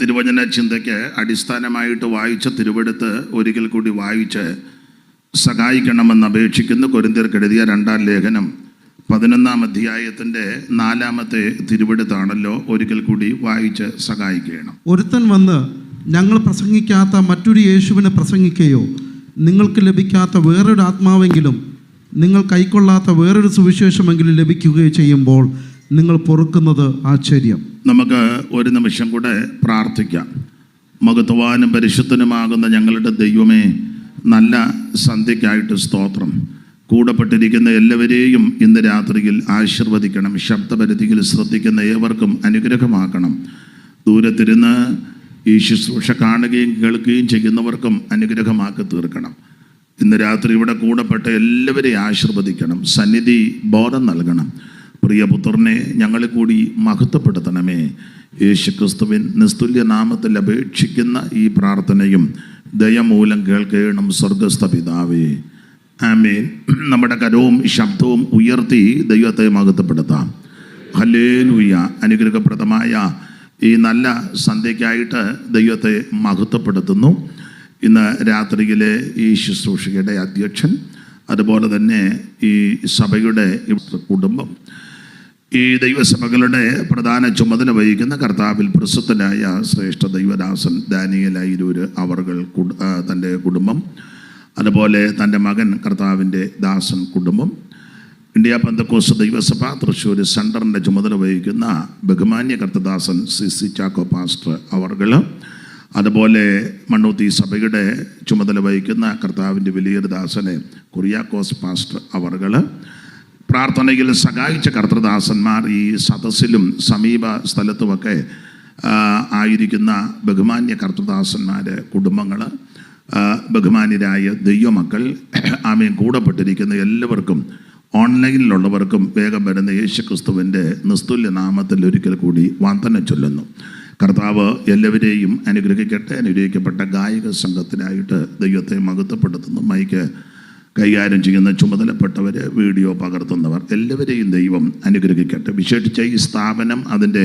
തിരുവചന ചിന്തയ്ക്ക് അടിസ്ഥാനമായിട്ട് വായിച്ച തിരുവെടുത്ത് ഒരിക്കൽ കൂടി വായിച്ച് സഹായിക്കണമെന്ന് അപേക്ഷിക്കുന്നു. കൊരിന്ത്യർക്ക് എഴുതിയ 2-ാം ലേഖനം 11-ാം അധ്യായത്തിൻ്റെ 4-ാമത്തെ തിരുവെടുത്താണല്ലോ. ഒരിക്കൽ കൂടി വായിച്ച് സഹായിക്കണം. ഒരുത്തൻ വന്ന് ഞങ്ങൾ പ്രസംഗിക്കാത്ത മറ്റൊരു യേശുവിനെ പ്രസംഗിക്കുകയോ നിങ്ങൾക്ക് ലഭിക്കാത്ത വേറൊരു ആത്മാവെങ്കിലും നിങ്ങൾ കൈക്കൊള്ളാത്ത വേറൊരു സുവിശേഷമെങ്കിലും ലഭിക്കുകയോ ചെയ്യുമ്പോൾ നിങ്ങൾ പൊറുക്കുന്നത് ആശ്ചര്യം. നമുക്ക് ഒരു നിമിഷം കൂടെ പ്രാർത്ഥിക്കാം. മഹത്വവാനും പരിശുദ്ധനുമാകുന്ന ഞങ്ങളുടെ ദൈവമേ, നല്ല സന്ധ്യയ്ക്കായിട്ട് സ്തോത്രം. കൂടപ്പെട്ടിരിക്കുന്ന എല്ലാവരെയും ഇന്ന് രാത്രിയിൽ ആശീർവദിക്കണം. ശബ്ദപരിധിയിൽ ശ്രദ്ധിക്കുന്ന ഏവർക്കും അനുഗ്രഹമാക്കണം. ദൂരത്തിരുന്ന് ഈ ശുശ്രൂഷ കാണുകയും കേൾക്കുകയും ചെയ്യുന്നവർക്കും അനുഗ്രഹമാക്കി തീർക്കണം. ഇന്ന് രാത്രി ഇവിടെ കൂടപ്പെട്ട എല്ലാവരെയും ആശീർവദിക്കണം. സന്നിധി ബോധം നൽകണം. പ്രിയപുത്രനെ ഞങ്ങളെ കൂടി മഹത്വപ്പെടുത്തണമേ. യേശുക്രിസ്തുവിൻ നിസ്തുല്യ നാമത്തിൽ അപേക്ഷിക്കുന്ന ഈ പ്രാർത്ഥനയും ദയമൂലം കേൾക്കണം സ്വർഗസ്ഥ പിതാവേ, ആമേൻ. നമ്മുടെ കരവും ശബ്ദവും ഉയർത്തി ദൈവത്തെ മഹത്വപ്പെടുത്താം. ഹല്ലേലൂയ. അനുഗ്രഹപ്രദമായ ഈ നല്ല സന്ധ്യയ്ക്കായിട്ട് ദൈവത്തെ മഹത്വപ്പെടുത്തുന്നു. ഇന്ന് രാത്രിയിലെ ഈ ശുശ്രൂഷയുടെ അധ്യക്ഷൻ, അതുപോലെ തന്നെ ഈ സഭയുടെ കുടുംബം, ഈ ദൈവസഭകളുടെ പ്രധാന ചുമതല വഹിക്കുന്ന കർത്താവിൽ പ്രസിദ്ധനായ ശ്രേഷ്ഠ ദൈവദാസൻ ദാനിയേൽ അയിരൂര് അവർകൾ തൻ്റെ കുടുംബം, അതുപോലെ തൻ്റെ മകൻ കർത്താവിൻ്റെ ദാസൻ കുടുംബം, ഇന്ത്യ പെന്തക്കോസ്ത് ദൈവസഭ തൃശ്ശൂർ സെൻറ്ററിൻ്റെ ചുമതല വഹിക്കുന്ന ബഹുമാന്യ കർത്തദാസൻ സി ചാക്കോ പാസ്റ്റർ അവർകൾ, അതുപോലെ മണ്ണൂത്തി സഭയുടെ ചുമതല വഹിക്കുന്ന കർത്താവിൻ്റെ വലിയൊരു ദാസനെ കുറിയാക്കോസ് പാസ്റ്റർ അവർകൾ, പ്രാർത്ഥനയിൽ സഹായിച്ച കർത്തദാസന്മാർ, ഈ സദസ്സിലും സമീപ സ്ഥലത്തുമൊക്കെ ആയിരിക്കുന്ന ബഹുമാന്യ കർത്തദാസന്മാർ, കുടുംബങ്ങൾ, ബഹുമാന്യരായ ദൈവമക്കൾ, ആമേൻ, കൂടപ്പെട്ടിരിക്കുന്ന എല്ലാവർക്കും, ഓൺലൈനിലുള്ളവർക്കും വേഗം വരുന്ന യേശുക്രിസ്തുവിൻ്റെ നിസ്തുല്യ നാമത്തിൽ ഒരിക്കൽ കൂടി വന്ദനം ചൊല്ലുന്നു. കർത്താവ് എല്ലാവരെയും അനുഗ്രഹിക്കട്ടെ. അനുഗ്രഹിക്കപ്പെട്ട ഗായക സംഘത്തിനായിട്ട് ദൈവത്തെ മഹത്വപ്പെടുത്തുന്നു. മൈക്ക് കൈകാര്യം ചെയ്യുന്ന ചുമതലപ്പെട്ടവർ, വീഡിയോ പകർത്തുന്നവർ, എല്ലാവരെയും ദൈവം അനുഗ്രഹിക്കട്ടെ. വിശേഷിച്ച ഈ സ്ഥാപനം, അതിൻ്റെ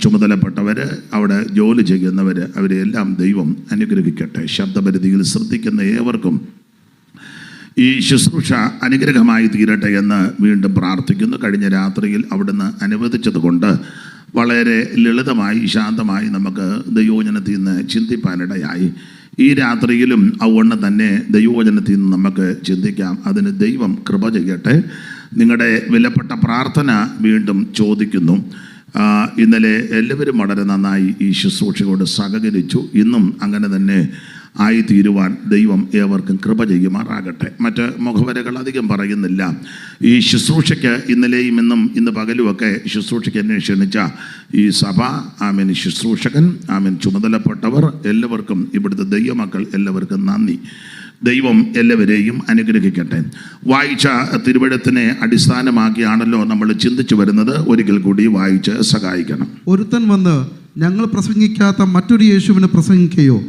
ചുമതലപ്പെട്ടവർ, അവിടെ ജോലി ചെയ്യുന്നവർ, അവരെല്ലാം ദൈവം അനുഗ്രഹിക്കട്ടെ. ശബ്ദപരിധിയിൽ ശ്രദ്ധിക്കുന്ന ഏവർക്കും ഈ ശുശ്രൂഷ അനുഗ്രഹമായി തീരട്ടെ എന്ന് വീണ്ടും പ്രാർത്ഥിക്കുന്നു. കഴിഞ്ഞ രാത്രിയിൽ അവിടുന്ന് അനുവദിച്ചതുകൊണ്ട് വളരെ ലളിതമായി ശാന്തമായി നമുക്ക് ദൈവവചനത്തിൽ നിന്ന് ചിന്തിപ്പാനിടയായി. ഈ രാത്രിയിലും അതുകൊണ്ട് തന്നെ ദൈവവചനത്തിൽ നിന്ന് നമുക്ക് ചിന്തിക്കാം. അതിന് ദൈവം കൃപ ചെയ്യട്ടെ. നിങ്ങളുടെ വിലപ്പെട്ട പ്രാർത്ഥന വീണ്ടും ചോദിക്കുന്നു. ഇന്നലെ എല്ലാവരും വളരെ നന്നായി ഈ ശുശ്രൂഷയോട് സഹകരിച്ചു. ഇന്നും അങ്ങനെ തന്നെ ആയിത്തീരുവാൻ ദൈവം ഏവർക്കും കൃപ ചെയ്യുമാറാകട്ടെ. മറ്റ് മുഖവരകൾ അധികം പറയുന്നില്ല. ഈ ശുശ്രൂഷയ്ക്ക് ഇന്നലെയും ഇന്ന് പകലുമൊക്കെ ശുശ്രൂഷയ്ക്ക് എന്നെ ക്ഷണിച്ച ഈ സഭ, ആമേൻ, ശുശ്രൂഷകൻ, ആമേൻ, ചുമതലപ്പെട്ടവർ എല്ലാവർക്കും, ഇവിടുത്തെ ദൈവമക്കൾ എല്ലാവർക്കും നന്ദി. ദൈവം എല്ലാവരെയും അനുഗ്രഹിക്കട്ടെ. വായിച്ച തിരുവെഴുത്തിനെ അടിസ്ഥാനമാക്കിയാണല്ലോ നമ്മൾ ചിന്തിച്ചു വരുന്നത്. ഒരിക്കൽ കൂടി വായിച്ച് സഹായിക്കണം. ഒരുത്തൻ വന്ന് ഞങ്ങൾ പ്രസംഗിക്കാത്ത മറ്റൊരു യേശുവിനെ പ്രസംഗിക്കുകയോ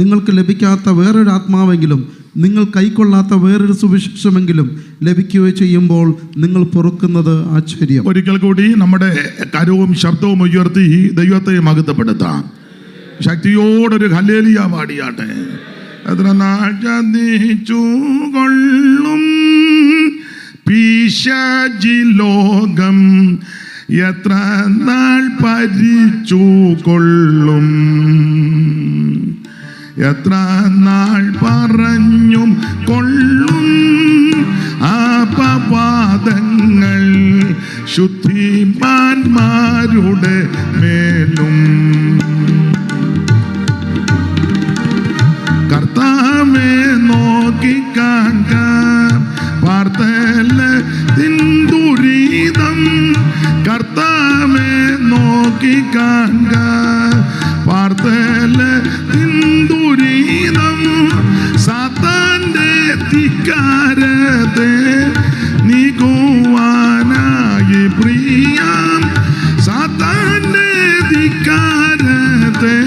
നിങ്ങൾക്ക് ലഭിക്കാത്ത വേറൊരു ആത്മാവെങ്കിലും നിങ്ങൾ കൈക്കൊള്ളാത്ത വേറൊരു സുവിശേഷമെങ്കിലും ലഭിക്കുകയോ ചെയ്യുമ്പോൾ നിങ്ങൾ പൊറുക്കുന്നത് ആശ്ചര്യം. ഒരിക്കൽ കൂടി നമ്മുടെ കരവും ശബ്ദവും ഉയർത്തി ദൈവത്തെ മഹത്വപ്പെടുത്താം. ശക്തിയോടൊരു ഹല്ലേലൂയ പാടിയാട്ടെ. എത്ര നാൾ ചതിച്ചു കൊള്ളും പിശാചി ലോകം, എത്ര നാൾ ഭരിച്ചു കൊള്ളും, എത്ര നാൾ പറഞ്ഞും കൊള്ളും അപവാദങ്ങൾ ശുദ്ധിമാന്മാരുടെ മേലും. കർത്താവേ നോക്കിക്കാൺക വാർത്തലത്തിൻ ദുരിതം, കർത്താവേ നോക്കിക്കാൺക വാർത്തലത്തിൻ ദുരിതം. സാത്താന്റെ ധിക്കാരത്തെ നീക്കുവാനായി പ്രിയം, സാത്താന്റെ ധിക്കാരത്തെ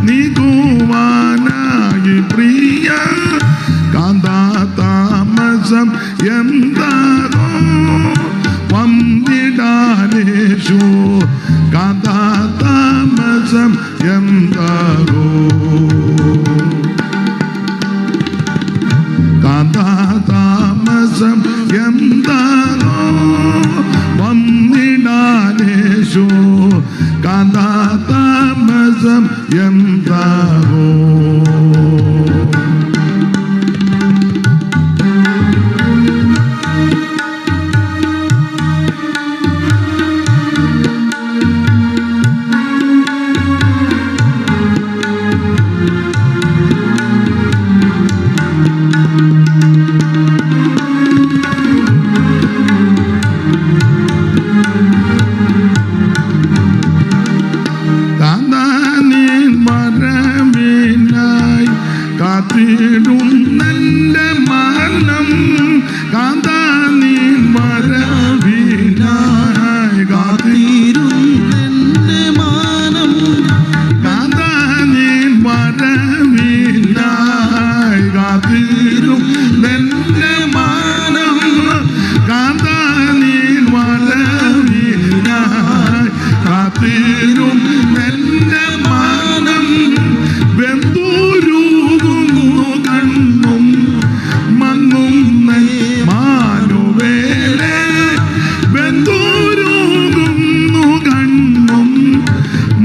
നീക്കുവാനായി പ്രിയ. കാന്താതാമസം എന്താകോ വന്നിടാനേശു, കാന്താതാ താമസം എന്താകോ കാന്താതാമസം എന്താകോ വന്നിടാനേശു കാന്താതാമസം എന്താകോ കാത്തിടുന്നെൻ്റെ മനം കാന്താനീൻ വരവിനായി കാത്തിരുന്നെൻ്റെ മാനം കാന്താനീൻ വരവിനായി കാത്തിടുന്നെൻ്റെ മാനം കാന്താനീൻ വരവിനായി കാത്തിടുന്നെൻ്റെ മാനം കണ്ണും മങ്ങും മാനുവേലേ ബന്ധൂരുകുന്നു കണ്ണും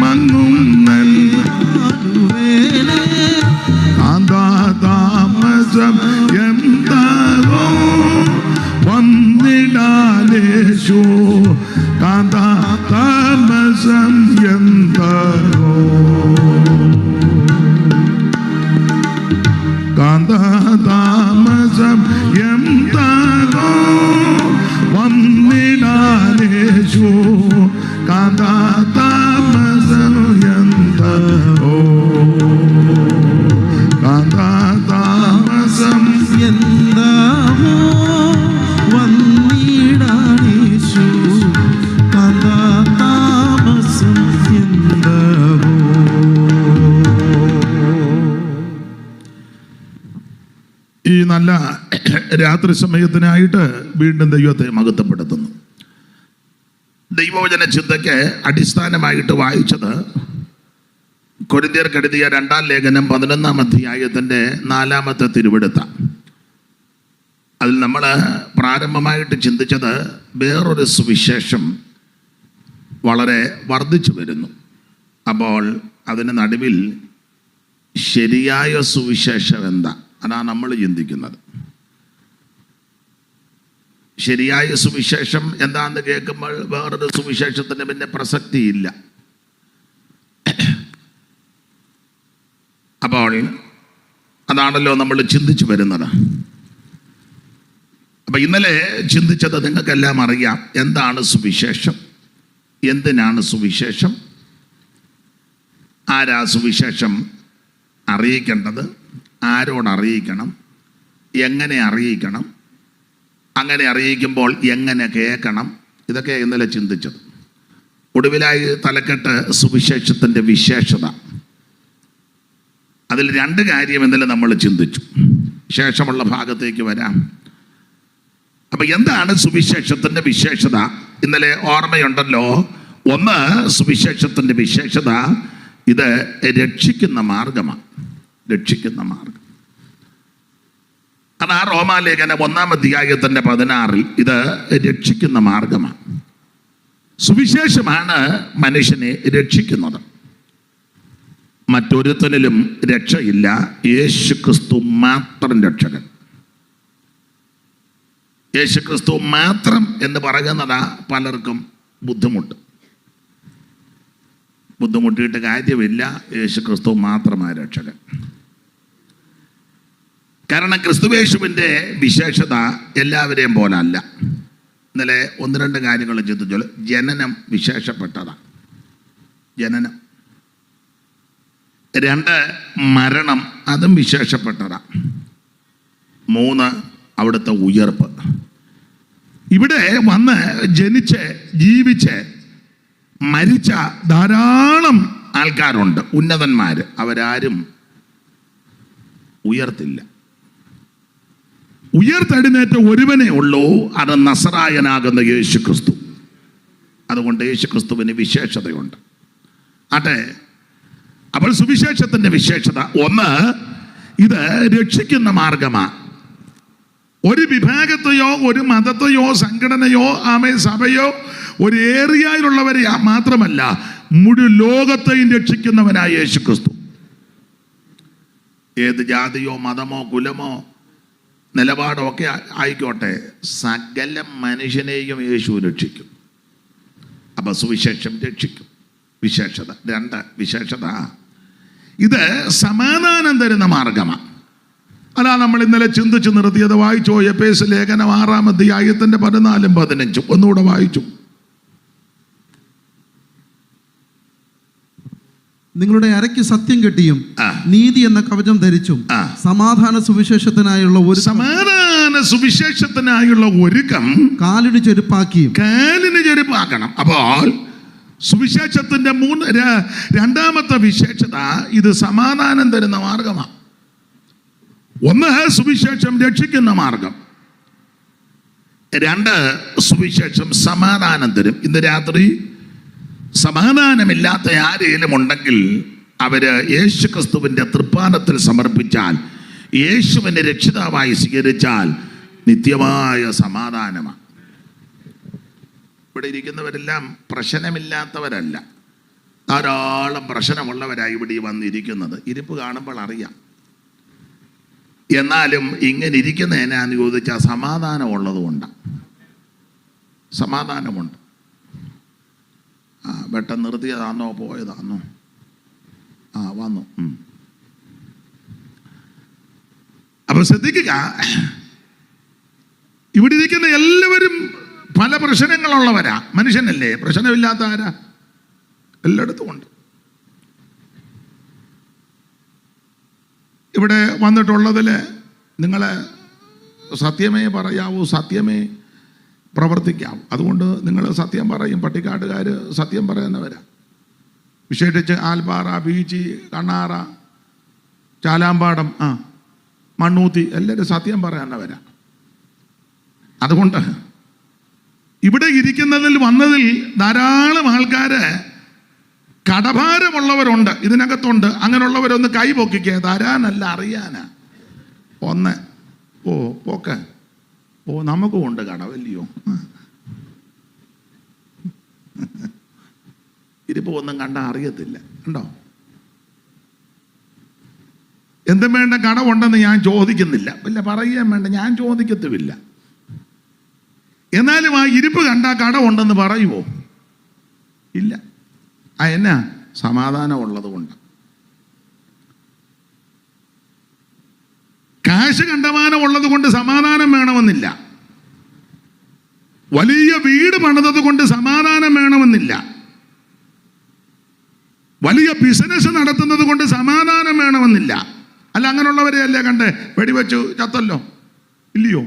മങ്ങും മാനുവേലേ കാന്താതാമസം എന്താകോ വന്നിടാനേശു കാന്താതാമസം എന്താകോ കാന്താതാമസം എന്താകോ വന്നിടാനേശു കാന്താതാമസം എന്താകോ കാന്താതാമസം എന്താകോ വന്നിടാനേശു കാന്താതാമസം എന്താകോ. ഈ നല്ല രാത്രി സമയത്തിനായിട്ട് വീണ്ടും ദൈവത്തെ മഹത്വപ്പെടുത്തുന്നു. ദൈവവചന ചിന്തയ്ക്ക് അടിസ്ഥാനമായിട്ട് വായിച്ചത് കൊരിന്ത്യർക്ക് എഴുതിയ 2-ാം ലേഖനം 11-ാം അധ്യായത്തിൻ്റെ 4-ാമത്തെ തിരുവെടുത്ത. അതിൽ നമ്മൾ പ്രാരംഭമായിട്ട് ചിന്തിച്ചത് വേറൊരു സുവിശേഷം വളരെ വർദ്ധിച്ചു വരുന്നു. അപ്പോൾ അതിന് നടുവിൽ ശരിയായ സുവിശേഷം എന്താ, അതാണ് നമ്മൾ ചിന്തിക്കുന്നത്. ശരിയായ സുവിശേഷം എന്താണെന്ന് കേൾക്കുമ്പോൾ വേറൊരു സുവിശേഷത്തിന് പിന്നെ പ്രസക്തിയില്ല. അപ്പോൾ അതാണല്ലോ നമ്മൾ ചിന്തിച്ചു വരുന്നത്. അപ്പം ഇന്നലെ ചിന്തിച്ചത് നിങ്ങൾക്കെല്ലാം അറിയാം. എന്താണ് സുവിശേഷം, എന്തിനാണ് സുവിശേഷം, ആരാ സുവിശേഷം അറിയിക്കേണ്ടത്, ആരോട് അറിയിക്കണം, എങ്ങനെ അറിയിക്കണം, അങ്ങനെ അറിയിക്കുമ്പോൾ എങ്ങനെ കേൾക്കണം, ഇതൊക്കെ ഇന്നലെ ചിന്തിച്ചത്. ഒടുവിലായി തലക്കെട്ട് സുവിശേഷത്തിൻ്റെ വിശേഷത. അതിൽ 2 കാര്യം ഇന്നലെ നമ്മൾ ചിന്തിച്ചു. ശേഷമുള്ള ഭാഗത്തേക്ക് വരാം. അപ്പം എന്താണ് സുവിശേഷത്തിൻ്റെ വിശേഷത? ഇന്നലെ ഓർമ്മയുണ്ടല്ലോ. ഒന്ന്, സുവിശേഷത്തിൻ്റെ വിശേഷത ഇത് രക്ഷിക്കുന്ന മാർഗമാണ്. രക്ഷിക്കുന്ന മാർഗം. അത് ആ റോമാലേഖനം 1-ാം അധ്യായത്തിൻ്റെ 16-ൽ ഇത് രക്ഷിക്കുന്ന മാർഗമാണ്. സുവിശേഷമാണ് മനുഷ്യനെ രക്ഷിക്കുന്നത്. മറ്റൊരുത്തനിലും രക്ഷയില്ല, യേശുക്രിസ്തു മാത്രം രക്ഷകൻ. യേശുക്രിസ്തു മാത്രം എന്ന് പറയുന്നതാ പലർക്കും ബുദ്ധിമുട്ടിയിട്ട് കാര്യമില്ല. യേശുക്രിസ്തു മാത്രമായ രക്ഷകൻ. കാരണം ക്രിസ്തുവേശുവിൻ്റെ വിശേഷത എല്ലാവരെയും പോലെ അല്ല. ഇന്നലെ 1-2 കാര്യങ്ങൾ ചിന്തിച്ചോളൂ. ജനനം വിശേഷപ്പെട്ടതാണ്. ജനനം. 2, മരണം, അതും വിശേഷപ്പെട്ടതാണ്. 3, അവിടുത്തെ ഉയർപ്പ്. ഇവിടെ വന്ന് ജനിച്ച് ജീവിച്ച് മരിച്ച ധാരാളം ആൾക്കാരുണ്ട്, ഉന്നതന്മാർ. അവരാരും ഉയർത്തില്ല. ഉയർത്തെഴുന്നേറ്റ ഒരുവനേ ഉള്ളൂ, അത് നസറായനാകുന്ന യേശുക്രിസ്തു. അതുകൊണ്ട് യേശുക്രിസ്തുവിന് വിശേഷതയുണ്ട്. ആട്ടെ, അപ്പോൾ സുവിശേഷത്തിന്റെ വിശേഷത ഒന്ന്, ഇത് രക്ഷിക്കുന്ന മാർഗമാണ്. ഒരു വിഭാഗത്തെയോ ഒരു മതത്തെയോ സംഘടനയോ സഭയോ ഒരു ഏരിയയിലുള്ളവരെ മാത്രമല്ല, മുഴു ലോകത്തെയും രക്ഷിക്കുന്നവനായ യേശു ക്രിസ്തു. ഏത് ജാതിയോ മതമോ കുലമോ നിലപാടോ ഒക്കെ ആയിക്കോട്ടെ, സകല മനുഷ്യനെയും യേശു രക്ഷിക്കും. അപ്പൊ സുവിശേഷം രക്ഷിക്കും. വിശേഷത രണ്ട്, വിശേഷത ഇത് സമാധാനം തരുന്ന മാർഗമാണ്. അതാ നമ്മൾ ഇന്നലെ ചിന്തിച്ച് നിർത്തിയത്. വായിച്ചോ? എഫേസ്യ ലേഖനം 6-ാം അധ്യായത്തിന്റെ 14-15 ഒന്നുകൂടെ വായിച്ചു. നിങ്ങളുടെ അരയ്ക്ക് സത്യം കെട്ടിയും നീതി എന്ന കവചം ധരിച്ചും സമാധാന സുവിശേഷത്തിനായുള്ള ഒരുക്കം കാലിന് ചെരുപ്പാക്കണം. അപ്പോൾ സുവിശേഷത്തിന്റെ രണ്ടാമത്തെ വിശേഷത ഇത് സമാധാനം തരുന്ന മാർഗമാണ്. ഒന്ന്, സുവിശേഷം രക്ഷിക്കുന്ന മാർഗം. രണ്ട്, സുവിശേഷം സമാധാനം തരും. ഇന്ന് രാത്രി സമാധാനമില്ലാത്ത ആരെങ്കിലും ഉണ്ടെങ്കിൽ അവര് യേശു ക്രിസ്തുവിന്റെ തൃപ്പാദത്തിൽ സമർപ്പിച്ചാൽ, യേശുവിനെ രക്ഷിതാവായി സ്വീകരിച്ചാൽ നിത്യമായ സമാധാനമാണ്. ഇവിടെ ഇരിക്കുന്നവരെല്ലാം പ്രശ്നമില്ലാത്തവരല്ല, ധാരാളം പ്രശ്നമുള്ളവരായി ഇവിടെ വന്നിരിക്കുന്നത്. ഇരിപ്പ് കാണുമ്പോൾ അറിയാം. എന്നാലും ഇങ്ങനെ ഇരിക്കുന്ന എന്നാന്ന് ചോദിച്ചാൽ സമാധാനമുള്ളതുകൊണ്ടാണ്. സമാധാനമുണ്ട്. വെട്ടം നിർത്തിയതാണോ പോയതാണോ? വന്നു. അപ്പൊ ശ്രദ്ധിക്കുക, ഇവിടെ ഇരിക്കുന്ന എല്ലാവരും പല പ്രശ്നങ്ങളുള്ളവരാ. മനുഷ്യനല്ലേ, പ്രശ്നമില്ലാത്ത ആരാ? എല്ലായിടത്തും ഉണ്ട്. ഇവിടെ വന്നിട്ടുള്ളതിൽ നിങ്ങൾ സത്യമേ പറയാവൂ, സത്യമേ പ്രവർത്തിക്കാം. അതുകൊണ്ട് നിങ്ങൾ സത്യം പറയും. പട്ടിക്കാട്ടുകാർ സത്യം പറയുന്നവരാ. വിശേഷിച്ച് ആൽപ്പാറ, ബീച്ച്, കണ്ണാറ, ചാലാമ്പാടം, മണ്ണൂത്തി എല്ലാവരും സത്യം പറയുന്നവരാ. അതുകൊണ്ട് ഇവിടെ ഇരിക്കുന്നതിൽ വന്നതിൽ ധാരാളം ആൾക്കാർ കടഭാരമുള്ളവരുണ്ട്, ഇതിനകത്തുണ്ട്. അങ്ങനെയുള്ളവരൊന്ന് കൈ പൊക്കിക്കുക. തരാനല്ല, അറിയാനാ. ഒന്ന് പോക്ക് നമുക്കും ഉണ്ട് കടവല്ലയോ? ഇതിപ്പോ ഒന്നും കണ്ടാൽ അറിയത്തില്ല. ഉണ്ടോ? എന്തും വേണ്ട കടമുണ്ടെന്ന് ഞാൻ ചോദിക്കുന്നില്ല. ഇല്ല, പറയുകയും വേണ്ട, ഞാൻ ചോദിക്കത്തുമില്ല. എന്നാലും ആ ഇരിപ്പ് കണ്ടാൽ കടമുണ്ടെന്ന് പറയുമോ? ഇല്ല. എന്നാ? സമാധാനമുള്ളത് കൊണ്ട്. കാശ് കണ്ടമാനം ഉള്ളത് കൊണ്ട് സമാധാനം വേണമെന്നില്ല. വലിയ വീട് പണിതത് കൊണ്ട് സമാധാനം വേണമെന്നില്ല. വലിയ ബിസിനസ് നടത്തുന്നത് കൊണ്ട് സമാധാനം വേണമെന്നില്ല. അല്ല, അങ്ങനെയുള്ളവരെ അല്ലേ കണ്ടേ വെടിവെച്ചു ചത്തല്ലോ? ഇല്ലയോ?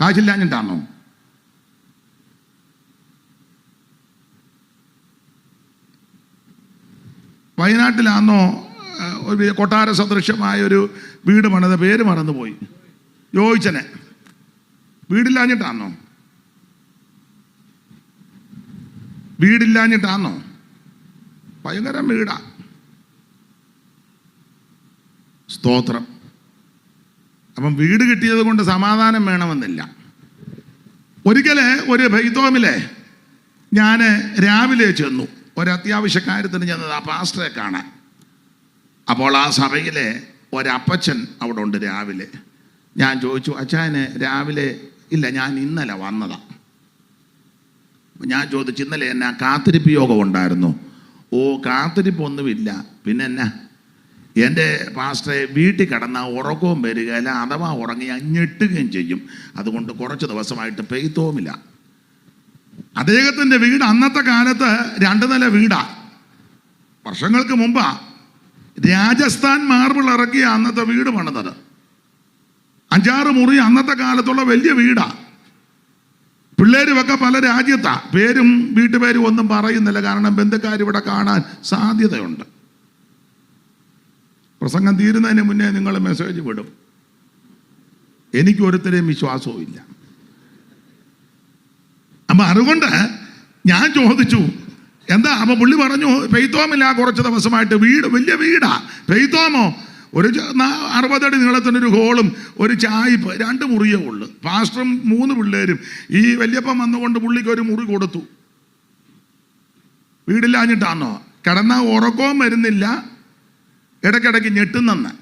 കാശില്ലാഞ്ഞിട്ടാണോ? വയനാട്ടിലാണോ ഒരു കൊട്ടാര സദൃശ്യമായൊരു വീട് പണിത, പേര് മറന്നുപോയി, യോയിച്ചനെ. വീടില്ലാഞ്ഞിട്ടാണോ? വീടില്ലാഞ്ഞിട്ടാണോ? ഭയങ്കര വീടാ. സ്തോത്രം. അപ്പം വീട് കിട്ടിയത് കൊണ്ട് സമാധാനം വേണമെന്നില്ല. ഒരിക്കല് ഒരു ബൈത്തോമിലെ ഞാൻ രാവിലെ ചെന്നു, ഒരത്യാവശ്യ കാര്യത്തിന് ചെന്നത് ആ പാസ്റ്ററെ കാണാൻ. അപ്പോൾ ആ സഭയിലെ ഒരപ്പച്ചൻ അവിടെ ഉണ്ട്. രാവിലെ ഞാൻ ചോദിച്ചു, അച്ഛന് രാവിലെ? ഇല്ല, ഞാൻ ഇന്നലെ വന്നതാ. ഞാൻ ചോദിച്ചു, ഇന്നലെ എന്നാ കാത്തിരിപ്പ് യോഗം ഉണ്ടായിരുന്നു? ഓ, കാത്തിരിപ്പൊന്നുമില്ല. പിന്നെ എന്നാ? എൻ്റെ പാസ്റ്ററെ വീട്ടിൽ കിടന്നാൽ ഉറക്കവും വരികയില്ല, അഥവാ ഉറങ്ങി ഞെട്ടുകയും ചെയ്യും. അതുകൊണ്ട് കുറച്ച് ദിവസമായിട്ട് പെയ്ത്തോമില്ല. അദ്ദേഹത്തിൻ്റെ വീട് അന്നത്തെ കാലത്ത് 2 നില വീടാ. വർഷങ്ങൾക്ക് മുമ്പാ രാജസ്ഥാൻ മാർബിൾ ഇറക്കിയ അന്നത്തെ വീട് പണിതത്. 5-6 മുറി അന്നത്തെ കാലത്തുള്ള വലിയ വീടാ. പിള്ളേരുമൊക്കെ പല രാജ്യത്താ. പേരും വീട്ടുപേരും ഒന്നും പറയുന്നില്ല, കാരണം ബന്ധുക്കാർ ഇവിടെ കാണാൻ സാധ്യതയുണ്ട്. പ്രസംഗം തീരുന്നതിന് മുന്നേ നിങ്ങൾ മെസ്സേജ് വിടും. എനിക്കൊരുത്തരെയും വിശ്വാസവും ഇല്ല. അപ്പം അതുകൊണ്ട് ഞാൻ ചോദിച്ചു, എന്താ അപ്പൊ പുള്ളി പറഞ്ഞു, പെയ്ത്തോമില്ല കുറച്ച് ദിവസമായിട്ട് വീട് വലിയ വീടാ. പെയ്ത്തോമോ ഒരു 60 അടി നീളത്തിനൊരു ഹോളും ഒരു ചായ്പ് 2 മുറിയേ ഉള്ളു. പാസ്റ്ററും 3 പിള്ളേരും. ഈ വല്യപ്പൻ വന്നുകൊണ്ട് പുള്ളിക്ക് ഒരു മുറി കൊടുത്തു. വീടില്ലാഞ്ഞിട്ടാണോ? കിടന്നാൽ ഉറക്കവും വരുന്നില്ല, ഇടയ്ക്കിടയ്ക്ക് ഞെട്ടുന്നെന്ന്.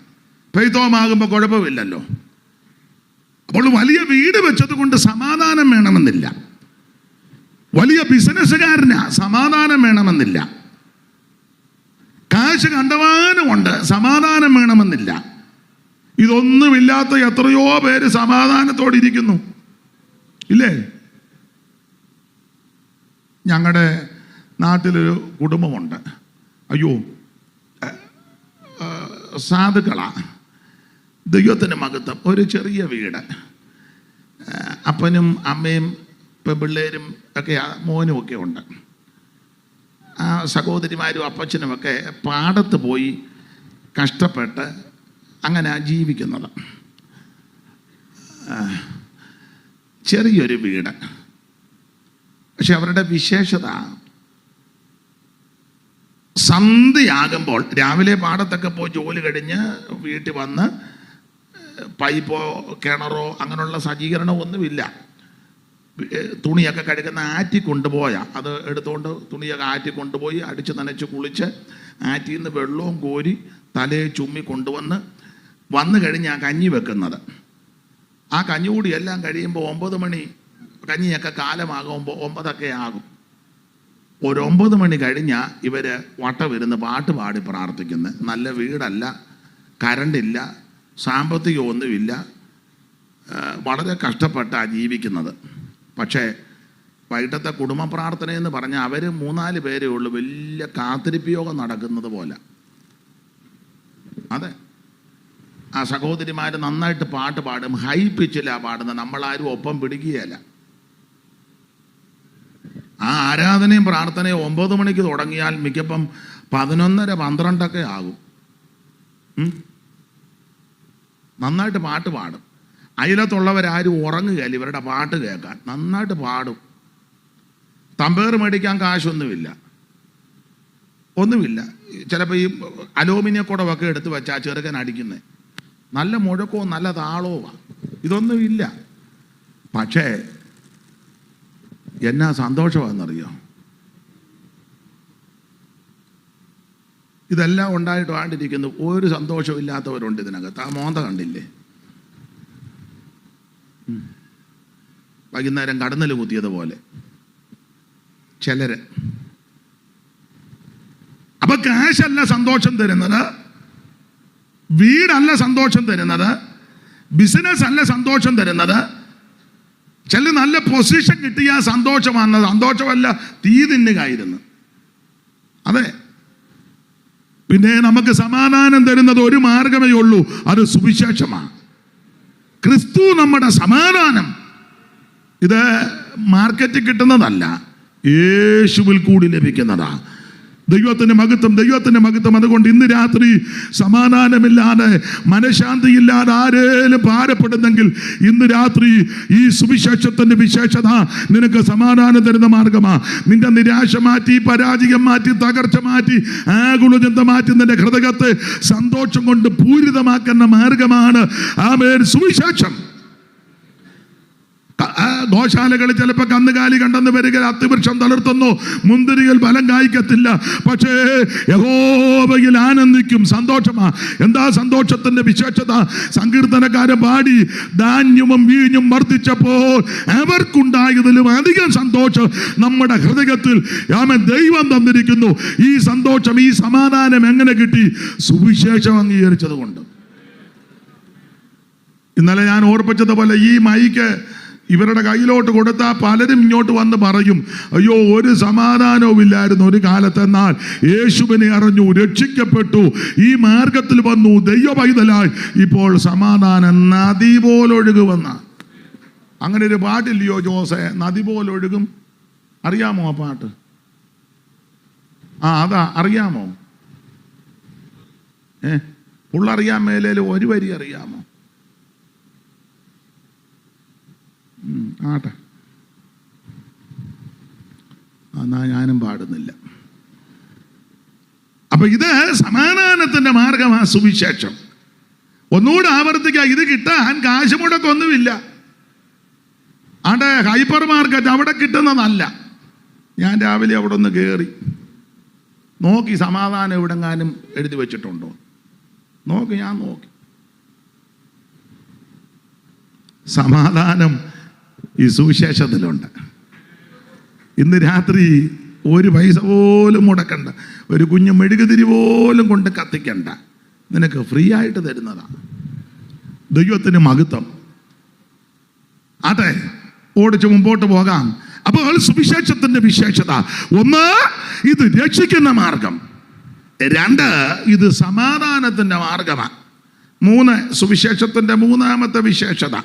പെയ്ത്തോമാകുമ്പോൾ കുഴപ്പമില്ലല്ലോ. അപ്പോൾ വലിയ വീട് വെച്ചത് കൊണ്ട് സമാധാനം വേണമെന്നില്ല. വലിയ ബിസിനസ്സുകാരനാ, സമാധാനം വേണമെന്നില്ല. കാശ് കണ്ടവാനുമുണ്ട്, സമാധാനം വേണമെന്നില്ല. ഇതൊന്നുമില്ലാത്ത എത്രയോ പേര് സമാധാനത്തോടെ ഇരിക്കുന്നു, ഇല്ലേ? ഞങ്ങളുടെ നാട്ടിലൊരു കുടുംബമുണ്ട്. അയ്യോ, സാധുക്കളാ, ദൈവത്തിൻ്റെ മഹത്വം. ഒരു ചെറിയ വീട്, അപ്പനും അമ്മയും പെൺപിള്ളേരും ഒക്കെ, മോനും ഒക്കെ ഉണ്ട്. ആ സഹോദരിമാരും അപ്പച്ചനുമൊക്കെ പാടത്ത് പോയി കഷ്ടപ്പെട്ട് അങ്ങനെ ജീവിക്കുന്നത്. ചെറിയൊരു വീട്. പക്ഷെ അവരുടെ വിശേഷത, സന്ധ്യയാകുമ്പോൾ രാവിലെ പാടത്തൊക്കെ പോയി ജോലി കഴിഞ്ഞ് വീട്ടിൽ വന്ന് പൈപ്പോ കിണറോ അങ്ങനെയുള്ള സജ്ജീകരണമൊന്നുമില്ല. തുണിയൊക്കെ കഴുകുന്ന ആറ്റി കൊണ്ടുപോയാൽ അത് എടുത്തുകൊണ്ട് തുണിയൊക്കെ ആറ്റി കൊണ്ടുപോയി അടിച്ച് നനച്ച് കുളിച്ച് ആറ്റിൽ നിന്ന് വെള്ളവും കോരി തലയെ ചുമ്മി വന്നു കഴിഞ്ഞ് ആ കഞ്ഞി വെക്കുന്നത്. ആ കഞ്ഞി കൂടി എല്ലാം കഴിയുമ്പോൾ 9 മണി, കഞ്ഞിയൊക്കെ കാലമാകുമ്പോൾ 9 ആകും. ഒരു 9 മണി കഴിഞ്ഞാൽ ഇവർ വട്ടമിരുന്ന് പാട്ട് പാടി പ്രാർത്ഥിക്കുന്നത്. നല്ല വീടല്ല, കറണ്ടില്ല, സാമ്പത്തികമൊന്നുമില്ല, വളരെ കഷ്ടപ്പെട്ടാണ് ജീവിക്കുന്നത്. പക്ഷേ വൈകിട്ടത്തെ കുടുംബ പ്രാർത്ഥനയെന്ന് പറഞ്ഞാൽ അവർ 3-4 പേരേ ഉള്ളൂ. വലിയ കാത്തിരിപ്പ് യോഗം നടക്കുന്നത് പോലെ. അതെ, ആ സഹോദരിമാർ നന്നായിട്ട് പാട്ട് പാടും, ഹൈ പിച്ചിലാണ് പാടുന്നത്. നമ്മളാരും ഒപ്പം പിടിക്കുകയല്ല. ആ ആരാധനയും പ്രാർത്ഥനയും 9 മണിക്ക് തുടങ്ങിയാൽ മിക്കപ്പം 11:30-12 ആകും. നന്നായിട്ട് പാട്ട് പാടും. അയലത്തുള്ളവരാരും ഉറങ്ങുകയല്ല ഇവരുടെ പാട്ട് കേൾക്കാൻ. നന്നായിട്ട് പാടും. തമ്പേർ മേടിക്കാൻ കാശൊന്നുമില്ല, ഒന്നുമില്ല. ചിലപ്പോൾ ഈ അലൂമിനിയം കുടമൊക്കെ എടുത്ത് വെച്ചാൽ ചെറുക്കൻ അടിക്കുന്നത്. നല്ല മുഴക്കവും നല്ല താളവുമാണ്. ഇതൊന്നുമില്ല. പക്ഷേ എന്നാ സന്തോഷമാണെന്നറിയോ? ഇതെല്ലാം ഉണ്ടായിട്ട് ആണ്ടിരിക്കുന്നു. ഒരു സന്തോഷമില്ലാത്തവരുണ്ട് ഇതിനകത്ത്. ആ മോന്ത കണ്ടില്ലേ? വൈകുന്നേരം കടന്നൽ കുത്തിയതുപോലെ ചിലര്. അപ്പൊ കാശല്ല സന്തോഷം തരുന്നത്, വീടല്ല സന്തോഷം തരുന്നത്, ബിസിനസ് അല്ല സന്തോഷം തരുന്നത്. ചില നല്ല പൊസിഷൻ കിട്ടിയ സന്തോഷമാണ്. സന്തോഷമല്ല, തീ തിന്നുകയായിരുന്നു. അതെ. പിന്നെ നമുക്ക് സമാധാനം തരുന്നത് ഒരു മാർഗമേ ഉള്ളൂ, അത് സുവിശേഷമാണ്. ക്രിസ്തു നമ്മുടെ സമാധാനം. ഇത് മാർക്കറ്റിൽ കിട്ടുന്നതല്ല, യേശുവിൽ കൂടി ലഭിക്കുന്നതാണ്. ദൈവത്തിൻ്റെ മഹത്വം, ദൈവത്തിൻ്റെ മഹത്വം. അതുകൊണ്ട് ഇന്ന് രാത്രി സമാധാനമില്ലാതെ, മനഃശാന്തിയില്ലാതെ ആരേലും ഭാരപ്പെടുന്നെങ്കിൽ ഇന്ന് രാത്രി ഈ സുവിശേഷത്തിൻ്റെ വിശേഷത നിനക്ക് സമാധാനം തരുന്ന മാർഗമാണ്. നിന്റെ നിരാശ മാറ്റി, പരാജയം മാറ്റി, തകർച്ച മാറ്റി, ആകുലചിന്ത മാറ്റി നിന്റെ ഹൃദയത്തെ സന്തോഷം കൊണ്ട് പൂരിതമാക്കുന്ന മാർഗമാണ് ആമേൻ സുവിശേഷം. ഗോശാലകളിൽ ചിലപ്പോൾ കന്നുകാലി കണ്ടെന്ന് വരിക, അത്തിവൃക്ഷം തളിർത്തുന്നു, മുന്തിരികൾ ഫലം കായ്ക്കത്തില്ല, പക്ഷേ യഹോവയിൽ ആനന്ദിക്കും. സന്തോഷമാ. എന്താ സന്തോഷത്തിന്റെ വിശേഷത? സങ്കീർത്തനക്കാരൻ പാടി, ധാന്യവും വീഞ്ഞും വർദ്ധിച്ചപ്പോൾ അവർക്കുണ്ടായതിലും അധികം സന്തോഷം നമ്മുടെ ഹൃദയത്തിൽ ദൈവം തന്നിരിക്കുന്നു. ഈ സന്തോഷം, ഈ സമാധാനം എങ്ങനെ കിട്ടി? സുവിശേഷം അംഗീകരിച്ചത് കൊണ്ട്. ഇന്നലെ ഞാൻ ഓർപ്പിച്ചതുപോലെ ഈ മൈക്ക് ഇവരുടെ കയ്യിലോട്ട് കൊടുത്താൽ പലരും ഇങ്ങോട്ട് വന്ന് പറയും, അയ്യോ ഒരു സമാധാനവും ഇല്ലായിരുന്നു ഒരു കാലത്ത്, എന്നാൽ യേശുവിനെ അറിഞ്ഞു, രക്ഷിക്കപ്പെട്ടു, ഈ മാർഗത്തിൽ വന്നു, ദൈവ പൈതലായി, ഇപ്പോൾ സമാധാനം നദി പോലൊഴുകുമെന്ന. അങ്ങനെ ഒരു പാട്ടില്ലയോ ജോസെ, നദി പോലൊഴുകും? അറിയാമോ ആ പാട്ട്? അതാ, അറിയാമോ? പുള്ളറിയാൻ മേലേലും ഒരു വരി അറിയാമോ? ആട്ടെ, എന്നാ ഞാനും പാടുന്നില്ല. അപ്പൊ ഇത് സമാധാനത്തിന്റെ മാർഗമാണ് സുവിശേഷം. ഒന്നുകൂടെ ആവർത്തിക്കുക, ഇത് കിട്ടാൻ കാശ് മുടക്കൊന്നുമില്ല. അവിടെ ഹൈപ്പർ മാർക്കറ്റ് അവിടെ കിട്ടുന്നതല്ല. ഞാൻ രാവിലെ അവിടെ ഒന്ന് കയറി നോക്കി, സമാധാനം എവിടെങ്ങാനും എഴുതി വെച്ചിട്ടുണ്ടോ നോക്കി. ഞാൻ നോക്കി, സമാധാനം ഈ സുവിശേഷത്തിലുണ്ട്. ഇന്ന് രാത്രി ഒരു പൈസ പോലും മുടക്കണ്ട, ഒരു കുഞ്ഞു മെഴുകുതിരി പോലും കൊണ്ട് കത്തിക്കണ്ട, നിനക്ക് ഫ്രീ ആയിട്ട് തരുന്നതാണ്. ദൈവത്തിന് മഹത്വം. അതെ, ഓടിച്ച് മുമ്പോട്ട് പോകാം. അപ്പോൾ സുവിശേഷത്തിന്റെ വിശേഷത: ഒന്ന്, ഇത് രക്ഷിക്കുന്ന മാർഗം. രണ്ട്, ഇത് സമാധാനത്തിന്റെ മാർഗമാണ്. മൂന്ന്, സുവിശേഷത്തിന്റെ മൂന്നാമത്തെ വിശേഷത,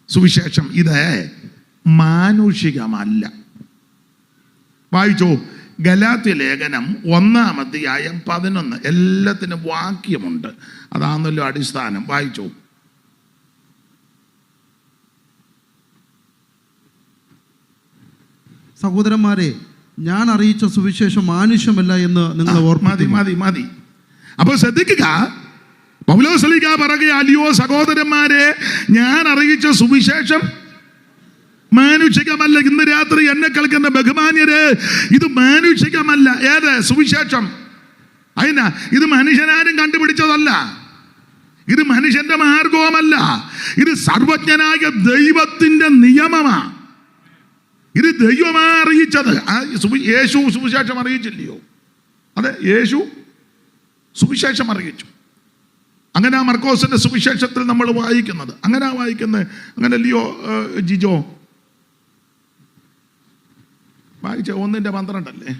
സുവിശേഷം ഇത് മാനുഷികമല്ല. വായിച്ചോ, ഗലാത്യ ലേഖനം 1:11. എല്ലാത്തിനും വാക്യമുണ്ട്, അതാണല്ലോ അടിസ്ഥാനം. വായിച്ചോ. സഹോദരന്മാരെ, ഞാൻ അറിയിച്ച സുവിശേഷം മാനുഷ്യമല്ല എന്ന് നിങ്ങൾ മതി. അപ്പോൾ ശ്രദ്ധിക്കുക, പൗലോസ്ലീഹ പറയുക, അല്ലയോ സഹോദരന്മാരെ, ഞാൻ അറിയിച്ച സുവിശേഷം മാനുഷികമല്ല. ഇന്ന് രാത്രി എന്നെ കേൾക്കുന്ന ബഹുമാന്യരെ, ഇത് മാനുഷികമല്ല. ഏത് സുവിശേഷം? അതിനാ, ഇത് മനുഷ്യനാരും കണ്ടുപിടിച്ചതല്ല, ഇത് മനുഷ്യന്റെ മാർഗവുമല്ല, ഇത് സർവജ്ഞനായ ദൈവത്തിന്റെ നിയമമാണ്. ഇത് ദൈവമാ അറിയിച്ചത്. യേശു സുവിശേഷം അറിയിച്ചില്ലയോ? അതെ, യേശു സുവിശേഷം അറിയിച്ചു. അങ്ങനെ ആ മർക്കോസിന്റെ സുവിശേഷത്തിൽ നമ്മൾ വായിക്കുന്നത് അങ്ങനെയല്ലയോ ജിജോ? വായിച്ച 1:12.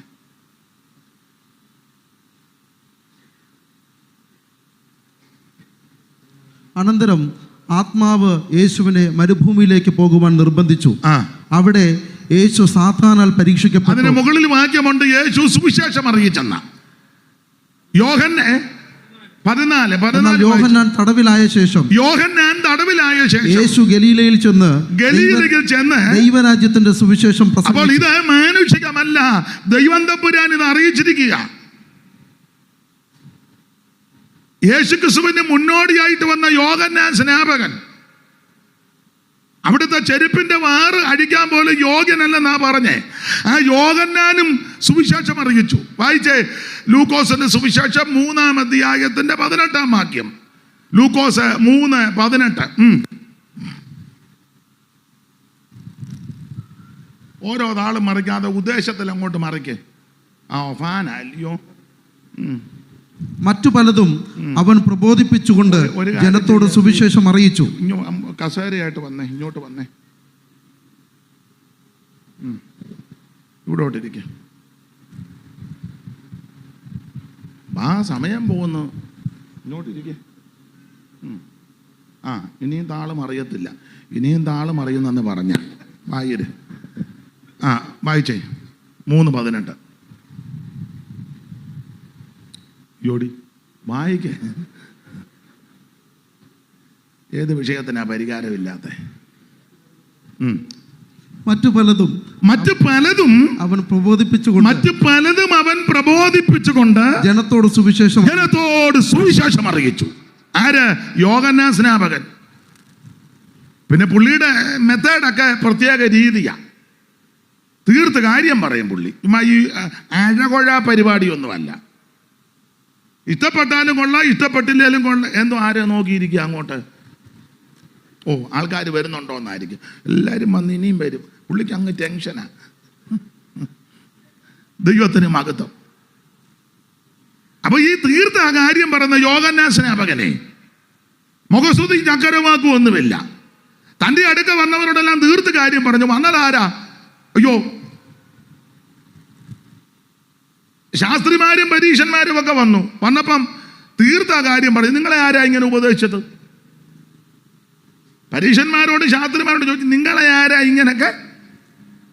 അനന്തരം ആത്മാവ് യേശുവിനെ മരുഭൂമിയിലേക്ക് പോകുവാൻ നിർബന്ധിച്ചു. അവിടെ യേശു സാത്താനാൽ പരീക്ഷിക്കപ്പെട്ടു. അതിന് മുകളിൽ വാക്യമുണ്ട്, യേശു സുവിശേഷം അറിയിച്ചെന്ന. യോഹന്നാൻ 14. യോഹന്നാൻ തടവിലായ ശേഷം യേശു ഗലീലയിൽ ചെന്ന് ദൈവരാജ്യത്തിന്റെ സുവിശേഷം പ്രസംഗിച്ചു. അപ്പോൾ ഇത് മാനുഷികമല്ല, ദൈവം തമ്പുരാൻ ഇത് അറിയിച്ചിരിക്കുക. യേശുക്രിസ്തുവിന് മുന്നോടിയായിട്ട് വന്ന യോഹന്നാൻ സ്നാപകൻ അവിടുത്തെ ചെരുപ്പിന്റെ വാറ് അടിക്കാൻ പോലും യോഗ്യനല്ലെന്നാ പറഞ്ഞേ. ആ യോഹന്നാനും സുവിശേഷം അറിയിച്ചു. വായിച്ചേ, ലൂക്കോസിന്റെ സുവിശേഷം 3:18 വാക്യം. ലൂക്കോസ് 3:18. ഓരോ താളും മറിക്കാതെ ഉദ്ദേശത്തിൽ അങ്ങോട്ട് മറിക്കേ. ഫാനല്ലയോ? മറ്റു പലതും അവൻ പ്രബോധിപ്പിച്ചുകൊണ്ട് ജനത്തോട് സുവിശേഷം അറിയിച്ചു. കസേരയായിട്ട് വന്നേ, ഇങ്ങോട്ട് വന്നേ, ഇവിടോട്ടിരിക്ക. സമയം പോകുന്നു, ഇങ്ങോട്ടിരിക്ക. ഇനിയും താളും അറിയത്തില്ല, ഇനിയും താളും അറിയുന്നെന്ന് പറഞ്ഞ വായിര്. വായിച്ചേ 3:18. യോടി വായിക്കേ. ഏത് വിഷയത്തിനാ പരിഹാരമില്ലാത്ത? മറ്റു പലതും അവൻ പ്രബോധിപ്പിച്ചുകൊണ്ട് ജനത്തോട് സുവിശേഷം അറിയിച്ചു. ആര്? യോഹന്നാൻ സ്നാപകൻ. പിന്നെ പുള്ളിയുടെ മെത്തേഡൊക്കെ പ്രത്യേക രീതിയാ. തീർത്ത് കാര്യം പറയും പുള്ളി. ഈ അഴകൊഴ പരിപാടിയൊന്നുമല്ല. ഇഷ്ടപ്പെട്ടാലും കൊള്ളാം, ഇഷ്ടപ്പെട്ടില്ലേലും കൊള്ളാം, എന്തോ ആരെ നോക്കിയിരിക്കുക അങ്ങോട്ട്. ആൾക്കാർ വരുന്നുണ്ടോ എന്നായിരിക്കും. എല്ലാവരും വന്ന് ഇനിയും വരും. പുള്ളിക്ക് അങ്ങ് ടെൻഷനാ. ദൈവത്തിന് മഹത്വം. അപ്പൊ ഈ തീർത്ത ആ കാര്യം പറയുന്ന യോഹന്നാൻ സ്നാപകനെ മുഖസ്തുതി ചക്കരവാക്കുമൊന്നുമില്ല. തൻ്റെ അടുക്ക വന്നവരോടെല്ലാം തീർത്ത് കാര്യം പറഞ്ഞു. വന്നതാരാ? അയ്യോ, ശാസ്ത്രിമാരും പരീക്ഷന്മാരും ഒക്കെ വന്നപ്പം തീർത്ത കാര്യം പറഞ്ഞു. നിങ്ങളെ ആരാ ഇങ്ങനെ ഉപദേശിച്ചത്? പരീക്ഷന്മാരോട് ശാസ്ത്രിമാരോട് ചോദിച്ചു, നിങ്ങളെ ആരാ ഇങ്ങനൊക്കെ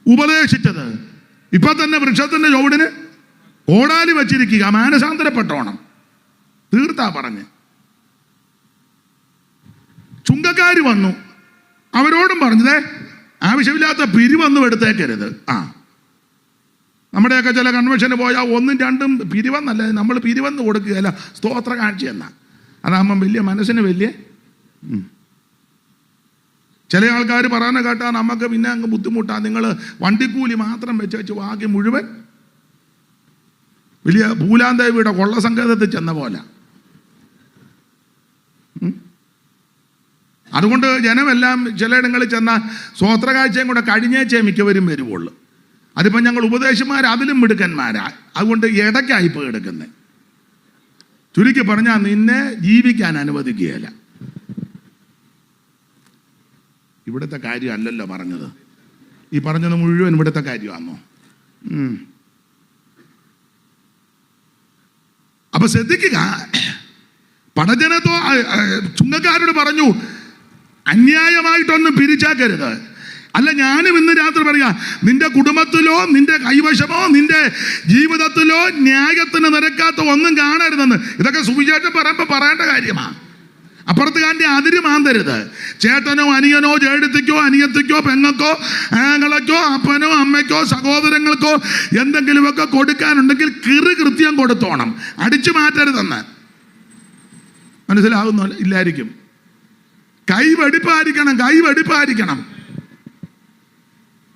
ഉപദേശിച്ചത്? ഇപ്പൊ തന്നെ വൃക്ഷത്തിന്റെ ചുവടിന് കോടാലി വച്ചിരിക്കുക, മാനസാന്തരപ്പെട്ടോണം. തീർത്താ പറഞ്ഞ്. ചുങ്കക്കാർ വന്നു, അവരോടും പറഞ്ഞതേ ആവശ്യമില്ലാത്ത പിരിവൊന്നും എടുത്തേക്കരുത്. നമ്മുടെയൊക്കെ ചില കൺവെൻഷന് പോയാൽ 1, 2 പിരിവെന്നല്ല, നമ്മൾ പിരിവെന്ന് കൊടുക്കുകയല്ല, സ്തോത്ര കാഴ്ച എന്നാ. അതാകുമ്പം വലിയ മനസ്സിന് വലിയ ചില ആൾക്കാർ പറയാൻ കേട്ടാൽ നമുക്ക് പിന്നെ അങ്ങ് ബുദ്ധിമുട്ടാണ്. നിങ്ങൾ വണ്ടിക്കൂലി മാത്രം വെച്ച് ബാക്കി മുഴുവൻ വലിയ ഭൂലാന്തേവിയുടെ കൊള്ള സങ്കേതത്തിൽ ചെന്ന പോലെ. അതുകൊണ്ട് ജനമെല്ലാം ചിലയിടങ്ങളിൽ ചെന്നാൽ സ്തോത്ര കാഴ്ചയും കൂടെ കഴിഞ്ഞേച്ചേ മിക്കവരും വരുവുള്ളൂ. അതിപ്പോൾ ഞങ്ങൾ ഉപദേശന്മാർ അതിലും മിടുക്കന്മാരാ. അതുകൊണ്ട് ഇടയ്ക്കായിപ്പോൾ എടുക്കുന്നത്. ചുരുക്കി പറഞ്ഞാൽ നിന്നെ ജീവിക്കാൻ അനുവദിക്കുകയില്ല. ഇവിടുത്തെ കാര്യമല്ലല്ലോ പറഞ്ഞത്. ഈ പറഞ്ഞത് മുഴുവൻ ഇവിടുത്തെ കാര്യമാണോ? അപ്പൊ ശ്രദ്ധിക്കുക. പടജനത്തോ ചുങ്കക്കാരോട് പറഞ്ഞു, അന്യായമായിട്ടൊന്നും പിരിച്ചാക്കരുത്. അല്ല, ഞാനും ഇന്ന് രാത്രി പറയാ, നിന്റെ കുടുംബത്തിലോ നിന്റെ കൈവശമോ നിന്റെ ജീവിതത്തിലോ ന്യായത്തിന് നിരക്കാത്ത ഒന്നും കാണരുതെന്ന്. ഇതൊക്കെ സുവിശേഷം പറയുമ്പോൾ പറയേണ്ട കാര്യമാണ്. അപ്പുറത്തുകാരൻ്റെ അതിര് മാന്തരുത്. ചേട്ടനോ അനിയനോ ചേട്ടത്തിക്കോ അനിയത്തിക്കോ പെങ്ങൾക്കോ ആങ്ങളയ്ക്കോ അപ്പനോ അമ്മയ്ക്കോ സഹോദരങ്ങൾക്കോ എന്തെങ്കിലുമൊക്കെ കൊടുക്കാനുണ്ടെങ്കിൽ കൃത്യം കൊടുത്തോണം, അടിച്ചു മാറ്റരുതെന്ന്. മനസ്സിലാവുന്ന ഇല്ലായിരിക്കും. കൈവെടിപ്പായിരിക്കണം.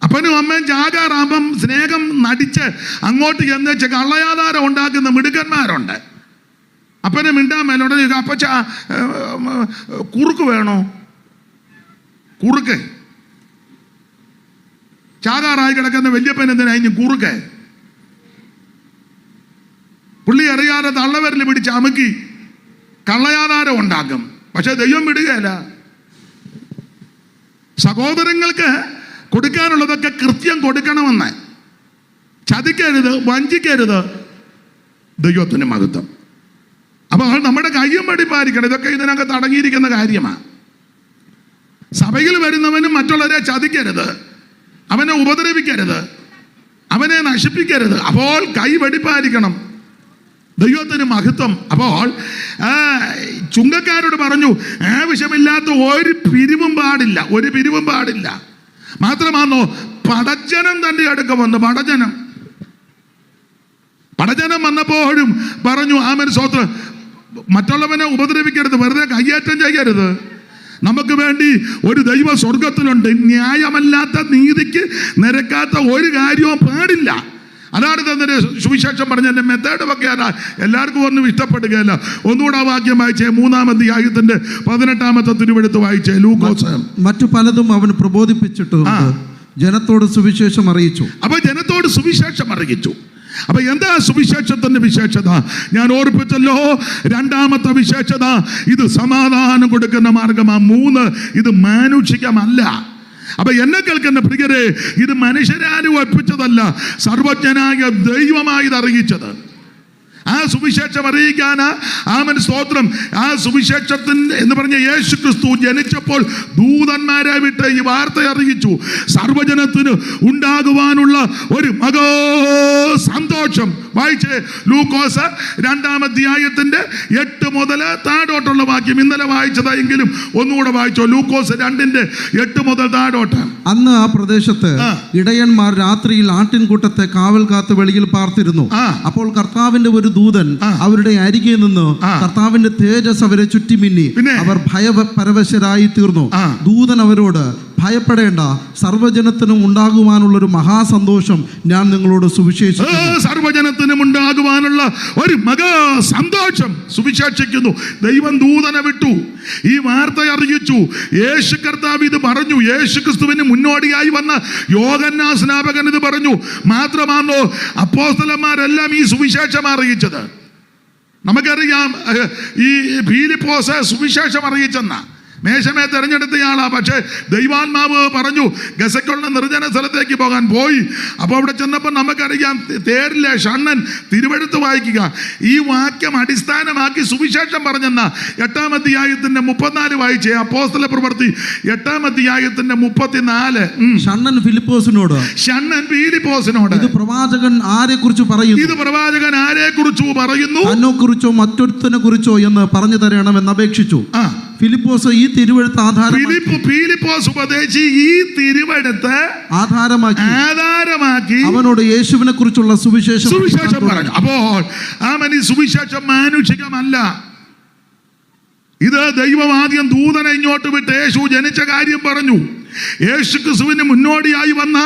അപ്പനും അമ്മയും ജാഗാറാകുമ്പം സ്നേഹം നടിച്ച് അങ്ങോട്ട് ചെന്നേച്ച് കള്ളയാധാരം ഉണ്ടാക്കുന്ന മിടുക്കന്മാരുണ്ട്. അപ്പനെ മിണ്ടാൻ മേലോട്ട് അപ്പച്ച കുറുക്ക് വേണോ? കുറുക്ക് ചാകാറായി കിടക്കുന്ന വല്യപ്പൻ എന്തിനാ ഇനി കുറുക്ക്? പുള്ളി അറിയാതെ തള്ളവരിൽ പിടിച്ച് അമുക്കി കള്ളയാധാരം ഉണ്ടാക്കും. പക്ഷെ ദൈവം വിടുകയല്ല. സഹോദരങ്ങൾക്ക് കൊടുക്കാനുള്ളതൊക്കെ കൃത്യം കൊടുക്കണമെന്ന്. ചതിക്കരുത്, വഞ്ചിക്കരുത്. ദൈവത്തിന് മഹത്വം. അപ്പോൾ നമ്മുടെ കയ്യും പഠിപ്പായിരിക്കണം. ഇതൊക്കെ ഇതിനകത്ത് അടങ്ങിയിരിക്കുന്ന കാര്യമാണ്. സഭയിൽ വരുന്നവനും മറ്റുള്ളവരെ ചതിക്കരുത്, അവനെ ഉപദ്രവിക്കരുത്, അവനെ നശിപ്പിക്കരുത്. അപ്പോൾ കൈ വെടിപ്പായിരിക്കണം. ദൈവത്തിന് മഹത്വം. അപ്പോൾ ചുങ്കക്കാരോട് പറഞ്ഞു, ആവശ്യമില്ലാത്ത ഒരു പിരിവും പാടില്ല. മാത്രമാണോ പടജനം തൻ്റെ അടുക്ക വന്നു. പടജനം വന്നപ്പോഴും പറഞ്ഞു, ആമേൻ സ്തോത്രം, മറ്റുള്ളവനെ ഉപദ്രവിക്കരുത്, വെറുതെ കയ്യേറ്റം ചെയ്യരുത്. നമുക്ക് വേണ്ടി ഒരു ദൈവ സ്വർഗത്തിലുണ്ട്. ന്യായമല്ലാത്ത നീതിക്ക് നിരക്കാത്ത ഒരു കാര്യവും പാടില്ല. അതാണ് തന്നെ സുവിശേഷം പറഞ്ഞതിൻ്റെ മെത്തേഡ് ഒക്കെ എല്ലാവർക്കും ഒന്നും ഇഷ്ടപ്പെടുകയല്ല. ഒന്നുകൂടെ വാക്യം വായിച്ചേ, 3-ാം അധ്യായത്തിന്റെ 18-ാമത്തെ തിരുവെഴുത്ത് വായിച്ചേ. ലൂക്കോസ് മറ്റു പലതും അവൻ പ്രബോധിപ്പിച്ചിട്ട് ജനത്തോട് സുവിശേഷം അറിയിച്ചു. അപ്പൊ ജനത്തോട് സുവിശേഷം അറിയിച്ചു. അപ്പൊ എന്താ സുവിശേഷത്തിന്റെ വിശേഷത? ഞാൻ ഓർപ്പിച്ചല്ലോ, 2-ാമത്തെ വിശേഷത ഇത് സമാധാനം കൊടുക്കുന്ന മാർഗമാണ്. 3 ഇത് മാനുഷികമല്ല. അപ്പൊ എന്നെ കേൾക്കുന്ന പ്രിയരെ, ഇത് മനുഷ്യരാരും ഒപ്പിച്ചതല്ല, സർവജ്ഞനായ ദൈവമായി ഇത് അറിയിച്ചത്. ആ സുവിശേഷം അറിയിക്കാൻ ആമേൻ സ്തോത്രം. ആ സുവിശേഷത്തിന് എന്ന് പറഞ്ഞ യേശു ക്രിസ്തു ജനിച്ചപ്പോൾ ദൂതന്മാരെ വിട്ട് ഈ വാർത്ത അറിയിച്ചു. സർവജനത്തിന് ഉണ്ടാകുവാനുള്ള ഒരു മകോ സന്തോഷം. വായിച്ചേ ലൂക്കോസ് 2-ാം അധ്യായത്തിന്റെ 8 മുതൽ താഴോട്ടുള്ള വാക്യം. ഇന്നലെ വായിച്ചതായെങ്കിലും ഒന്നുകൂടെ വായിച്ചോ. ലൂക്കോസ് 2-ന്റെ 8 മുതൽ താഴോട്ട്. അന്ന് ആ പ്രദേശത്ത് ഇടയന്മാർ രാത്രിയിൽ ആട്ടിൻകൂട്ടത്തെ കാവൽ കാത്ത് വെളിയിൽ പാർത്തിരുന്നു. അപ്പോൾ കർത്താവിന്റെ ഒരു ദൂതൻ അവരുടെ അരികെ നിന്ന് കർത്താവിന്റെ തേജസ് അവരെ ചുറ്റിമിന്നി. അവർ ഭയപരവശരായി തീർന്നു. ദൂതൻ അവരോട്, ഭയപ്പെടേണ്ട, സർവ്വജനത്തിനും ഉണ്ടാകുവാനുള്ള ഒരു മഹാസന്തോഷം ഞാൻ നിങ്ങളോട് സുവിശേഷിക്കുന്നു. സർവ്വജനത്തിനും ഉണ്ടാകുവാനുള്ള ഒരു മഹാ സന്തോഷം സുവിശേഷിക്കുന്നു. ദൈവം ദൂതനെ വിട്ടു, ഈ വാർത്ത അറിയിച്ചു. യേശു കർത്താവ് ഇത് പറഞ്ഞു. യേശു ക്രിസ്തുവിന് മുന്നോടിയായി വന്ന യോഹന്നാൻ സ്നാപകൻ ഇത് പറഞ്ഞു. മാത്രമാണോ അപ്പോസ്തലന്മാരെല്ലാം ഈ സുവിശേഷം അറിയിച്ചത്? നമുക്കറിയാം, ഈ ഫിലിപ്പോസ് സുവിശേഷം അറിയിച്ചെന്ന മേശമേ തെരഞ്ഞെടുത്തയാളാ. പക്ഷേ ദൈവാത്മാവ് പറഞ്ഞു ഗസയ്ക്കുള്ള നിർജ്ജന സ്ഥലത്തേക്ക് പോകാൻ പോയി. അപ്പോൾ അവിടെ ചെന്നപ്പോൾ നമുക്കറിയാം, തേരിലെ ഷണ്ണൻ തിരുവെഴുത്ത് വായിക്കുക. ഈ വാക്യം അടിസ്ഥാനമാക്കി സുവിശേഷം പറഞ്ഞെന്ന 8-ാം അധ്യായത്തിന്റെ 34 വായിച്ചേ. അപ്പോസ്തല പ്രവൃത്തി 8-ാം അധ്യായത്തിന്റെ 34. ഷണ്ണൻ ഫിലിപ്പോസിനോട് ഇത് പ്രവാചകൻ ആരെക്കുറിച്ച് പറയുന്നു? പറയുന്നു? തന്നെക്കുറിച്ചോ മറ്റൊരുത്തനെ കുറിച്ചോ എന്ന് പറഞ്ഞു തരണമെന്ന് അപേക്ഷിച്ചു. ഫിലിപ്പോസ് ഈ തിരുവെഴുത്ത് ഫിലിപ്പോസ് ഉപദേശി ഈ തിരുവെഴുത്ത് ആധാരമാക്കി അവനോട് യേശുവിനെ കുറിച്ചുള്ള സുവിശേഷം പറഞ്ഞു. അപ്പോൾ ഈ സുവിശേഷം മാനുഷികമല്ല. ഇത് ദൈവം ആദ്യം ദൂതനെ ഇങ്ങോട്ട് വിട്ട് യേശു ജനിച്ച കാര്യം പറഞ്ഞു. യേശു ക്രിസ്തുവിന് മുന്നോടിയായി വന്ന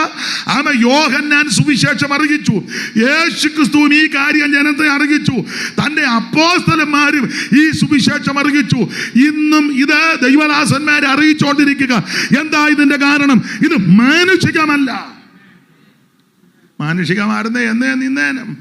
യോഹന്നാൻ സുവിശേഷം അറിയിച്ചു. യേശു ക്രിസ്തുവും ഈ കാര്യം ജനത്തെ അറിയിച്ചു. തന്റെ അപ്പോസ്തലന്മാരും ഈ സുവിശേഷം അറിയിച്ചു. ഇന്നും ഇത് ദൈവദാസന്മാരെ അറിയിച്ചുകൊണ്ടിരിക്കുക. എന്താ ഇതിന്റെ കാരണം? ഇത് മാനുഷികമല്ല. മാനുഷികമായിരുന്നേ എന്നേ നിന്നേനും.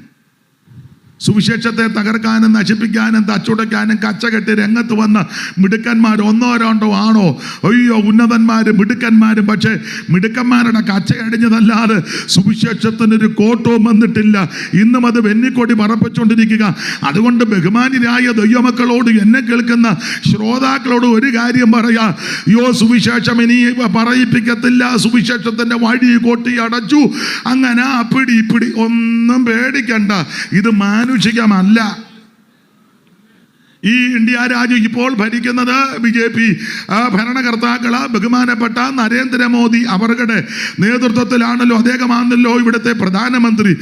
സുവിശേഷത്തെ തകർക്കാനും നശിപ്പിക്കാനും തച്ചുടയ്ക്കാനും കച്ചകെട്ടി രംഗത്ത് വന്ന മിടുക്കന്മാർ ഒന്നോ രണ്ടോ ആണോ? അയ്യോ, ഉന്നതന്മാരും മിടുക്കന്മാരും. പക്ഷേ മിടുക്കന്മാരുടെ കച്ചയടിഞ്ഞതല്ലാതെ സുവിശേഷത്തിനൊരു കോട്ടവും വന്നിട്ടില്ല. ഇന്നും അത് വെന്നിക്കൊടി പറപ്പിച്ചുകൊണ്ടിരിക്കുക. അതുകൊണ്ട് ബഹുമാന്യരായ ദൈവമക്കളോട്, എന്നെ കേൾക്കുന്ന ശ്രോതാക്കളോട് ഒരു കാര്യം പറയാ. അയ്യോ, സുവിശേഷം ഇനി പറയിപ്പിക്കത്തില്ല, സുവിശേഷത്തിന്റെ വഴി കൊട്ടി അടച്ചു, അങ്ങനെ അപ്പിടി ഇപ്പിടി ഒന്നും പേടിക്കണ്ട. ഇത് മാനുഷികമല്ല. ഈ ഇന്ത്യ രാജ്യം ഇപ്പോൾ ഭരിക്കുന്നത് BJP ഭരണകർത്താക്കള് ബഹുമാനപ്പെട്ട നരേന്ദ്രമോദി അവരുടെ നേതൃത്വത്തിലാണല്ലോ. അദ്ദേഹമാണല്ലോ ഇവിടുത്തെ പ്രധാനമന്ത്രി.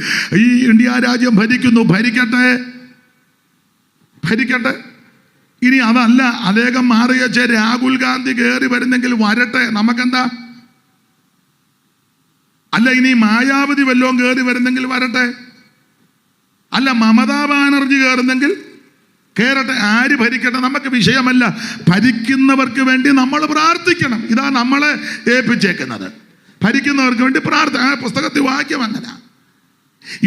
ഈ ഇന്ത്യ രാജ്യം ഭരിക്കുന്നു. ഭരിക്കട്ടെ. ഇനി അതല്ല, അദ്ദേഹം മാറിയച്ച രാഹുൽ ഗാന്ധി കയറി വരുന്നെങ്കിൽ വരട്ടെ, നമുക്കെന്താ? അല്ല, ഇനി മായാവതി വല്ലതും കയറി വരുന്നെങ്കിൽ വരട്ടെ. അല്ല, മമതാ ബാനർജി കയറുന്നെങ്കിൽ കയറട്ടെ. ആര് ഭരിക്കട്ടെ, നമുക്ക് വിഷയമല്ല. ഭരിക്കുന്നവർക്ക് വേണ്ടി നമ്മൾ പ്രാർത്ഥിക്കണം. ഇതാ നമ്മളെ ഏൽപ്പിച്ചേക്കുന്നത്. ഭരിക്കുന്നവർക്ക് വേണ്ടി പുസ്തകത്തിൽ വാക്യം അങ്ങനെ.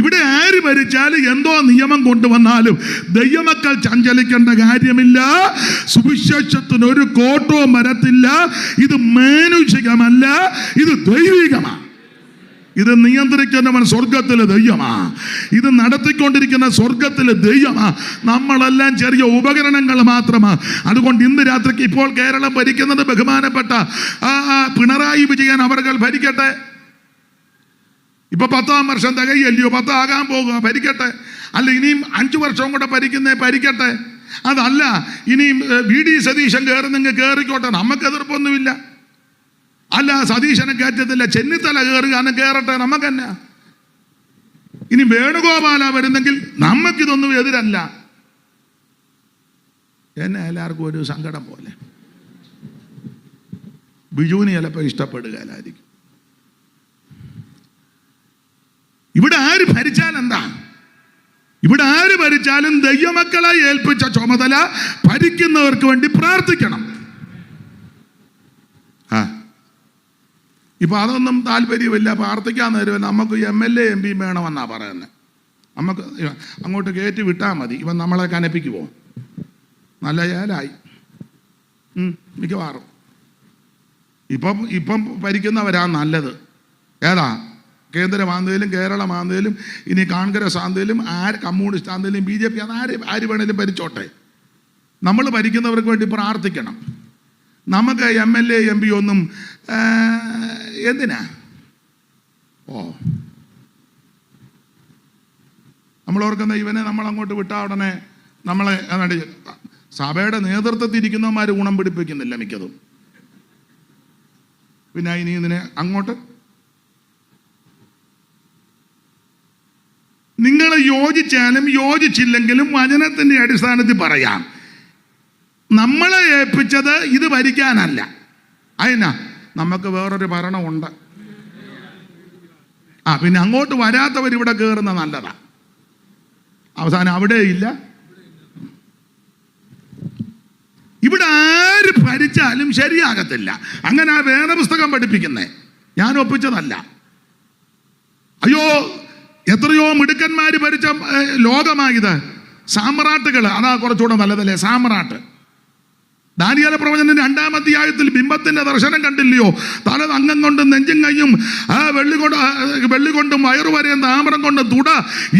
ഇവിടെ ആര് ഭരിച്ചാലും എന്തോ നിയമം കൊണ്ടുവന്നാലും ദൈവമക്കൾ ചഞ്ചലിക്കേണ്ട കാര്യമില്ല. സുവിശേഷത്തിന് ഒരു കോട്ടവും വരത്തില്ല. ഇത് മാനുഷികമല്ല, ഇത് ദൈവികമാണ്. ഇത് നിയന്ത്രിക്കുന്നവൻ സ്വർഗത്തിലെ ദൈവമാ. ഇത് നടത്തിക്കൊണ്ടിരിക്കുന്ന സ്വർഗത്തിലെ ദൈവമാ. നമ്മളെല്ലാം ചെറിയ ഉപകരണങ്ങൾ മാത്രമാ. അതുകൊണ്ട് ഇന്ന് രാത്രിക്ക് ഇപ്പോൾ കേരളം ഭരിക്കുന്നത് ബഹുമാനപ്പെട്ട പിണറായി വിജയൻ അവർകൾ ഭരിക്കട്ടെ. ഇപ്പൊ 10-ാം വർഷം തികയല്ലയോ, 10 ആകാൻ പോകുക, ഭരിക്കട്ടെ. അല്ല, ഇനിയും 5 വർഷം കൂടെ ഭരിക്കട്ടെ. അതല്ല, ഇനിയും VD സതീശൻ കയറുന്നെങ്കിൽ കയറിക്കോട്ടെ, നമുക്ക് എതിർപ്പൊന്നുമില്ല. അല്ല, സതീശനെ കയറ്റത്തില്ല, ചെന്നിത്തല കയറുകയാണ്, കയറട്ടെ, നമുക്കെന്നാ. ഇനി വേണുഗോപാല വരുന്നെങ്കിൽ നമുക്കിതൊന്നും എതിരല്ല. എന്നെ എല്ലാവർക്കും ഒരു സങ്കടം പോലെ. ബിജുവിന് ചിലപ്പോൾ ഇഷ്ടപ്പെടുകയില്ലായിരിക്കും. ഇവിടെ ആര് ഭരിച്ചാൽ എന്താ? ഇവിടെ ആര് ഭരിച്ചാലും ദൈവമക്കളെ ഏൽപ്പിച്ച ചുമതല ഭരിക്കുന്നവർക്ക് വേണ്ടി പ്രാർത്ഥിക്കണം. ഇപ്പം അതൊന്നും താല്പര്യമില്ല, പ്രാർത്ഥിക്കാൻ നേരം നമുക്ക് MLA MP വേണമെന്നാണ് പറയുന്നത്. നമുക്ക് അങ്ങോട്ട് കയറ്റി വിട്ടാൽ മതി. ഇവൻ നമ്മളെ കനപ്പിക്കുമോ? നല്ല ഏലായി മിക്കവാറും. ഇപ്പം ഭരിക്കുന്നവരാ നല്ലത്. ഏതാ? കേന്ദ്രമാന്തേലും കേരളമാന്തേലും ഇനി കോൺഗ്രസ് ആന്തേലും കമ്മ്യൂണിസ്റ്റ് ആന്തേലും BJP, അത് ആര് വേണേലും ഭരിച്ചോട്ടെ. നമ്മൾ ഭരിക്കുന്നവർക്ക് വേണ്ടി പ്രാർത്ഥിക്കണം. നമുക്ക് MLA MP ഒന്നും എന്തിനാ? നമ്മളോർക്കുന്ന ഇവനെ നമ്മളങ്ങോട്ട് വിട്ടാൽ ഉടനെ നമ്മളെ സഭയുടെ നേതൃത്വത്തിൽ ഇരിക്കുന്നവന്മാർ ഗുണം പിടിപ്പിക്കുന്നില്ല മിക്കതും. പിന്നെ ഇനി ഇതിനെ അങ്ങോട്ട് നിങ്ങൾ യോജിച്ചാലും യോജിച്ചില്ലെങ്കിലും വചനത്തിൻ്റെ അടിസ്ഥാനത്തിൽ പറയാം. നമ്മളെ ഏൽപ്പിച്ചത് ഇത് ഭരിക്കാനല്ല. അതിനാ നമുക്ക് വേറൊരു ഭരണമുണ്ട്. പിന്നെ അങ്ങോട്ട് വരാത്തവർ ഇവിടെ കയറുന്ന നല്ലതാ. അവസാനം അവിടെ ഇല്ല. ഇവിടെ ആര് ഭരിച്ചാലും ശരിയാകത്തില്ല. അങ്ങനെ ആ വേദപുസ്തകം പഠിപ്പിക്കുന്നേ, ഞാൻ ഒപ്പിച്ചതല്ല. അയ്യോ, എത്രയോ മിടുക്കന്മാര് ഭരിച്ച ലോകമായത്. സാമ്രാട്ടുകൾ, അതാ കുറച്ചുകൂടെ നല്ലതല്ലേ? സാമ്രാട്ട്. ദാനിയേൽ പ്രവചനം 2-ാം അധ്യായത്തിൽ ബിംബത്തിന്റെ ദർശനം കണ്ടില്ലയോ? തല അംഗം കൊണ്ടും നെഞ്ചും കയ്യും വെള്ളി കൊണ്ടും വയറുവരെയും താമ്രം കൊണ്ടും തുട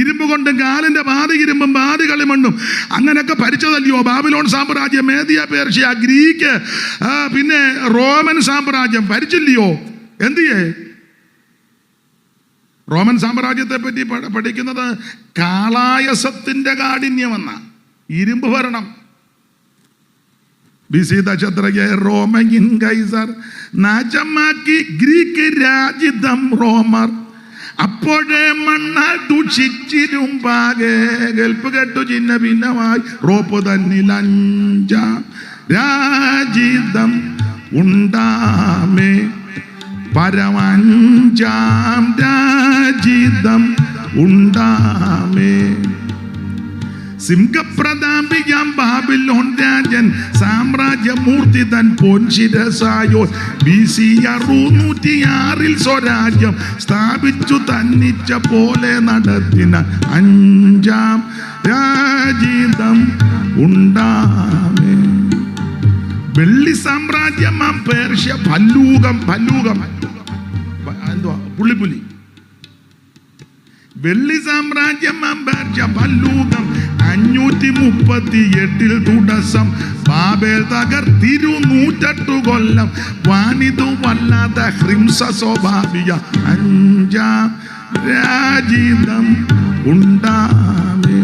ഇരുമ്പ് കൊണ്ടും കാലിന്റെ പാതി ഇരുമ്പും പാതി കളിമണ്ണും അങ്ങനെയൊക്കെ ഭരിച്ചതല്ലയോ? ബാബിലോൺ സാമ്രാജ്യം, മേദിയ, പേർഷ്യ, ഗ്രീക്ക്, പിന്നെ റോമൻ സാമ്രാജ്യം ഭരിച്ചില്ലയോ? എന്തിയേ? റോമൻ സാമ്രാജ്യത്തെ പറ്റി പഠിക്കുന്നത് കാളായസത്തിന്റെ കാഠിന്യമെന്ന ഇരുമ്പ് ഭരണം. വിസിത ക്ഷത്രയെ റോമയിൻ കൈസർ നാജമാക്കി ഗ്രീക്ക് രാജിതം റോമർ. അപ്പോഴേ മണ്ണാൽ ദുഷിച്ചിരുമ്പാകെ കേൾപ്പ് കേട്ടു ചിഹ്ന ഭിന്നമായി റോപ്പ് തന്നിൽ 5 രാജിതം ഉണ്ടാമേ. പരമഞ്ചാം രാജിതം ഉണ്ടാമേ. സിംഹപ്രതാപിയാം ബാബിലോൺ രാജൻ സാമ്രാജ്യമൂർത്തി തൻ പൊൻശിരസായോ BC 606 സ്വരാജ്യം സ്ഥാപിച്ചു തന്നിച്ച പോലെ നടത്തിന 5 രാജിതം ഉണ്ടാമേ. വെള്ളി സാമ്രാജ്യമാം പേർഷ്യ ഭല്ലൂകം എന്തുവാ പുള്ളിപ്പുലി. വെള്ളി സാമ്രാജ്യമാം പേർഷ്യ ഭല്ലൂകം 538 തുടസം ബാബേൽ തകർത്തിരു 108 കൊല്ലം വാണിതു വല്ലാത്ത ഹ്രിംസ സ്വാഭാവിക 5 രാജിതം ഉണ്ടാമേ.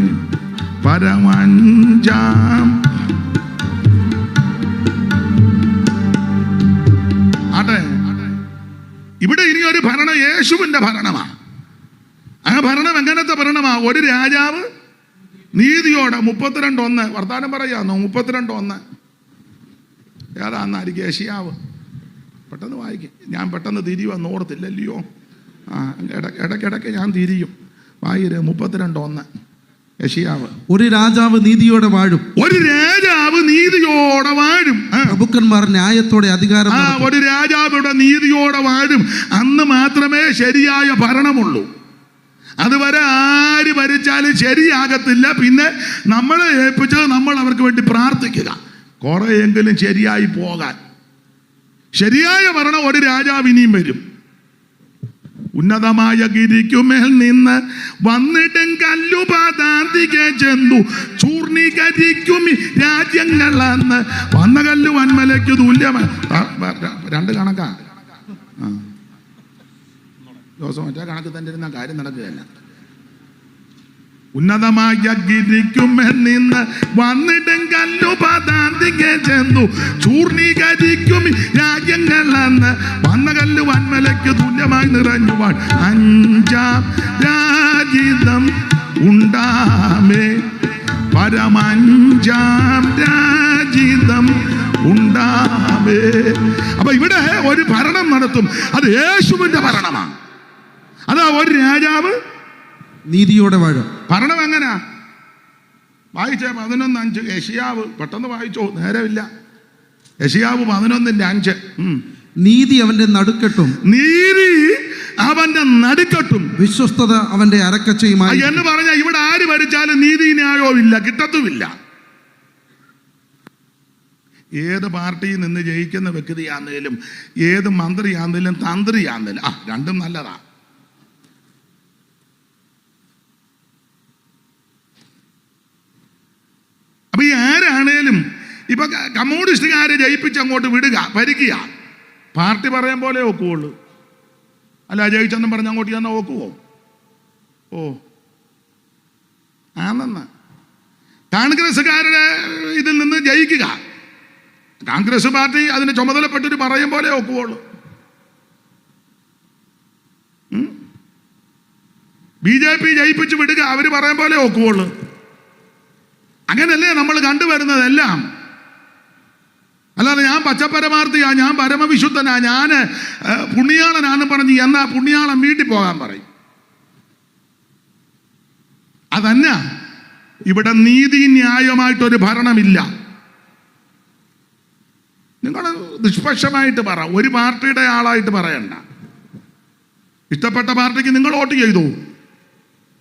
പരമഞ്ചാം ഇവിടെ ഇനി ഒരു ഭരണം യേശുവിന്റെ ഭരണമാണ്. ആ ഭരണം എങ്ങനത്തെ ഭരണമാ? ഒരു രാജാവ് നീതിയോടെ 32:1 വർത്താനം പറയാന്നോ? 32:1 ഏതാന്നായിരിക്കും? യെശയ്യാവ്. പെട്ടെന്ന് വായിക്കും. ഞാൻ പെട്ടെന്ന് തിരിയുമെന്ന് ഓർത്തില്ലല്ലയോ. ഇടയ്ക്കിടയ്ക്ക് ഞാൻ തിരിയും. വായിര് 32:1 യെശയ്യാവ്. ഒരു രാജാവ് നീതിയോടെ വാഴും. ഒരു രാജാവ് നീതിയോടെ വാഴും. പ്രഭുക്കന്മാർ ന്യായത്തോടെ അധികാരം. ഒരു രാജാവിടെ നീതിയോടെ വാഴും. അന്ന് മാത്രമേ ശരിയായ ഭരണമുള്ളൂ. അതുവരെ ആര് ഭരിച്ചാലും ശരിയാകത്തില്ല. പിന്നെ നമ്മളെ ഏൽപ്പിച്ചത് നമ്മൾ അവർക്ക് വേണ്ടി പ്രാർത്ഥിക്കുക, കുറെയെങ്കിലും ശരിയായി പോകാൻ. ശരിയായ ഭരണം ഒരു രാജാവ് ഇനിയും വരും. ഉന്നതമായ ഗിരിക്കുമേൽ നിന്ന് വന്നിട്ടും കല്ലുപാതാന്തികെ ചെന്നു ചൂർണീകരിക്കും രാജ്യങ്ങളെന്ന്. വന്ന കല്ല് വന്മലയ്ക്ക് തുല്യമാണ്. 2 കണക്കാ. ദിവസം മറ്റേ കണക്ക് തന്നെ ഇരുന്ന കാര്യം നടക്കുകയല്ല. ഉന്നതമായ ഗിരിക്കുമേൽ നിന്ന് വന്നിട്ടും കല്ലുപാതാന്തികെ ചെന്നു ചൂർണീകരിക്കും രാജ്യങ്ങളെന്ന്. വന്ന കല്ല് വന്മലയ്ക്ക് തുല്യമായി നിറഞ്ഞുവാൻ 5 രാജിതം ഉണ്ടാമേ. പരമഞ്ചാം രാജിതം ഉണ്ടാമേ. അപ്പൊ ഇവിടെ ഒരു ഭരണം നടത്തും. അത് യേശുവിന്റെ ഭരണമാണ്. അതാ ഒരു രാജാവ് നീതിയോടെ വാഴും. ഭരണം എങ്ങനാ? വായിച്ചേ 11:5 യെശയ്യാവ്. പെട്ടെന്ന് വായിച്ചോ, നേരമില്ല. യെശയ്യാവ് 11:5. നീതി അവന്റെ നടുക്കെട്ടും. നീതി അവന്റെ നടുക്കെട്ടും വിശ്വസ്തത അവന്റെ അരക്കച്ചയുമായി എന്ന് പറഞ്ഞാൽ ഇവിടെ ആര് ഭരിച്ചാലും നീതി ന്യായവും ഇല്ല, കിട്ടത്തുമില്ല. ഏത് പാർട്ടിയിൽ നിന്ന് ജയിക്കുന്ന വ്യക്തിയാന്നേലും ഏത് മന്ത്രിയാന്നേലും തന്ത്രിയാന്നേലും രണ്ടും നല്ലതാ. അപ്പൊ ഈ ആരാണേലും ഇപ്പൊ കമ്മ്യൂണിസ്റ്റുകാരെ ജയിപ്പിച്ച് അങ്ങോട്ട് വിടുക, ഭരിക്കുക, പാർട്ടി പറയാൻ പോലെ ഒക്കുള്ളൂ. അല്ല ജയിച്ചെന്നും പറഞ്ഞ് അങ്ങോട്ട് ചെന്നാൽ ഒക്കുവോ? ആണെന്ന് കോൺഗ്രസ്സുകാരുടെ ഇതിൽ നിന്ന് ജയിക്കുക, കോൺഗ്രസ് പാർട്ടി അതിന് ചുമതലപ്പെട്ടൊരു പറയും പോലെ ഒക്കുവുള്ളൂ. BJP ജയിപ്പിച്ച് വിടുക, അവർ പറയും പോലെ ഒക്കുവുള്ളൂ. അങ്ങനല്ലേ നമ്മൾ കണ്ടുവരുന്നതെല്ലാം. അല്ലാതെ ഞാൻ പച്ചപ്പരമാർത്ഥിയാ, ഞാൻ പരമവിശുദ്ധനാ, ഞാൻ പുണ്യാളനാന്ന് പറഞ്ഞ് എന്നാ പുണ്യാളൻ വീട്ടിൽ പോകാൻ പറയും. അതന്നെ ഇവിടെ നീതി ന്യായമായിട്ടൊരു ഭരണമില്ല. നിങ്ങൾ നിഷ്പക്ഷമായിട്ട് പറ, ഒരു പാർട്ടിയുടെ ആളായിട്ട് പറയണ്ട. ഇഷ്ടപ്പെട്ട പാർട്ടിക്ക് നിങ്ങൾ വോട്ട് ചെയ്തു.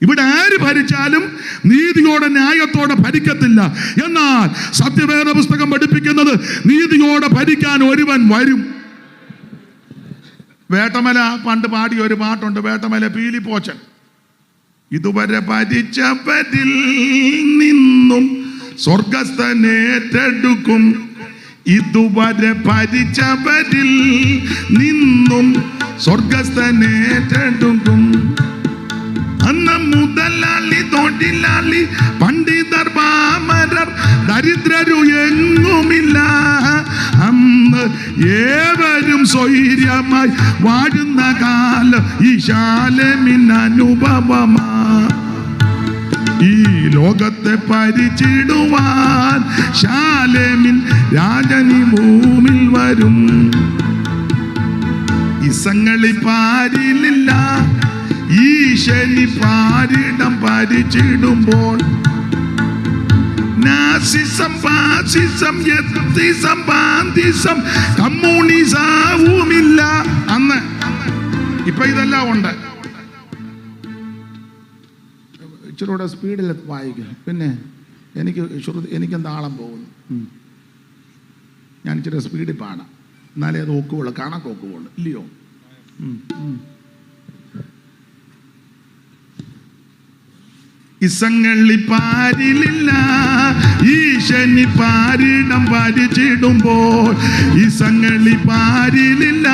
ഇവിടെ ആര് ഭരിച്ചാലും നീതിയോടെ ന്യായത്തോടെ ഭരിക്കത്തില്ല. എന്നാൽ സത്യവേദ പുസ്തകം പഠിപ്പിക്കുന്നത് നീതിയോടെ ഭരിക്കാൻ ഒരുവൻ വരും. വേട്ടമല പണ്ട് പാടിയ ഒരു പാട്ടുണ്ട്, വേട്ടമല പീലിപ്പോച്ചൻ. ഇതുവരെ ഭരിച്ചവരിൽ നിന്നും സ്വർഗസ്ഥനേറ്റെടുക്കും, ഇതുവരെ ഭരിച്ചവരിൽ നിന്നും സ്വർഗസ്ഥനേറ്റെടുക്കും. അന്ന് മുതലാളി തൊഴിലാളി പണ്ഡിതർ പാമരർ ദരിദ്രരു എങ്ങുമില്ല. ഏവരും സ്വൈര്യമായി വാഴുന്ന കാലം ഈ ശാലേമിൻ അനുഭവമാ. ഈ ലോകത്തെ പരിചിടുവാൻ ശാലേമിൻ രാജനി ഭൂമിൽ വരും. ഇസങ്ങളി പാരിലില്ല ഈശനി പാരിടം പരിചിടുമ്പോൾ നാസിസം ഫാസിസം എത്തിസം ബാന്തിസം കമ്മ്യൂണിസവുമില്ല അന്ന്. ഇപ്പൊ ഇതെല്ലാം ഉണ്ട്. ഇച്ചിരൂടെ സ്പീഡിൽ വായിക്കും. പിന്നെ എനിക്കും താളം പോകുന്നു. ഞാൻ ഇച്ചിരി സ്പീഡിൽ പാടാം, എന്നാലേ അത് ഒക്കുള്ളൂ, കണക്ക് ഒക്കുള്ളൂ, ഇല്ലയോ? ഇസങ്ങളി പാരിലില്ല ഈശനി പാരിടം പരിചിടുമ്പോൾ. ഇസങ്ങളി പാരിലില്ല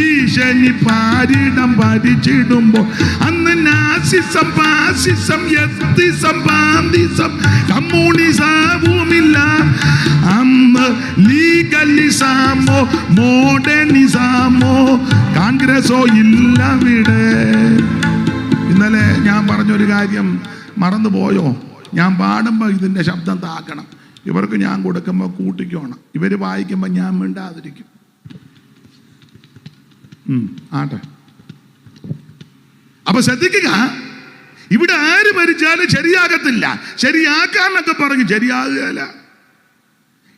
ഈശനി പാരിടം പരിചിടുമ്പോൾ അന്ന് നാസിസം ഫാസിസം എത്തിസം ബാന്തിസം കമ്മ്യൂണിസവുമില്ല. അന്ന് ലീഗലിസമോ മോഡേണിസമോ കോൺഗ്രസോ ഇല്ലവിടെ. ഇന്നലെ ഞാൻ പറഞ്ഞൊരു കാര്യം മറന്നുപോയോ? ഞാൻ പാടുമ്പോൾ ഇതിൻ്റെ ശബ്ദം താക്കണം, ഇവർക്ക് ഞാൻ കൊടുക്കുമ്പോൾ കൂട്ടിക്കോണം, ഇവർ വായിക്കുമ്പോൾ ഞാൻ മിണ്ടാതിരിക്കും. ആട്ടെ, അപ്പൊ ശ്രദ്ധിക്കുക, ഇവിടെ ആര് ഭരിച്ചാലും ശരിയാകത്തില്ല. ശരിയാക്കാന്നൊക്കെ പറഞ്ഞു, ശരിയാകുകയല്ല.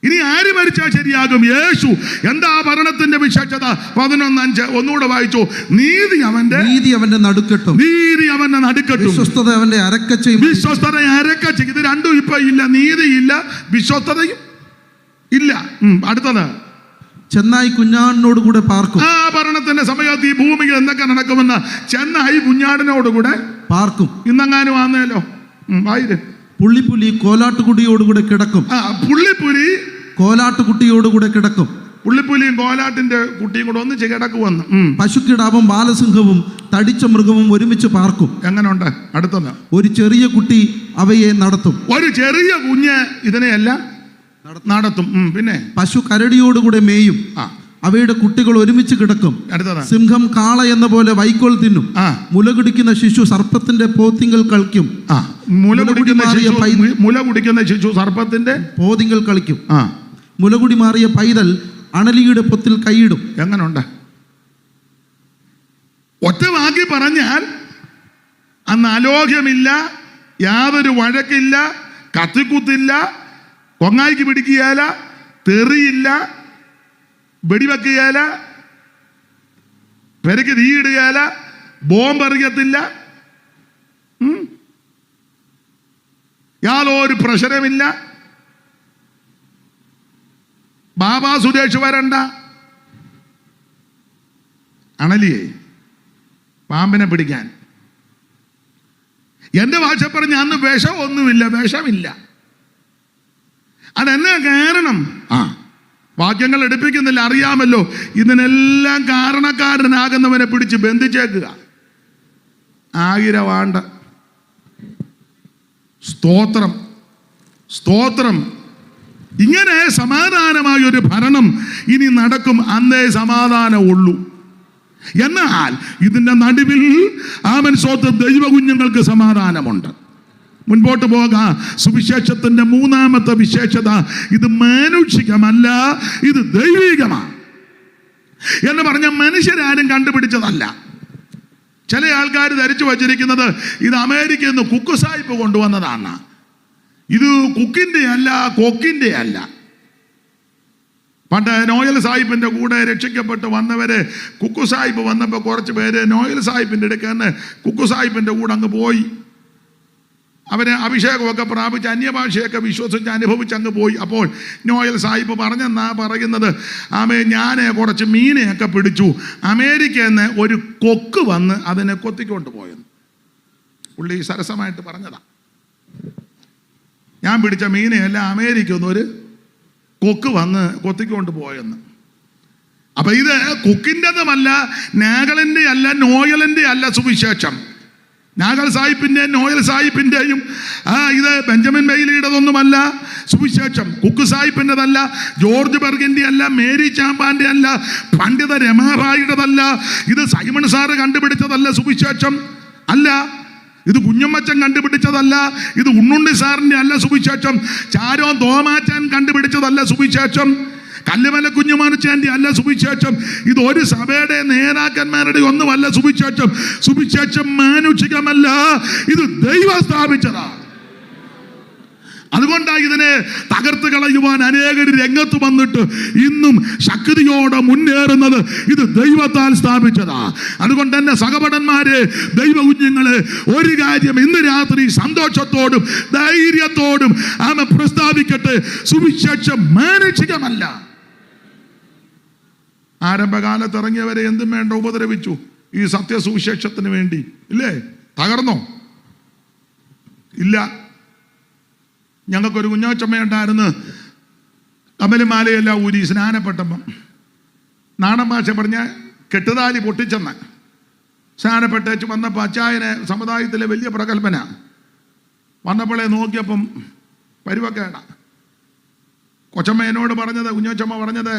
ഇനി ആര് ഭരിച്ചാൽ ശരിയാകും? യേശു. എന്താ ഭരണത്തിന്റെ വിശേഷത? 11:5 ഒന്നുകൂടെ വായിച്ചു. നീതി അവന്റെ നടുക്കെട്ടും, നീതി അവന്റെ നടുക്കെട്ടും, വിശ്വസ്തത അവന്റെ അരക്കച്ചയും. വിശ്വസ്തത അരക്കച്ചയും. ഇത് രണ്ടും ഇപ്പൊ ഇല്ല. നീതിയില്ല, വിശ്വസ്തതയും ഇല്ല. അടുത്തത്, ചെന്നായി കുഞ്ഞാടിനോടുകൂടെ പാർക്കും. ആ ഭരണത്തിന്റെ സമയത്ത് ഈ ഭൂമിയിൽ എന്തൊക്കെ നടക്കുമെന്ന് ചെന്നായി കുഞ്ഞാടിനോടുകൂടെ പാർക്കും. ഇന്നെങ്ങാനും വന്നല്ലോ. വായിര്. പുള്ളിപ്പുലി കോലാട്ടുകുട്ടിയോടുകൂടെ കിടക്കും. പുള്ളിപ്പുലി കോലാട്ടുകുട്ടിയോടുകൂടെ കിടക്കും. പുള്ളിപ്പുലിയും കോലാട്ടിന്റെ കുട്ടിയും കൂടെ ഒന്നിച്ച് കിടക്കുവന്ന്. പശുക്കിടാവും ബാലസിംഹവും തടിച്ച മൃഗവും ഒരുമിച്ച് പാർക്കും. എങ്ങനെയുണ്ട്? അടുത്തത്, ഒരു ചെറിയ കുട്ടി അവയെ നടത്തും. ഒരു ചെറിയ കുഞ്ഞ് ഇതിനെയെല്ലാം നടത്തും. പിന്നെ പശു കരടിയോടുകൂടെ മേയും. അവയുടെ കുട്ടികൾ ഒരുമിച്ച് കിടക്കും. സിംഹം കാള എന്ന പോലെ വൈക്കോൽ തിന്നും. മുലകുടിക്കുന്ന ശിശു സർപ്പത്തിന്റെ പോത്തിങ്കൽ കളിക്കും. മുലകുടി കുടിക്കുന്ന ശിശു സർപ്പത്തിന്റെ പോത്തിങ്കൽ കളിക്കും. മുലകുടി മാറിയ പൈതൽ അണലിയുടെ പൊത്തിൽ കൈയിടും. എങ്ങനുണ്ട്? ഒറ്റ വാക്കി പറഞ്ഞാൽ അന്ന് അലോഹ്യമില്ല, യാതൊരു വഴക്കില്ല, കത്തിക്കുത്തില്ല, കൊങ്ങായിക്ക് പിടിക്കുകയില്ല, തെറിയില്ല, വെടിവെക്കുകയില്ല, പെരക്ക് തീയിടുകയില്ല, ബോംബെറിയത്തില്ല, യാതൊരു പ്രഷരമില്ല. ബാബാ സുരേഷ് വരണ്ട. അണലിയെ പാമ്പിനെ പിടിക്കാൻ എന്റെ ഭാഷ പറഞ്ഞ അന്ന് വിഷമൊന്നുമില്ല, വിഷമില്ല. അതെന്നാ കാരണം? വാക്യങ്ങൾ എടുപ്പിക്കുന്നില്ല, അറിയാമല്ലോ. ഇതിനെല്ലാം കാരണക്കാരനാകുന്നവനെ പിടിച്ച് ബന്ധിച്ചേക്കുക. ആയിരവാണ്ട സ്തോത്രം, സ്തോത്രം. ഇങ്ങനെ സമാധാനമായ ഒരു ഭരണം ഇനി നടക്കും. അന്നേ സമാധാനമുള്ളൂ. എന്നാൽ ഇതിൻ്റെ നടുവിൽ ആമൻ സ്വത്ത് ദൈവ കുഞ്ഞുങ്ങൾക്ക് സമാധാനമുണ്ട്. മുൻപോട്ട് പോകാം. സുവിശേഷത്തിന്റെ 3ാമത്തെ വിശേഷത, ഇത് മാനുഷികമല്ല, ഇത് ദൈവികമാണ് എന്ന് പറഞ്ഞ മനുഷ്യരാരും കണ്ടുപിടിച്ചതല്ല. ചില ആൾക്കാർ ധരിച്ചു വച്ചിരിക്കുന്നത് ഇത് അമേരിക്കയിൽ നിന്ന് കുക്ക് സാഹിബ് കൊണ്ടുവന്നതാണ്. ഇത് കുക്കിൻ്റെ അല്ല, കൊക്കിൻ്റെ അല്ല. പണ്ട് നോയൽ സാഹിബിൻ്റെ കൂടെ രക്ഷിക്കപ്പെട്ട് വന്നവര് കുക്കു സാഹിബ് വന്നപ്പോൾ കുറച്ച് പേര് നോയൽ സാഹിബിൻ്റെ അടുക്കൽ നിന്ന് കുക്കു സാഹിബിൻ്റെ കൂടെ അങ്ങ് പോയി. അവരെ അഭിഷേകമൊക്കെ പ്രാപിച്ച് അന്യഭാഷയൊക്കെ വിശ്വസിച്ച് അനുഭവിച്ച് അങ്ങ് പോയി. അപ്പോൾ നോയൽ സാഹിബ് പറഞ്ഞെന്നാ പറയുന്നത്, ഞാൻ കുറച്ച് മീനെയൊക്കെ പിടിച്ചു, അമേരിക്കയിൽ നിന്ന് ഒരു കൊക്ക് വന്ന് അതിനെ കൊത്തിക്കൊണ്ട് പോയെന്ന് പുള്ളി സരസമായിട്ട് പറഞ്ഞതാ. ഞാൻ പിടിച്ച മീനെയല്ല, അമേരിക്കയിൽ നിന്ന് ഒരു കൊക്ക് വന്ന് കൊത്തിക്കൊണ്ട് പോയെന്ന്. അപ്പൊ ഇത് കുക്കിൻ്റെതുമല്ല, നാഗലിൻ്റെ അല്ല, നോയലിൻ്റെ അല്ല സുവിശേഷം. നാഗൽ സാഹിബിൻ്റെയും നോയൽ സാഹിബിൻ്റെയും ഇത് ബെഞ്ചമിൻ ബെയ്ലിയുടേതൊന്നുമല്ല സുവിശേഷം. കുക്ക് സാഹിബിൻ്റെതല്ല, ജോർജ് ബെർഗിൻ്റെ അല്ല, മേരി ചാമ്പാൻ്റെ അല്ല, പണ്ഡിത രമാറായുടേതല്ല, ഇത് സൈമൺ സാറ് കണ്ടുപിടിച്ചതല്ല സുവിശേഷം. അല്ല, ഇത് കുഞ്ഞമ്മച്ചൻ കണ്ടുപിടിച്ചതല്ല, ഇത് ഉണ്ണുണ്ണി സാറിൻ്റെ അല്ല സുവിശേഷം, ചാരോ തോമാച്ചൻ കണ്ടുപിടിച്ചതല്ല സുവിശേഷം, കല്ലുമല കുഞ്ഞുമാനുച്ചാൻ്റെ അല്ല സുവിശേഷം, ഇത് ഒരു സഭയുടെ നേതാക്കന്മാരുടെ ഒന്നുമല്ല സുവിശേഷം. സുവിശേഷം മാനുഷികമല്ല, ഇത് ദൈവം സ്ഥാപിച്ചതാ. അതുകൊണ്ടാണ് ഇതിനെ തകർത്ത് കളയുവാൻ അനേകർ രംഗത്ത് വന്നിട്ട് ഇന്നും ശക്തിയോടെ മുന്നേറുന്നത്. ഇത് ദൈവത്താൽ സ്ഥാപിച്ചതാ. അതുകൊണ്ട് തന്നെ സഹപടന്മാരെ, ദൈവ കുഞ്ഞുങ്ങളെ, ഒരു കാര്യം ഇന്ന് രാത്രി സന്തോഷത്തോടും ധൈര്യത്തോടും പ്രസ്താവിക്കട്ടെ, സുവിശേഷം മാനുഷികമല്ല. ആരംഭകാലത്ത് ഇറങ്ങിയവരെ എന്തും വേണ്ട ഉപദ്രവിച്ചു ഈ സത്യസുവിശേഷത്തിന് വേണ്ടി, ഇല്ലേ? തകർന്നോ? ഇല്ല. ഞങ്ങൾക്കൊരു കുഞ്ഞോച്ചമ്മയുണ്ടായിരുന്നു, കമലുമാലയെല്ലാം ഊരി സ്നാനപ്പെട്ടപ്പം നാടൻ ഭാഷ പറഞ്ഞ കെട്ടുതാലി പൊട്ടിച്ചെന്ന് സ്നാനപ്പെട്ടേച്ച് വന്നപ്പോൾ അച്ചായനെ സമുദായത്തിലെ വലിയ പ്രഗത്ഭന വന്നപ്പോഴേ നോക്കിയപ്പം പരുവക്കേട. കൊച്ചമ്മ എന്നോട് പറഞ്ഞത്, കുഞ്ഞോച്ചമ്മ പറഞ്ഞത്,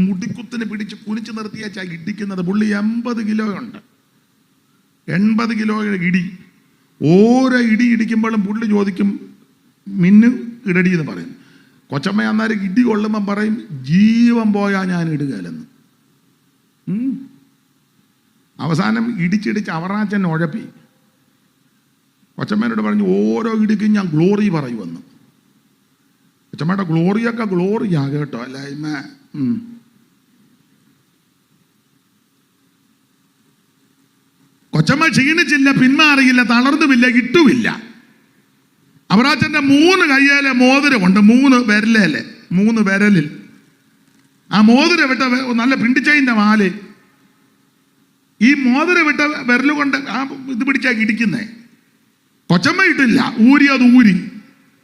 മുടിക്കുത്തിന് പിടിച്ച് കുനിച്ച് നിർത്തിയാച്ചാ ഇടിക്കുന്നത്. പുള്ളി 80 കിലോ ഉണ്ട്, 80 കിലോയുടെ ഇടി. ഓരോ ഇടി ഇടിക്കുമ്പോഴും പുള്ളി ചോദിക്കും, മിന്നു ഇടടി എന്ന് പറയും. കൊച്ചമ്മ അന്നേരം ഇടി കൊള്ളുമ്പം പറയും, ജീവൻ പോയാൽ ഞാൻ ഇടുകയില്ലെന്ന്. അവസാനം ഇടിച്ചിടിച്ച് അവറാച്ചൻ ഉഴപ്പി. കൊച്ചമ്മേനോട് പറഞ്ഞു, ഓരോ ഇടിക്കും ഞാൻ ഗ്ലോറി പറയുമെന്ന്. കൊച്ചമ്മയുടെ ഗ്ലോറിയൊക്കെ ഗ്ലോറിയാ കേട്ടോ, അല്ല കൊച്ചമ്മ ക്ഷീണിച്ചില്ല, പിന്മാറിയില്ല, തളർന്നുമില്ല, ഇട്ടുമില്ല. അവറാച്ചൻ്റെ 3 കയ്യേലെ മോതിരമുണ്ട്, 3 വിരലേലെ, 3 വിരലിൽ. ആ മോതിര വിട്ട നല്ല പിണ്ടിച്ചതിൻ്റെ മാല്, ഈ മോതിര വിട്ട വിരൽ കൊണ്ട് ആ ഇത് പിടിച്ചാ ഇടിക്കുന്നേ. കൊച്ചമ്മ ഇട്ടില്ല, ഊരി.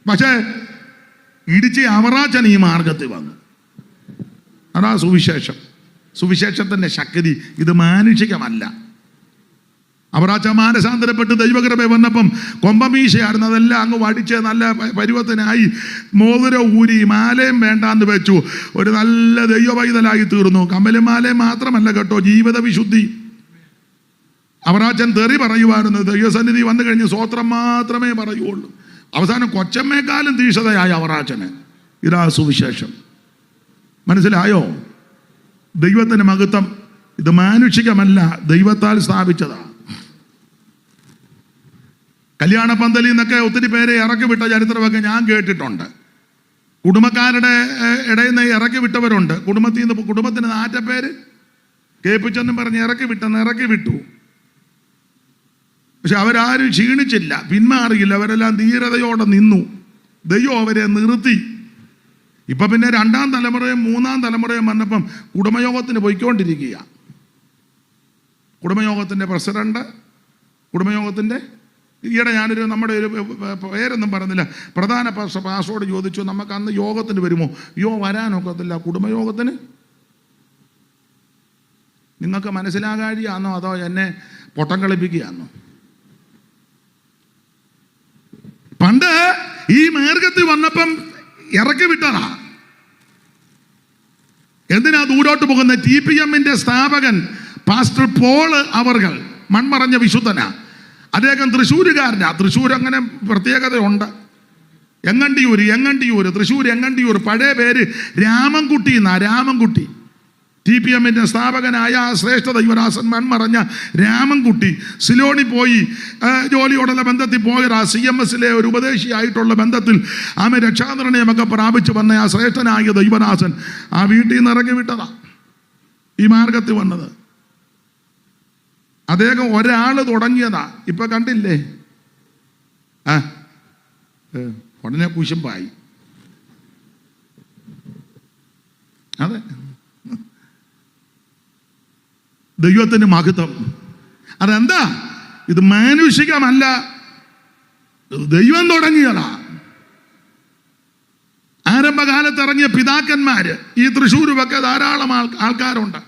പക്ഷേ ഇടിച്ച് അവറാച്ചൻ ഈ മാർഗത്തിൽ വന്നു. അതാ സുവിശേഷം, സുവിശേഷത്തിൻ്റെ ശക്തി. ഇത് മാനുഷികമല്ല. അവറാച്ച മാനസാന്തരപ്പെട്ട് ദൈവകൃപ വന്നപ്പം കൊമ്പമീശയായിരുന്നു, അതെല്ലാം അങ്ങ് വടിച്ച് നല്ല പരുവത്തിനായി മോതിര ഊരി മാലയും വേണ്ടാന്ന് വെച്ചു. ഒരു നല്ല ദൈവവൈതലായി തീർന്നു. കമലുമാലയും മാത്രമല്ല കേട്ടോ, ജീവിത വിശുദ്ധി. അവറാച്ചൻ തെറി പറയുമായിരുന്നു, ദൈവസന്നിധി വന്നു കഴിഞ്ഞ് സ്വോത്രം മാത്രമേ പറയുള്ളൂ. അവസാനം കൊച്ചമ്മേക്കാളും തീക്ഷണതയായ അവറാച്ചന്. ഇതാ സുവിശേഷം. മനസ്സിലായോ? ദൈവത്തിന് മഹത്വം. ഇത് മാനുഷികമല്ല, ദൈവത്താൽ സ്ഥാപിച്ചതാ. കല്യാണ പന്തലിൽ നിന്നൊക്കെ ഒത്തിരി പേരെ ഇറക്കി വിട്ട ചരിത്രമൊക്കെ ഞാൻ കേട്ടിട്ടുണ്ട്. കുടുംബക്കാരുടെ ഇടയിൽ നിന്ന് ഇറക്കി വിട്ടവരുണ്ട്. കുടുംബത്തിന് നാറ്റപ്പേര് കേൾപ്പിച്ചെന്നും പറഞ്ഞ് ഇറക്കി വിട്ടു. പക്ഷെ അവരാരും ക്ഷീണിച്ചില്ല, പിന്മാറിയില്ല. അവരെല്ലാം ധീരതയോടെ നിന്നു. ദൈവം അവരെ നിർത്തി. ഇപ്പം പിന്നെ 2ാം തലമുറയും 3ാം തലമുറയും വന്നപ്പം കുടുംബയോഗത്തിന് പോയിക്കൊണ്ടിരിക്കുക. കുടുംബയോഗത്തിൻ്റെ പ്രസിഡന്റ്, കുടുംബയോഗത്തിൻ്റെ ഈയിടെ നമ്മുടെ ഒരു പേരൊന്നും പറഞ്ഞില്ല, പ്രധാന പാസ്റ്ററോട് ചോദിച്ചു, നമുക്ക് അന്ന് യോഗത്തിന് വരുമോ? വരാനൊക്കത്തില്ല. കുടുംബയോഗത്തിന് നിങ്ങൾക്ക് മനസ്സിലാകാഴിയാണോ അതോ എന്നെ പൊട്ടം കളിപ്പിക്കുകയാണോ? പണ്ട് ഈ മാർഗത്തിൽ വന്നപ്പം ഇറക്കി വിട്ടതാ. എന്തിനാ ദൂരോട്ട് പോകുന്നത്? TPM-ന്റെ സ്ഥാപകൻ പാസ്റ്റർ പോള് അവർകൾ മൺമറഞ്ഞ വിശുദ്ധനാ. അദ്ദേഹം തൃശ്ശൂരുകാരനാ. തൃശ്ശൂർ അങ്ങനെ പ്രത്യേകതയുണ്ട്. എങ്ങണ്ടിയൂർ, തൃശ്ശൂർ എങ്ങണ്ടിയൂർ. പഴയ പേര് രാമൻകുട്ടി എന്നാ. രാമൻകുട്ടി TPM-ന്റെ സ്ഥാപകനായ ശ്രേഷ്ഠ ദൈവദാസൻ മൺമറഞ്ഞ രാമൻകുട്ടി സിലോണി പോയി ജോലിയോടുള്ള ബന്ധത്തിൽ പോയതാ. CMS-ലെ ഒരു ഉപദേശിയായിട്ടുള്ള ബന്ധത്തിൽ ആമെ രക്ഷാനിർണയമൊക്കെ പ്രാപിച്ചു വന്ന ആ ശ്രേഷ്ഠനായ ദൈവദാസൻ ആ വീട്ടിൽ നിന്ന് ഇറങ്ങി വിട്ടതാ ഈ മാർഗത്തിൽ വന്നത്. അദ്ദേഹം ഒരാൾ തുടങ്ങിയതാ. ഇപ്പൊ കണ്ടില്ലേ, ഉടനെ കുശുമ്പായി. അതെ, ദൈവത്തിന് മഹത്വം. അതെന്താ? ഇത് മാനുഷികമല്ല, ദൈവം തുടങ്ങിയതാ. ആരംഭകാലത്ത് ഇറങ്ങിയ പിതാക്കന്മാര് ഈ തൃശ്ശൂരുമൊക്കെ ധാരാളം ആൾക്കാരുണ്ട്.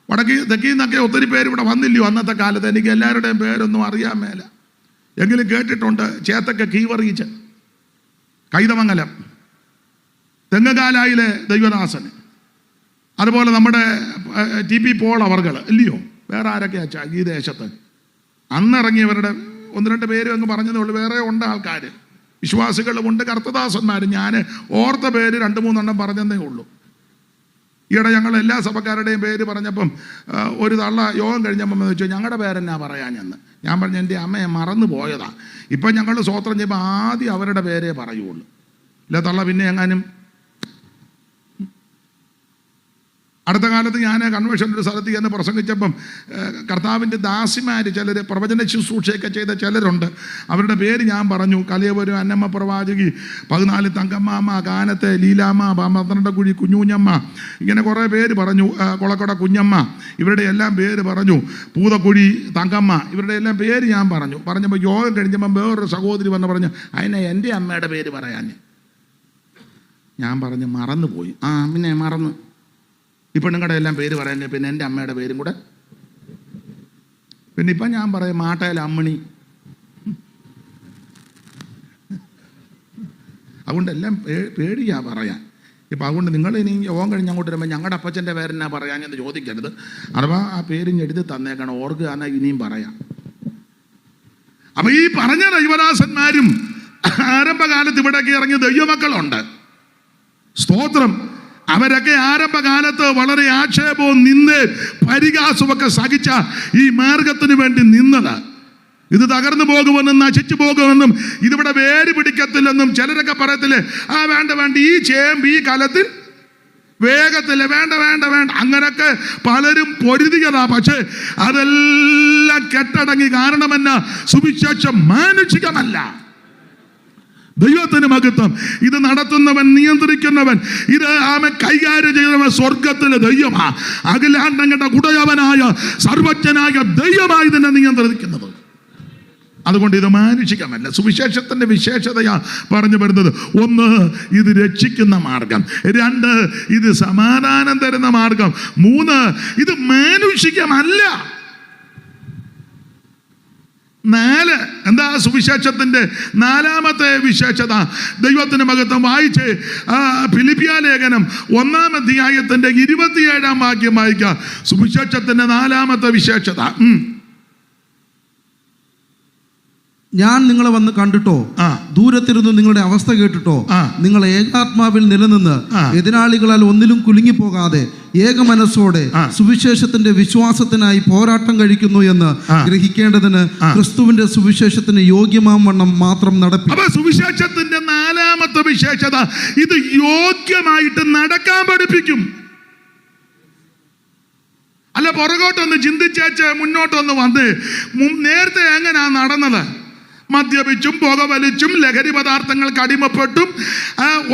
വടക്ക് തെക്കിൽ നിന്നൊക്കെ ഒത്തിരി പേര് ഇവിടെ വന്നില്ലയോ അന്നത്തെ കാലത്ത്? എനിക്ക് എല്ലാവരുടെയും പേരൊന്നും അറിയാൻ മേല. എങ്കിലും കേട്ടിട്ടുണ്ട്. ചേത്തക്ക കീവറീച്ച്, കൈതമംഗലം, തെങ്ങുകാലായിലെ ദൈവദാസന്, അതുപോലെ നമ്മുടെ TP പോൾ അവർകൾ ഇല്ലയോ, വേറെ ആരൊക്കെയാ ഈ ദേശത്ത് അന്നിറങ്ങിയവരുടെ 1-2 പേര് അങ്ങ് പറഞ്ഞതേ ഉള്ളൂ. വേറെ ഉണ്ട് ആൾക്കാർ, വിശ്വാസികളുമുണ്ട്, കർത്തദാസന്മാരും. ഞാൻ ഓർത്ത പേര് 2-3 പറഞ്ഞതേ ഉള്ളൂ. ഈയിടെ ഞങ്ങൾ എല്ലാ സഭക്കാരുടെയും പേര് പറഞ്ഞപ്പം ഒരു തള്ള യോഗം കഴിഞ്ഞപ്പം വെച്ചു, ഞങ്ങളുടെ പേരെന്നാ പറയാഞ്ഞെന്ന്. ഞാൻ പറഞ്ഞു, എൻ്റെ അമ്മയെ മറന്നു പോയതാ. ഇപ്പം ഞങ്ങൾ സ്വോത്രം ചെയ്യുമ്പോൾ ആദ്യം അവരുടെ പേരേ പറയുള്ളൂ. ഇല്ല തള്ള പിന്നെ എങ്ങാനും. അടുത്ത കാലത്ത് ഞാൻ കൺവെൻഷൻ്റെ ഒരു സ്ഥലത്ത് ചെന്ന് പ്രസംഗിച്ചപ്പം കർത്താവിൻ്റെ ദാസിമാർ ചിലർ, പ്രവചന ശുശ്രൂഷയൊക്കെ ചെയ്ത ചിലരുണ്ട്. അവരുടെ പേര് ഞാൻ പറഞ്ഞു. കലിയപുരം അന്നമ്മ പ്രവാചകി, 14 തങ്കമ്മാമ്മ, കാനത്തെ ലീലാമ്മ, 12 കുഴി കുഞ്ഞുഞ്ഞമ്മ, ഇങ്ങനെ കുറേ പേര് പറഞ്ഞു. കൊളക്കട കുഞ്ഞമ്മ, ഇവരുടെ എല്ലാം പേര് പറഞ്ഞു. പൂതക്കുഴി തങ്കമ്മ, ഇവരുടെ എല്ലാം പേര് ഞാൻ പറഞ്ഞു. പറഞ്ഞപ്പോൾ യോഗം കഴിഞ്ഞപ്പം വേറൊരു സഹോദരി വന്ന് പറഞ്ഞു, അതിനെ എൻ്റെ അമ്മയുടെ പേര് പറയാൻ. ഞാൻ പറഞ്ഞു മറന്നുപോയി. പിന്നെ മറന്നു. ഇപ്പം നിങ്ങളുടെ എല്ലാം പേര് പറയാൻ, പിന്നെ എൻ്റെ അമ്മയുടെ പേരും കൂടെ. പിന്നെ ഇപ്പം ഞാൻ പറയും മാട്ടയിൽ അമ്മണി. അതുകൊണ്ട് എല്ലാം പേടിയാ പറയാൻ. ഇപ്പം അതുകൊണ്ട് നിങ്ങൾ ഇനി യോഗം കഴിഞ്ഞ് അങ്ങോട്ട് വരുമ്പോൾ ഞങ്ങളുടെ അപ്പച്ചൻ്റെ പേരെന്നാ പറയാഞ്ഞെന്ന് ചോദിക്കരുത്. അഥവാ ആ പേരിന് എഴുതി തന്നേക്കണം, ഓർക്കുക, എന്നാൽ ഇനിയും പറയാം. അപ്പം ഈ പറഞ്ഞ ദൈവദാസന്മാരും ആരംഭകാലത്ത് ഇവിടേക്ക് ഇറങ്ങിയ ദൈവമക്കളുണ്ട്. സ്തോത്രം. അവരൊക്കെ ആരംഭകാലത്ത് വളരെ ആക്ഷേപവും നിന്ന് പരിഹാസമൊക്കെ സഹിച്ച ഈ മാർഗത്തിന് വേണ്ടി നിന്നത്. ഇത് തകർന്നു പോകുമെന്നും നശിച്ചു പോകുമെന്നും ഇതിവിടെ വേര് പിടിക്കത്തില്ലെന്നും ചിലരൊക്കെ പറയത്തില്ലേ, വേണ്ട ഈ ചേമ്പ് ഈ കലത്തിൽ വേഗത്തില്ല, വേണ്ട അങ്ങനൊക്കെ പലരും പൊരുതിയതാ. പക്ഷേ അതെല്ലാം കെട്ടടങ്ങി. കാരണമെന്നാ? സുവിശേഷം മാനുഷികമല്ല. ദൈവത്തിന് മഹത്വം. ഇത് നടത്തുന്നവൻ, നിയന്ത്രിക്കുന്നവൻ, ഇത് കൈകാര്യം ചെയ്യുന്നവൻ സ്വർഗത്തിലെ ദൈവമാ. അഖിലാണ്ടങ്ങളുടെ ഉടയവനായ സർവജ്ഞനായ ദൈവമായി ഇതിനെ നിയന്ത്രിക്കുന്നത്. അതുകൊണ്ട് ഇത് മാനുഷികമല്ല. സുവിശേഷത്തിന്റെ വിശേഷതയാ പറഞ്ഞു വരുന്നത്. 1, ഇത് രക്ഷിക്കുന്ന മാർഗം. 2, ഇത് സമാധാനം തരുന്ന മാർഗം. 3, ഇത് മാനുഷികമല്ല. 4, എന്താ സുവിശേഷത്തിന്റെ 4ാമത്തെ വിശേഷത? ദൈവത്തിന് മഹത്വം. വായിച്ച് ഫിലിപ്പിയ ലേഖനം 1-ാം അധ്യായത്തിന്റെ 27-ാം വാക്യം വായിക്കുക. സുവിശേഷത്തിന്റെ 4ാമത്തെ വിശേഷത. ഞാൻ നിങ്ങളെ വന്ന് കണ്ടിട്ടോ, ദൂരത്തിരുന്ന് നിങ്ങളുടെ അവസ്ഥ കേട്ടിട്ടോ, നിങ്ങൾ ഏകാത്മാവിൽ നിലനിന്ന് എതിരാളികളാൽ ഒന്നിലും കുലുങ്ങിപ്പോകാതെ ഏക മനസ്സോടെ സുവിശേഷത്തിന്റെ വിശ്വാസത്തിനായി പോരാട്ടം കഴിക്കുന്നു എന്ന് ഗ്രഹിക്കേണ്ടതിന് ക്രിസ്തുവിന്റെ സുവിശേഷത്തിന് യോഗ്യമാം വണ്ണം മാത്രം നടപ്പി. സുവിശേഷത്തിന്റെ 4ാമത്തെ വിശേഷത ഇത് യോഗ്യമായിട്ട് നടക്കാൻ പഠിപ്പിക്കും. അല്ല പുറകോട്ടൊന്ന് ചിന്തിച്ചേച്ച് മുന്നോട്ടൊന്ന് വന്ന് നേരത്തെ എങ്ങനെയാ നടന്നത്? മദ്യപിച്ചും പുകവലിച്ചും ലഹരി പദാർത്ഥങ്ങൾക്ക് അടിമപ്പെട്ടും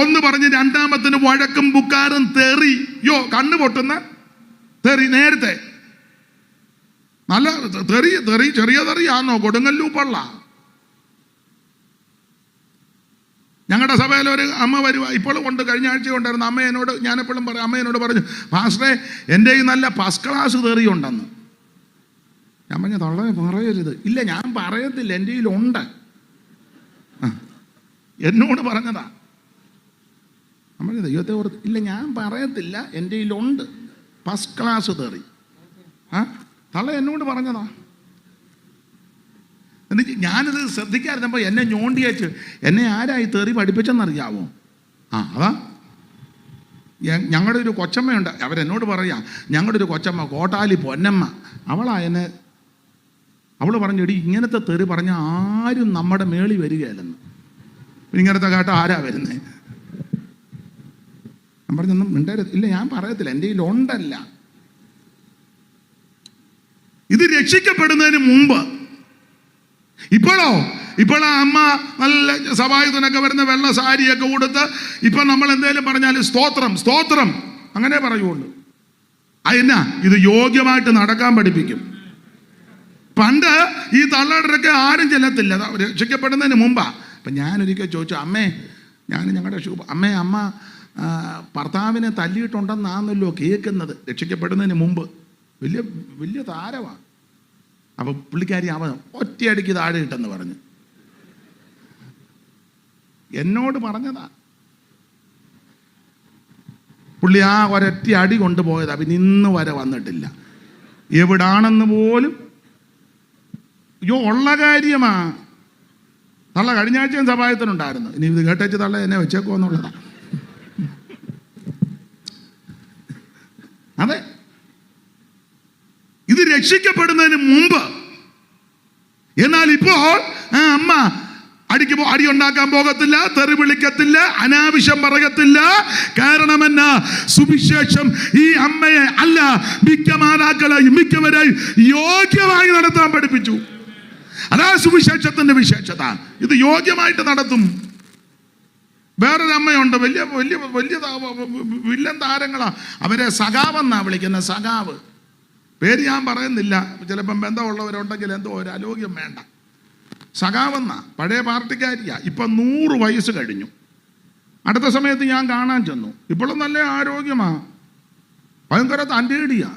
ഒന്ന് പറഞ്ഞ് 2ാമത്തിന് വഴക്കും ബുക്കാരും തെറി, കണ്ണു പൊട്ടുന്ന തെറി. നേരത്തെ നല്ല തെറി ചെറിയ തെറിയാന്നോ? കൊടുങ്ങല്ലൂപ്പള്ള. ഞങ്ങളുടെ സഭയിൽ ഒരു അമ്മ വരുക, ഇപ്പോഴും കൊണ്ട്, കഴിഞ്ഞ ആഴ്ച കൊണ്ടായിരുന്നു. അമ്മ ഞാനെപ്പോഴും പറയും, അമ്മ പറഞ്ഞു, പാസ്റ്ററെ എൻ്റെ ഈ നല്ല ഫസ്റ്റ് ക്ലാസ് തെറി ഉണ്ടെന്ന്. ഞാൻ പറഞ്ഞു, തള്ളേ പറയരുത്. ഇല്ല ഞാൻ പറയത്തില്ല, എൻ്റെ കയ്യിലുണ്ട്. എന്നോട് പറഞ്ഞതാ. നമ്മൾ ദൈവത്തെ ഓർത്ത്, ഇല്ല ഞാൻ പറയത്തില്ല, എൻ്റെ കയ്യിലുണ്ട് ഫസ്റ്റ് ക്ലാസ് തെറി. തള്ള എന്നോട് പറഞ്ഞതാ. എന്നിട്ട് ഞാനിത് ശ്രദ്ധിക്കാതിരുന്നപ്പോൾ എന്നെ ഞോണ്ടിയേച്ച്, എന്നെ ആരായി തെറി പഠിപ്പിച്ചെന്നറിയാവോ? അതാ ഞങ്ങളുടെ ഒരു കൊച്ചമ്മയുണ്ട്. അവരെന്നോട് പറയാം, ഞങ്ങളുടെ ഒരു കൊച്ചമ്മ കോട്ടാലി പൊന്നമ്മ, അവൾ പറഞ്ഞു, എടി ഇങ്ങനത്തെ തെറി പറഞ്ഞ ആരും നമ്മുടെ മേളി വരികയല്ലെന്ന്. ഇങ്ങനത്തെ കേട്ട ആരാ വരുന്നേ? ഞാൻ പറഞ്ഞൊന്നും മിണ്ടരുത്. ഇല്ല ഞാൻ പറയത്തില്ല, എൻ്റെ കയ്യിലുണ്ടല്ല. ഇത് രക്ഷിക്കപ്പെടുന്നതിന് മുമ്പ്. ഇപ്പോഴാ അമ്മ നല്ല സഭായുധനൊക്കെ വരുന്ന വെള്ള സാരിയൊക്കെ കൊടുത്ത് ഇപ്പം നമ്മൾ എന്തെങ്കിലും പറഞ്ഞാൽ സ്തോത്രം അങ്ങനെ പറയുള്ളൂ. എന്നാ ഇത് യോഗ്യമായിട്ട് നടക്കാൻ പഠിപ്പിക്കും. പണ്ട് ഈ തള്ളടരൊക്കെ ആരും ചെല്ലത്തില്ല, രക്ഷിക്കപ്പെടുന്നതിന് മുമ്പാ. അപ്പം ഞാനൊരിക്കൽ ചോദിച്ചു, അമ്മേ, ഞങ്ങളുടെ അമ്മ ഭർത്താവിനെ തല്ലിയിട്ടുണ്ടെന്നാണല്ലോ കേൾക്കുന്നത്. രക്ഷിക്കപ്പെടുന്നതിന് മുമ്പ് വലിയ താരമാണ്. അപ്പം പുള്ളിക്കാരി അവൻ ഒറ്റയടിക്ക് താഴെ ഇട്ടെന്ന് പറഞ്ഞു. എന്നോട് പറഞ്ഞതാ. പുള്ളി ആ ഒരൊറ്റ അടി കൊണ്ടുപോയതാ, പിന്നെ ഇന്ന് വരെ വന്നിട്ടില്ല. എവിടാണെന്ന് പോലും ഉള്ള കാര്യമാ. തള്ള കഴിഞ്ഞ ആഴ്ചയും സഭായത്തിനുണ്ടായിരുന്നു. ഇനി ഇത് കേട്ടേച്ച് തള്ള എന്നെ വെച്ചേക്കോ എന്നുള്ളതാ. അതെ, ഇത് രക്ഷിക്കപ്പെടുന്നതിന് മുമ്പ്. എന്നാൽ ഇപ്പോൾ ആ അമ്മ അടി ഉണ്ടാക്കാൻ പോകത്തില്ല, തെറി വിളിക്കത്തില്ല, അനാവശ്യം പറയത്തില്ല. കാരണം എന്നാ? സുവിശേഷം ഈ അമ്മയെ അല്ല, മിക്ക മാതാക്കളെയും മിക്കവരെയും യോഗ്യമായി നടത്താൻ പഠിപ്പിച്ചു. അതാ സുവിശേഷത്തിന്റെ വിശേഷത. ഇത് യോഗ്യമായിട്ട് നടത്തും. വേറൊരു അമ്മയുണ്ട്, വലിയ വലിയ വലിയ വില്ലൻ താരങ്ങളാ. അവരെ സഖാവെന്നാ വിളിക്കുന്ന. സഖാവ് പേര് ഞാൻ പറയുന്നില്ല, ചിലപ്പം ബന്ധമുള്ളവരുണ്ടെങ്കിൽ എന്തോ ഒരു അലോഗ്യം വേണ്ട. സഖാവെന്ന പഴയ പാർട്ടിക്കാരിയാ. ഇപ്പം 100 വയസ്സ് കഴിഞ്ഞു. അടുത്ത സമയത്ത് ഞാൻ കാണാൻ ചെന്നു. ഇപ്പോഴും നല്ല ആരോഗ്യമാ, ഭയങ്കര തൻ്റെടിയാ.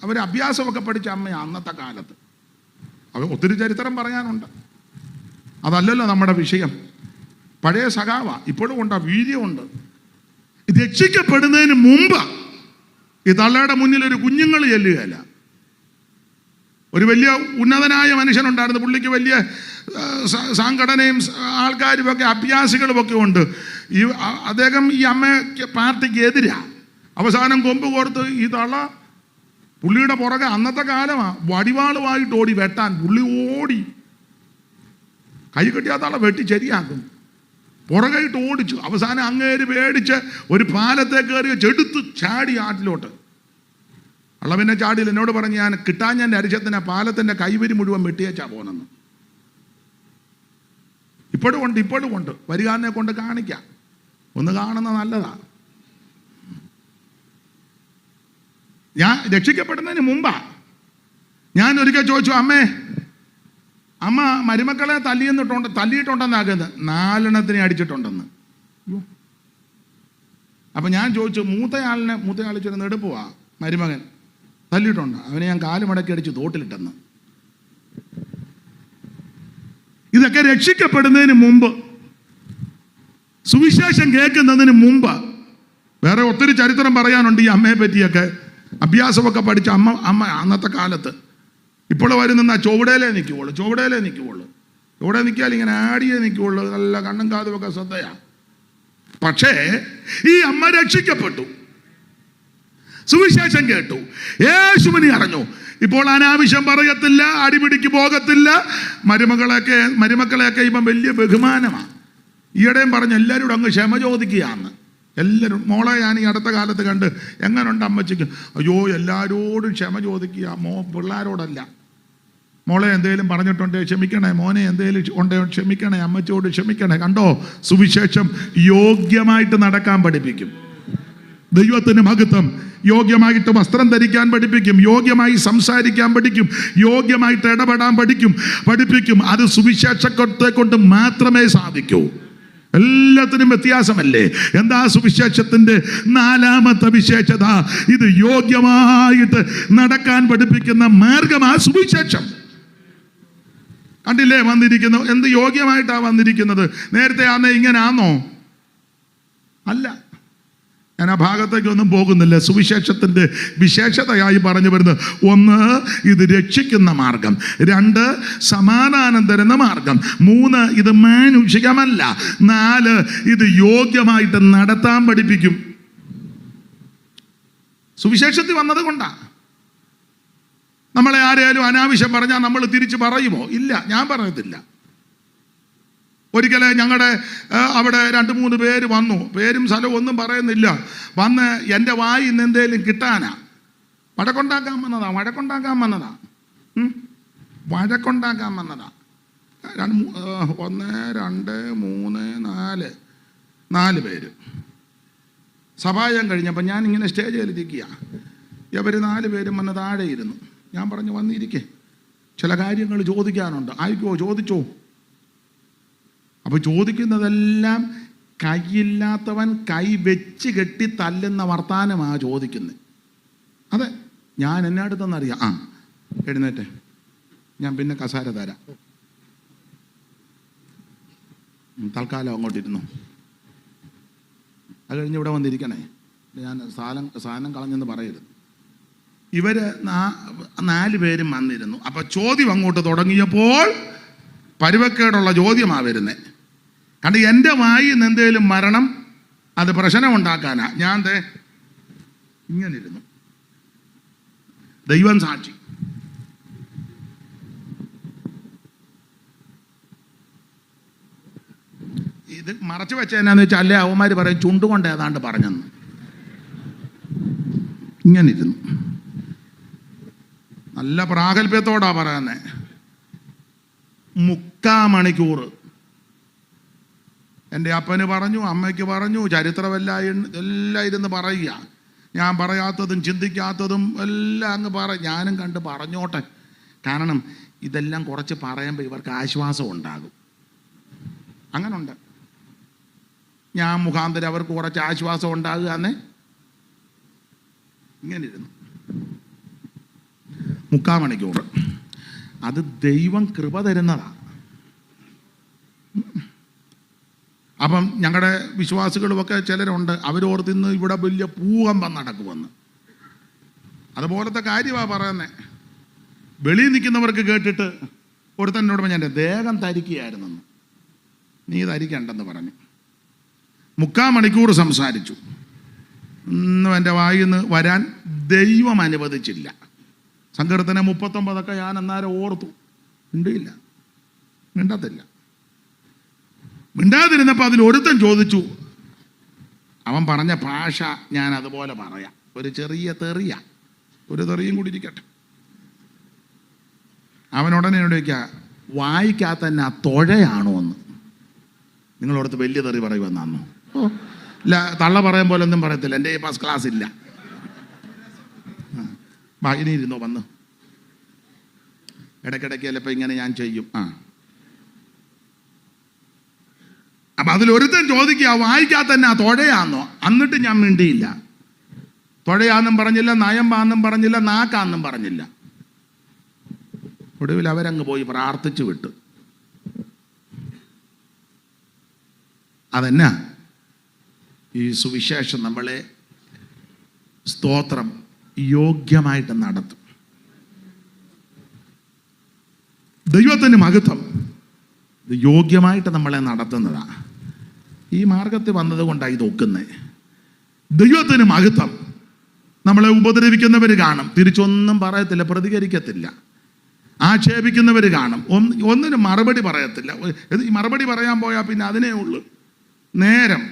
അവർ അഭ്യാസമൊക്കെ പഠിച്ച അമ്മയാ അന്നത്തെ കാലത്ത്. അവർ ഒത്തിരി ചരിത്രം പറയാനുണ്ട്, അതല്ലല്ലോ നമ്മുടെ വിഷയം. പഴയ സഖാവ, ഇപ്പോഴും ഉണ്ട്, വീര്യമുണ്ട്. രക്ഷിക്കപ്പെടുന്നതിന് മുമ്പ് ഈ തള്ളയുടെ മുന്നിൽ ഒരു കുഞ്ഞുങ്ങൾ ചെല്ലുകയല്ല. ഒരു വലിയ ഉന്നതനായ മനുഷ്യനുണ്ടായിരുന്നു. പുള്ളിക്ക് വലിയ സംഘടനയും ആൾക്കാരും ഒക്കെ അഭ്യാസികളുമൊക്കെ ഉണ്ട്. അദ്ദേഹം ഈ അമ്മയ്ക്ക് പാർട്ടിക്ക് എതിരാ. അവസാനം കൊമ്പ് കോർത്ത് ഈ തള്ള പുള്ളിയുടെ പുറകെ, അന്നത്തെ കാലമാണ്, വടിവാളുമായിട്ട് ഓടി വെട്ടാൻ. പുള്ളി ഓടി കൈ കെട്ടിയാ തള്ള വെട്ടി ശരിയാക്കും. പുറകെയിട്ട് ഓടിച്ചു. അവസാനം അങ്ങേര് പേടിച്ച് ഒരു പാലത്തെ കയറി ചെടുത്ത് ചാടി ആറ്റിലോട്ട്. അള്ളവിനെ ചാടിയിൽ എന്നോട് പറഞ്ഞ്, ഞാൻ കിട്ടാഞ്ഞൻ്റെ അരിശത്തിന് പാലത്തിൻ്റെ കൈവരി മുഴുവൻ വെട്ടിയേച്ചാ പോകുന്നെന്ന്. ഇപ്പോഴും ഉണ്ട്. വരികാരനെ കൊണ്ട് കാണിക്കാം, ഒന്ന് കാണുന്ന നല്ലതാ. ഞാൻ രക്ഷിക്കപ്പെടുന്നതിന് മുമ്പാ. ഞാൻ ഒരിക്കൽ ചോദിച്ചു, അമ്മ മരുമക്കളെ തല്ലിയിട്ടുണ്ടെന്നാകുന്നത് 4 അടിച്ചിട്ടുണ്ടെന്ന്. അപ്പം ഞാൻ ചോദിച്ചു, മൂത്തയാൾ ചെന്ന് നെടുപ്പുവാ, മരുമകൻ തല്ലിയിട്ടുണ്ട്, അവനെ ഞാൻ കാല് മടക്കി അടിച്ച് തോട്ടിലിട്ടെന്ന്. ഇതൊക്കെ രക്ഷിക്കപ്പെടുന്നതിന് മുമ്പ്, സുവിശേഷം കേൾക്കുന്നതിന് മുമ്പ്. വേറെ ഒത്തിരി ചരിത്രം പറയാനുണ്ട് ഈ അമ്മയെ പറ്റിയൊക്കെ. അഭ്യാസമൊക്കെ പഠിച്ച അമ്മ അന്നത്തെ കാലത്ത്. ഇപ്പോൾ വരുന്ന ചുവടയിലേ നിൽക്കുള്ളൂ. ചുവടെ നിൽക്കിയാൽ ഇങ്ങനെ ആടിയേ നിൽക്കുള്ളൂ. നല്ല കണ്ണും കാതുമൊക്കെ ശ്രദ്ധയാണ്. പക്ഷേ ഈ അമ്മ രക്ഷിക്കപ്പെട്ടു, സുവിശേഷം കേട്ടു, യേശുവിനെ അറിഞ്ഞു. ഇപ്പോൾ അനാവശ്യം പറയത്തില്ല, അടിപിടിക്ക് പോകത്തില്ല. മരുമക്കളെയൊക്കെ ഇപ്പം വലിയ ബഹുമാനമാണ്. ഈയിടെയും പറഞ്ഞ് എല്ലാവരോടും അങ്ങ് ക്ഷമ ചോദിക്കുകയാണ്. എല്ലാവരും. മോളെ ഞാൻ ഈ അടുത്ത കാലത്ത് കണ്ട്, എങ്ങനുണ്ട് അമ്മച്ചിക്ക്? അയ്യോ, എല്ലാവരോടും ക്ഷമ ചോദിക്കുക, പിള്ളേരോടല്ല. മോളെ എന്തേലും പറഞ്ഞിട്ടുണ്ടേ ക്ഷമിക്കണേ, മോനെ എന്തേലും ഉണ്ടേ ക്ഷമിക്കണേ, അമ്മച്ചോട് ക്ഷമിക്കണേ. കണ്ടോ, സുവിശേഷം യോഗ്യമായിട്ട് നടക്കാൻ പഠിപ്പിക്കും. ദൈവത്തിന് മഹത്വം. യോഗ്യമായിട്ട് വസ്ത്രം ധരിക്കാൻ പഠിപ്പിക്കും, യോഗ്യമായി സംസാരിക്കാൻ പഠിക്കും, യോഗ്യമായിട്ട് ഇടപെടാൻ പഠിപ്പിക്കും. അത് സുവിശേഷത്തെ കൊണ്ട് മാത്രമേ സാധിക്കൂ. എല്ലാത്തിനും വ്യത്യാസമല്ലേ? എന്താ സുവിശേഷത്തിന്റെ 4ാമത്തെ വിശേഷത? ഇത് യോഗ്യമായിട്ട് നടക്കാൻ പഠിപ്പിക്കുന്ന മാർഗമാ സുവിശേഷം. കണ്ടില്ലേ വന്നിരിക്കുന്നു? എന്ത് യോഗ്യമായിട്ടാണ് വന്നിരിക്കുന്നത്? നേരത്തെ ഇങ്ങനാന്നോ? അല്ല. ഞാൻ ആ ഭാഗത്തേക്കൊന്നും പോകുന്നില്ല. സുവിശേഷത്തിൻ്റെ വിശേഷതയായി പറഞ്ഞു വരുന്നത്, 1 ഇത് രക്ഷിക്കുന്ന മാർഗം, 2 സമാധാനം തരുന്ന മാർഗം, 3 ഇത് മാനുഷികമല്ല, 4 ഇത് യോഗ്യമായിട്ട് നടത്താൻ പഠിപ്പിക്കും. സുവിശേഷത്തിൽ വന്നത് കൊണ്ടാണ്. നമ്മളെ ആരെയാലും അനാവശ്യം പറഞ്ഞാൽ നമ്മൾ തിരിച്ച് പറയുമോ? ഇല്ല, ഞാൻ പറയത്തില്ല. ഒരിക്കൽ ഞങ്ങളുടെ അവിടെ 2-3 പേര് വന്നു. പേരും സ്ഥലവും ഒന്നും പറയുന്നില്ല. വന്ന് എൻ്റെ വായിൽ നിന്ന് എന്തേലും കിട്ടാനാ. വഴക്കുണ്ടാക്കാൻ വന്നതാ. 1, 2, 3, 4 പേര്. സഭായം കഴിഞ്ഞപ്പോൾ ഞാൻ ഇങ്ങനെ സ്റ്റേജിൽ ഇരിക്കുക. ഇവർ 4 പേരും വന്ന് താഴെ ഇരുന്നു. ഞാൻ പറഞ്ഞു, വന്നിരിക്കേ, ചില കാര്യങ്ങൾ ചോദിക്കാനുണ്ട്. ആയിക്കോ, ചോദിച്ചോ. അപ്പോൾ ചോദിക്കുന്നതെല്ലാം കൈയില്ലാത്തവൻ കൈ വെച്ച് കെട്ടി തല്ലുന്ന വർത്താനമാണ് ചോദിക്കുന്നത്. അതെ, ഞാൻ എന്നെ അടുത്തെന്നറിയാം. എഴുന്നേറ്റെ, ഞാൻ പിന്നെ കസാര തരാം. തൽക്കാലം അങ്ങോട്ടിരുന്നു. അത് കഴിഞ്ഞ് ഇവിടെ വന്നിരിക്കണേ. ഞാൻ സാധനം കളഞ്ഞെന്ന് പറയരുത്. ഇവർ 4 പേരും വന്നിരുന്നു. അപ്പം ചോദ്യം അങ്ങോട്ട് തുടങ്ങിയപ്പോൾ പരുവക്കേടുള്ള ചോദ്യമാണ് വരുന്നത്. കാരണം എൻ്റെ വായിൽ നിന്ന് എന്തേലും മരണം, അത് പ്രശ്നമുണ്ടാക്കാനാ. ഞാൻ ഇങ്ങനെ ഇരുന്നു. ദൈവം സാക്ഷി. ഇത് മറച്ചു വെച്ച എന്നാന്ന് വെച്ചാൽ അല്ലേ അവന്മാർ പറയും ചുണ്ടുകൊണ്ട് ഏതാണ്ട് പറഞ്ഞെന്ന്. ഇങ്ങനെ ഇരുന്നു. നല്ല പ്രാഗൽഭ്യത്തോടാ പറയുന്നേ. 3/4 മണിക്കൂർ എൻ്റെ അപ്പന് പറഞ്ഞു, അമ്മയ്ക്ക് പറഞ്ഞു, ചരിത്രമെല്ലാം ഇരുന്ന് പറയുക. ഞാൻ പറയാത്തതും ചിന്തിക്കാത്തതും എല്ലാം അങ്ങ് ഞാനും കണ്ട് പറഞ്ഞോട്ടെ. കാരണം ഇതെല്ലാം കുറച്ച് പറയുമ്പോൾ ഇവർക്ക് ആശ്വാസം ഉണ്ടാകും. അങ്ങനുണ്ട്. ഞാൻ മുഖാന്തരം അവർക്ക് കുറച്ച് ആശ്വാസം ഉണ്ടാകുക എന്നേ. ഇങ്ങനെ ഇരുന്നു 3/4 മണിക്കൂർ. അത് ദൈവം കൃപ തരുന്നതാണ്. അപ്പം ഞങ്ങളുടെ വിശ്വാസികളുമൊക്കെ ചിലരുണ്ട്, അവരോർത്തിന്ന് ഇവിടെ വലിയ ഭൂകമ്പം നടക്കുമെന്ന്. അതുപോലത്തെ കാര്യമാണ് പറയുന്നത്. വെളിയിൽ നിൽക്കുന്നവർക്ക് കേട്ടിട്ട് ഒരുത്തനോട് ഞാൻ ദേഹം ധരിക്കുകയായിരുന്നെന്ന്. നീ ധരിക്കണ്ടെന്ന് പറഞ്ഞു. 3/4 മണിക്കൂർ സംസാരിച്ചു. ഒന്നും എൻ്റെ വായിൽ നിന്ന് വരാൻ ദൈവം അനുവദിച്ചില്ല. സങ്കീർത്തനം 39 ഞാൻ അന്നേരം ഓർത്തു. മിണ്ടാതിരുന്നപ്പോൾ അതിൽ ഒരുത്തൻ ചോദിച്ചു. അവൻ പറഞ്ഞ ഭാഷ ഞാൻ അതുപോലെ പറയാം. ഒരു ചെറിയ തെറിയ, ഒരു തെറിയും കൂടി ഇരിക്കട്ടെ. അവനുടനെ എന്നോട് ചോദിക്കുക, വായിക്കാത്ത തന്നെ ആ തൊഴയാണോ എന്ന്. നിങ്ങളോടത്ത് വലിയ തെറി പറയുമെന്നാന്നോ? ഇല്ല, തള്ള പറയാൻ പോലെ ഒന്നും പറയത്തില്ല. എൻ്റെ ഫസ്റ്റ് ക്ലാസ് ഇല്ല. ഇനി ഇരുന്നോ വന്ന്. ഇടയ്ക്കിടയ്ക്ക് ചിലപ്പോൾ ഇങ്ങനെ ഞാൻ ചെയ്യും. അപ്പം അതിലൊരുത്തൻ ചോദിക്കുക, വായിക്കാത്ത തന്നെ ആ തൊഴയാന്നോ? എന്നിട്ട് ഞാൻ മിണ്ടിയില്ല. തൊഴയാന്നും പറഞ്ഞില്ല, നയമ്പാന്നും പറഞ്ഞില്ല, നാക്കാന്നും പറഞ്ഞില്ല. ഒടുവിൽ അവരങ്ങ് പോയി പ്രാർത്ഥിച്ചു വിട്ടു. അതെന്നാ ഈ സുവിശേഷം നമ്മളെ സ്തോത്രം യോഗ്യമായിട്ട് നടത്തും. ദൈവത്തിന് മഹത്വം. ഇത് യോഗ്യമായിട്ട് നമ്മളെ നടത്തുന്നതാണ്. ഈ മാർഗത്തിൽ വന്നത് കൊണ്ടാണ് ഇത് ഒക്കുന്നത്. ദൈവത്തിന് മഹത്വം. നമ്മളെ ഉപദ്രവിക്കുന്നവർ കാണും, തിരിച്ചൊന്നും പറയത്തില്ല, പ്രതികരിക്കത്തില്ല. ആക്ഷേപിക്കുന്നവർ കാണും, ഒന്നിനും മറുപടി പറയത്തില്ല. ഈ മറുപടി പറയാൻ പോയാൽ പിന്നെ അതിനേ ഉള്ളൂ നേരം.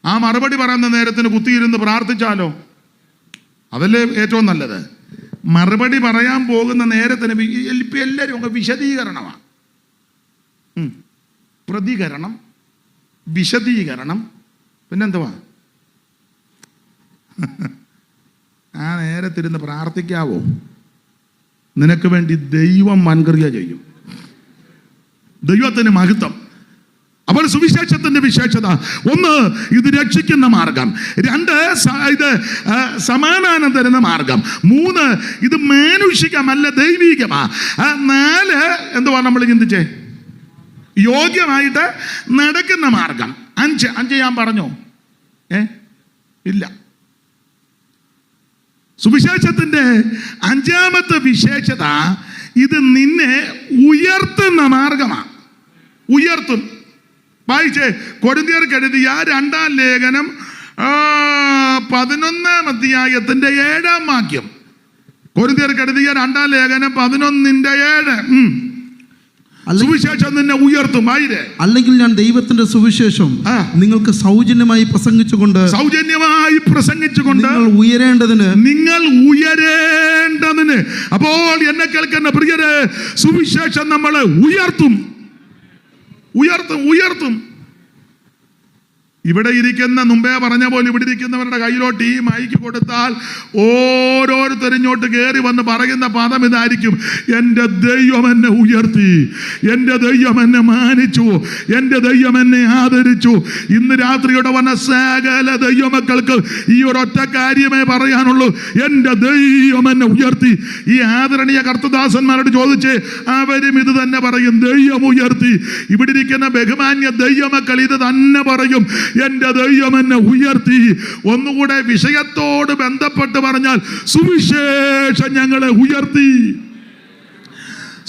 ആ മറുപടി പറയുന്ന നേരത്തിന് കുത്തിയിരുന്ന് പ്രാർത്ഥിച്ചാലോ? അതല്ലേ ഏറ്റവും നല്ലത്. മറുപടി പറയാൻ പോകുന്ന നേരത്തിന് ഇപ്പം എല്ലാവരും ഒക്കെ വിശദീകരണമാണ്. പ്രതികരണം, വിശദീകരണം, പിന്നെന്തുവാ? ആ നേരത്തിരുന്ന് പ്രാർത്ഥിക്കാവോ? നിനക്ക് വേണ്ടി ദൈവം വൻക്രിയ ചെയ്യും. ദൈവത്തിന് മഹത്വം. അപ്പോൾ സുവിശേഷത്തിന്റെ വിശേഷത 1, ഇത് രക്ഷിക്കുന്ന മാർഗം. 2, ഇത് സമാധാനം തരുന്ന മാർഗം. 3, ഇത് മാനുഷികമല്ല, ദൈവികമാ. 4, എന്തുവാ നമ്മൾ ചിന്തിച്ചേ? യോഗ്യമായിട്ട് നടക്കുന്ന മാർഗം. 5 ഞാൻ പറഞ്ഞോ? ഇല്ല. സുവിശേഷത്തിന്റെ 5ാമത്തെ വിശേഷത, ഇത് നിന്നെ ഉയർത്തുന്ന മാർഗമാണ്. ഉയർത്തും. വായിച്ചേ, കൊരിന്ത്യർക്ക് എഴുതിയ 2-ാം ലേഖനം 11-ാം അധ്യായത്തിന്റെ 7-ാം വാക്യം. കൊരിന്ത്യർക്ക് എഴുതിയ 2-ാം ലേഖനം 11:7. സുവിശേഷം നിന്നെ ഉയർത്തും. അല്ലെങ്കിൽ ഞാൻ ദൈവത്തിന്റെ സുവിശേഷം നിങ്ങൾക്ക് സൗജന്യമായി പ്രസംഗിച്ചുകൊണ്ട് നിങ്ങൾ ഉയരേണ്ടതിന്. അപ്പോൾ എന്നെ കേൾക്കുന്ന പ്രിയരെ, സുവിശേഷം നമ്മളെ ഉയർത്തും. ഇവിടെ ഇരിക്കുന്ന, മുമ്പേ പറഞ്ഞ പോലെ ഇവിടെ ഇരിക്കുന്നവരുടെ കയ്യിലോട്ട് ഈ മൈക്ക് കൊടുത്താൽ ഓരോരുത്തരും ഇങ്ങോട്ട് കയറി വന്ന് പറയുന്ന പദം ഇതായിരിക്കും: എൻ്റെ ദൈവം എന്നെ ഉയർത്തി, എൻ്റെ ദൈവം എന്നെ മാനിച്ചു, എൻ്റെ ദൈവം എന്നെ ആദരിച്ചു. ഇന്ന് രാത്രിയുടെ വന്ന സകല ദൈവമക്കൾക്ക് ഈ ഒരൊറ്റ കാര്യമേ പറയാനുള്ളൂ: എൻ്റെ ദൈവം എന്നെ ഉയർത്തി. ഈ ആദരണീയ കർത്തദാസന്മാരോട് ചോദിച്ച് അവരും ഇത് തന്നെ പറയും: ദൈവം ഉയർത്തി. ഇവിടെ ഇരിക്കുന്ന ബഹുമാന്യ ദൈവമക്കൾ ഇത് തന്നെ പറയും: എൻ്റെ ദൈവം എന്നെ ഉയർത്തി. ഒന്നുകൂടെ വിഷയത്തോട് ബന്ധപ്പെട്ട് പറഞ്ഞാൽ, സുവിശേഷം ഞങ്ങളെ ഉയർത്തി.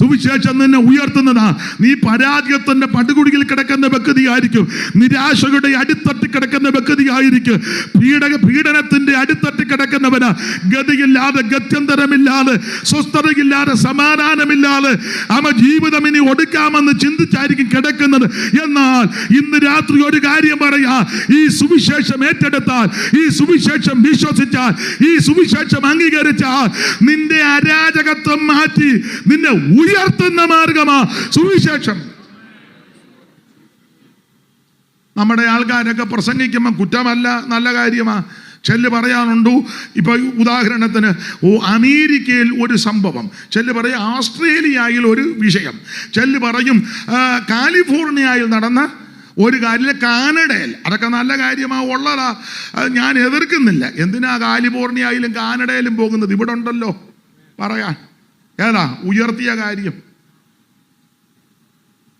സുവിശേഷം നിന്നെ ഉയർത്തുന്നതാ. നീ പരാജയത്തിന്റെ പടുകുടിയിൽ കിടക്കുന്ന വ്യക്തിയായിരിക്കും, നിരാശയുടെ അടിത്തട്ടി കിടക്കുന്ന വ്യക്തിയായിരിക്കും, പീഡനത്തിന്റെ അടിത്തട്ടി കിടക്കുന്നവനാ. ഗതിയില്ലാതെ, ഗത്യന്തരമില്ലാതെ, സ്വസ്ഥതയില്ലാതെ, സമാധാനമില്ലാതെ ജീവിതം ഇനി ഒടുക്കാമെന്ന് ചിന്തിച്ചായിരിക്കും കിടക്കുന്നത്. എന്നാൽ ഇന്ന് രാത്രി ഒരു കാര്യം പറയാ: ഈ സുവിശേഷം ഏറ്റെടുത്താൽ, ഈ സുവിശേഷം വിശ്വസിച്ചാൽ, ഈ സുവിശേഷം അംഗീകരിച്ചാൽ, നിന്റെ അരാജകത്വം മാറ്റി നിന്നെ ഉയർത്തുന്ന മാർഗമാ സുവിശേഷം. നമ്മുടെ ആൾക്കാരൊക്കെ പ്രസംഗിക്കുമ്പോൾ കുറ്റമല്ല, നല്ല കാര്യമാ. ചെല്ല് പറയാനുണ്ടു. ഇപ്പൊ ഉദാഹരണത്തിന് അമേരിക്കയിൽ ഒരു സംഭവം, ചെല്ല് പറയും ഓസ്ട്രേലിയയിൽ ഒരു വിഷയം, ചെല്ല് പറയും കാലിഫോർണിയയിൽ നടന്ന ഒരു കാര്യം, കാനഡയിൽ. അതൊക്കെ നല്ല കാര്യമാ, ഉള്ളതാ, ഞാൻ എതിർക്കുന്നില്ല. എന്തിനാ കാലിഫോർണിയയിലും കാനഡയിലും പോകുന്നത്? ഇവിടെ ഉണ്ടല്ലോ പറയാൻ. ഏതാ ഉയർത്തിയ കാര്യം?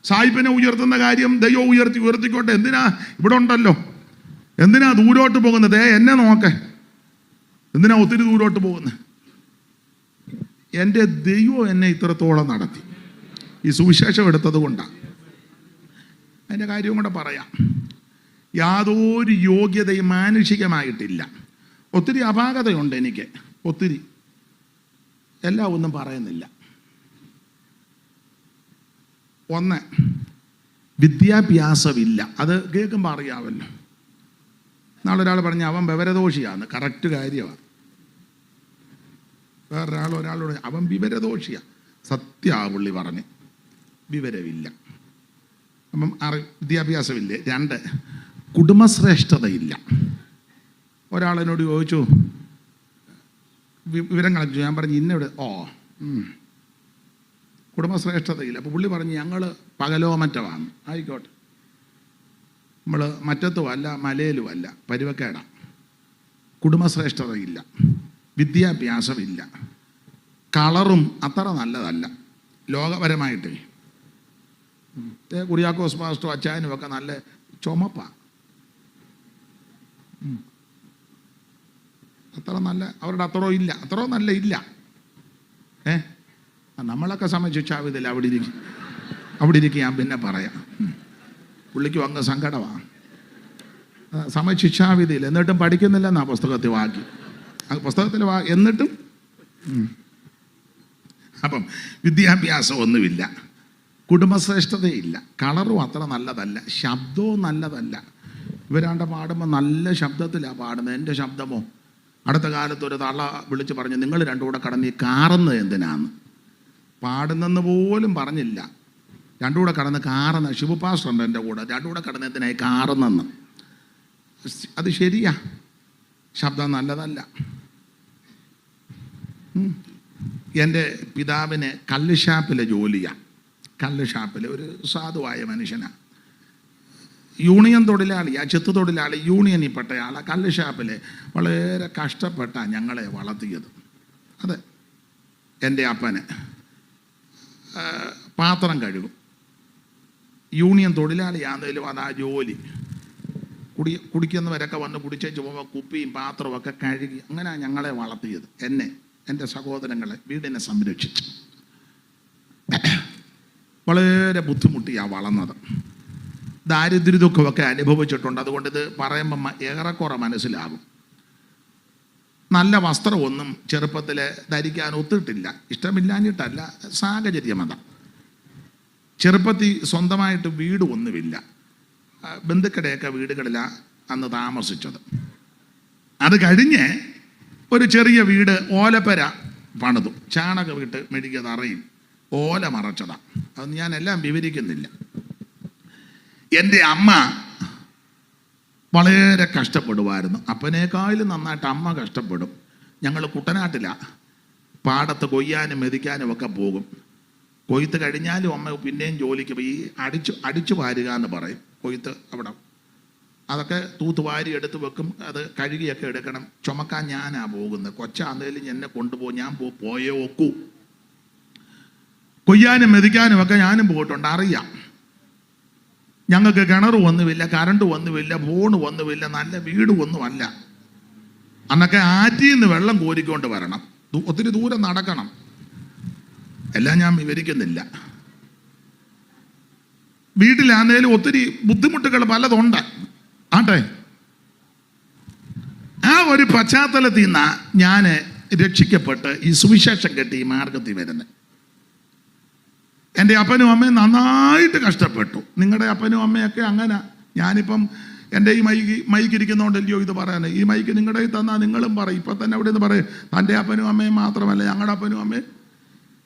സായിപ്പിനെ ഉയർത്തുന്ന കാര്യം ദൈവം ഉയർത്തിക്കോട്ടെ. എന്തിനാ? ഇവിടെ ഉണ്ടല്ലോ. എന്തിനാ ദൂരോട്ട് പോകുന്നത്? എന്നെ നോക്കേ, എന്തിനാ ഒത്തിരി ദൂരോട്ട് പോകുന്നത്? എൻ്റെ ദൈവം എന്നെ ഇത്രത്തോളം നടത്തി, ഈ സുവിശേഷം എടുത്തത് കൊണ്ടാണ്. അതിൻ്റെ കാര്യവും കൂടെ പറയാം. യാതൊരു യോഗ്യതയും മാനുഷികമായിട്ടില്ല. ഒത്തിരി അപാകതയുണ്ട് എനിക്ക്, ഒത്തിരി. എല്ലാം ഒന്നും പറയുന്നില്ല. ഒന്ന്, വിദ്യാഭ്യാസമില്ല. അത് കേൾക്കുമ്പോൾ അറിയാമല്ലോ. നാളൊരാൾ പറഞ്ഞ അവൻ വിവരദോഷിയാണ്. കറക്റ്റ് കാര്യമാണ്. ഒരാളോട് അവൻ വിവരദോഷിയാണ്. പുള്ളി പറഞ്ഞ് വിവരമില്ല. അപ്പം വിദ്യാഭ്യാസമില്ല. രണ്ട്, കുടുംബശ്രേഷ്ഠതയില്ല. ഒരാളെന്നോട് ചോദിച്ചു വിവരങ്ങളൊക്കെ. ഞാൻ പറഞ്ഞു ഇന്നവിടെ കുടുംബശ്രേഷ്ഠതയില്ല. അപ്പോൾ പുള്ളി പറഞ്ഞു ഞങ്ങൾ പകലോ മറ്റവാണ്. ആയിക്കോട്ടെ, നമ്മൾ മറ്റത്തുമല്ല മലയിലുമല്ല, പരുവക്കേടാ. കുടുംബശ്രേഷ്ഠതയില്ല, വിദ്യാഭ്യാസമില്ല, കളറും അത്ര നല്ലതല്ല ലോകപരമായിട്ട്. കുറിയാക്കോസ് പാസ്റ്റോ അച്ചായനും ഒക്കെ നല്ല ചുമപ്പാണ്, അത്ര നല്ല, അവരുടെ അത്രോ ഇല്ല, അത്രോ നല്ല ഇല്ല. നമ്മളൊക്കെ സമശിക്ഷാവിധില്ല. അവിടെ ഇരിക്കും, ഞാൻ പിന്നെ പറയാം. പുള്ളിക്കും അങ്ങ് സങ്കടമാണ്. സമശിക്ഷാവിധിയിൽ എന്നിട്ടും പഠിക്കുന്നില്ലെന്നാ പുസ്തകത്തിൽ വാക്കി, പുസ്തകത്തിൽ എന്നിട്ടും. അപ്പം വിദ്യാഭ്യാസം ഒന്നുമില്ല, കുടുംബശ്രേഷ്ഠതയില്ല, കളറും അത്ര നല്ലതല്ല, ശബ്ദവും നല്ലതല്ല. ഇവരാണ്ട് പാടുമ്പോൾ നല്ല ശബ്ദത്തിലാണ് പാടുന്നത്. എൻ്റെ ശബ്ദമോ? അടുത്ത കാലത്ത് ഒരു തള്ള വിളിച്ച് പറഞ്ഞു, നിങ്ങൾ രണ്ടും കൂടെ കടന്ന് ഈ കാറുന്നത് എന്തിനാന്ന്? പാടുന്നെന്ന് പോലും പറഞ്ഞില്ല. രണ്ടും കൂടെ കടന്ന് കാറുന്ന. ശിവപാസ്റ്ററുണ്ട് എൻ്റെ കൂടെ. രണ്ടും കൂടെ കടന്ന് എന്തിനായി കാറുന്നെന്ന്? അത് ശരിയാ, ശബ്ദം നല്ലതല്ല. എൻ്റെ പിതാവിന് കള്ളുഷാപ്പിലെ ജോലിയാണ്. കള്ളുഷാപ്പിൽ ഒരു സാധുവായ മനുഷ്യനാണ്. യൂണിയൻ തൊഴിലാളിയാ, ചെത്തു തൊഴിലാളി, യൂണിയനിൽ പെട്ടയാളാണ്. കള്ളുഷാപ്പിൽ വളരെ കഷ്ടപ്പെട്ടാണ് ഞങ്ങളെ വളർത്തിയത്. അതെ, എൻ്റെ അപ്പന് പാത്രം കഴുകും. യൂണിയൻ തൊഴിലാളിയാണെങ്കിലും അതാ ജോലി. കുടിക്കുന്നവരൊക്കെ വന്ന് കുടിച്ചേച്ച് പോകുമ്പോൾ കുപ്പിയും പാത്രവും ഒക്കെ കഴുകി. അങ്ങനെ ഞങ്ങളെ വളർത്തിയത്, എന്നെ, എൻ്റെ സഹോദരങ്ങളെ, വീടിനെ സംരക്ഷിച്ചു. വളരെ ബുദ്ധിമുട്ടിയാണ് വളർന്നത്. ദാരിദ്ര്യദുഃഖമൊക്കെ അനുഭവിച്ചിട്ടുണ്ട്. അതുകൊണ്ട് ഇത് പറയുമ്പം ഏറെക്കുറെ മനസ്സിലാകും. നല്ല വസ്ത്രമൊന്നും ചെറുപ്പത്തിൽ ധരിക്കാൻ ഒത്തിട്ടില്ല. ഇഷ്ടമില്ലാഞ്ഞിട്ടല്ല, സാഹചര്യം അതാ. ചെറുപ്പത്തിൽ സ്വന്തമായിട്ട് വീട് ഒന്നുമില്ല. ബന്ധുക്കടെയൊക്കെ വീടുകളിലാണ് അന്ന് താമസിച്ചത്. അത് കഴിഞ്ഞ് ഒരു ചെറിയ വീട് ഓലപ്പര പണിതു. ചാണക വീട്ട് മെഴുകിയ തറയും ഓല മറച്ചതാണ്. അത് ഞാനെല്ലാം വിവരിക്കുന്നില്ല. എൻ്റെ അമ്മ വളരെ കഷ്ടപ്പെടുമായിരുന്നു. അപ്പനേക്കാളും നന്നായിട്ട് അമ്മ കഷ്ടപ്പെടും. ഞങ്ങൾ കുട്ടനാട്ടിലാണ്, പാടത്ത് കൊയ്യാനും മെതിക്കാനും ഒക്കെ പോകും. കൊയ്ത്ത് കഴിഞ്ഞാലും അമ്മ പിന്നെയും ജോലിക്ക് പോയി. അടിച്ചു വാരുക എന്ന് പറയും. കൊയ്ത്ത് അവിടെ അതൊക്കെ തൂത്തുവാരി എടുത്ത് വെക്കും. അത് കഴുകിയൊക്കെ എടുക്കണം. ചുമക്കാൻ ഞാനാ പോകുന്നത്. കൊച്ചാന്നേലും എന്നെ കൊണ്ടുപോകും. ഞാൻ പോയേ ഒക്കൂ. കൊയ്യാനും മെതിക്കാനും ഒക്കെ ഞാനും പോയിട്ടുണ്ട്, അറിയാം. ഞങ്ങൾക്ക് കിണർ ഒന്നുമില്ല, കറണ്ട് ഒന്നുമില്ല, ഫോൺ ഒന്നുമില്ല, നല്ല വീട് ഒന്നുമല്ല. അന്നൊക്കെ ആറ്റിൽ നിന്ന് വെള്ളം കോരിക്കൊണ്ട് വരണം, ഒത്തിരി ദൂരം നടക്കണം. എല്ലാം ഞാൻ വിവരിക്കുന്നില്ല. വീട്ടിലാന്നേലും ഒത്തിരി ബുദ്ധിമുട്ടുകൾ പലതുണ്ട്. ആട്ടെ, ആ ഒരു പശ്ചാത്തലത്തിൽ നിന്നാണ് ഞാൻ രക്ഷിക്കപ്പെട്ട് ഈ സുവിശേഷം കെട്ടി ഈ മാർഗത്തിൽ വരുന്നത്. എൻ്റെ അപ്പനും അമ്മയും നന്നായിട്ട് കഷ്ടപ്പെട്ടു. നിങ്ങളുടെ അപ്പനും അമ്മയൊക്കെ അങ്ങനെ. ഞാനിപ്പം എൻ്റെ ഈ മൈക്കിരിക്കുന്നതുകൊണ്ടല്ലയോ ഇത് പറയാൻ. ഈ മൈക്ക് നിങ്ങളുടെ തന്നാൽ നിങ്ങളും പറയും. ഇപ്പം തന്നെ അവിടെ നിന്ന് പറയും, തൻ്റെ അപ്പനും അമ്മയും മാത്രമല്ല ഞങ്ങളുടെ അപ്പനും അമ്മയും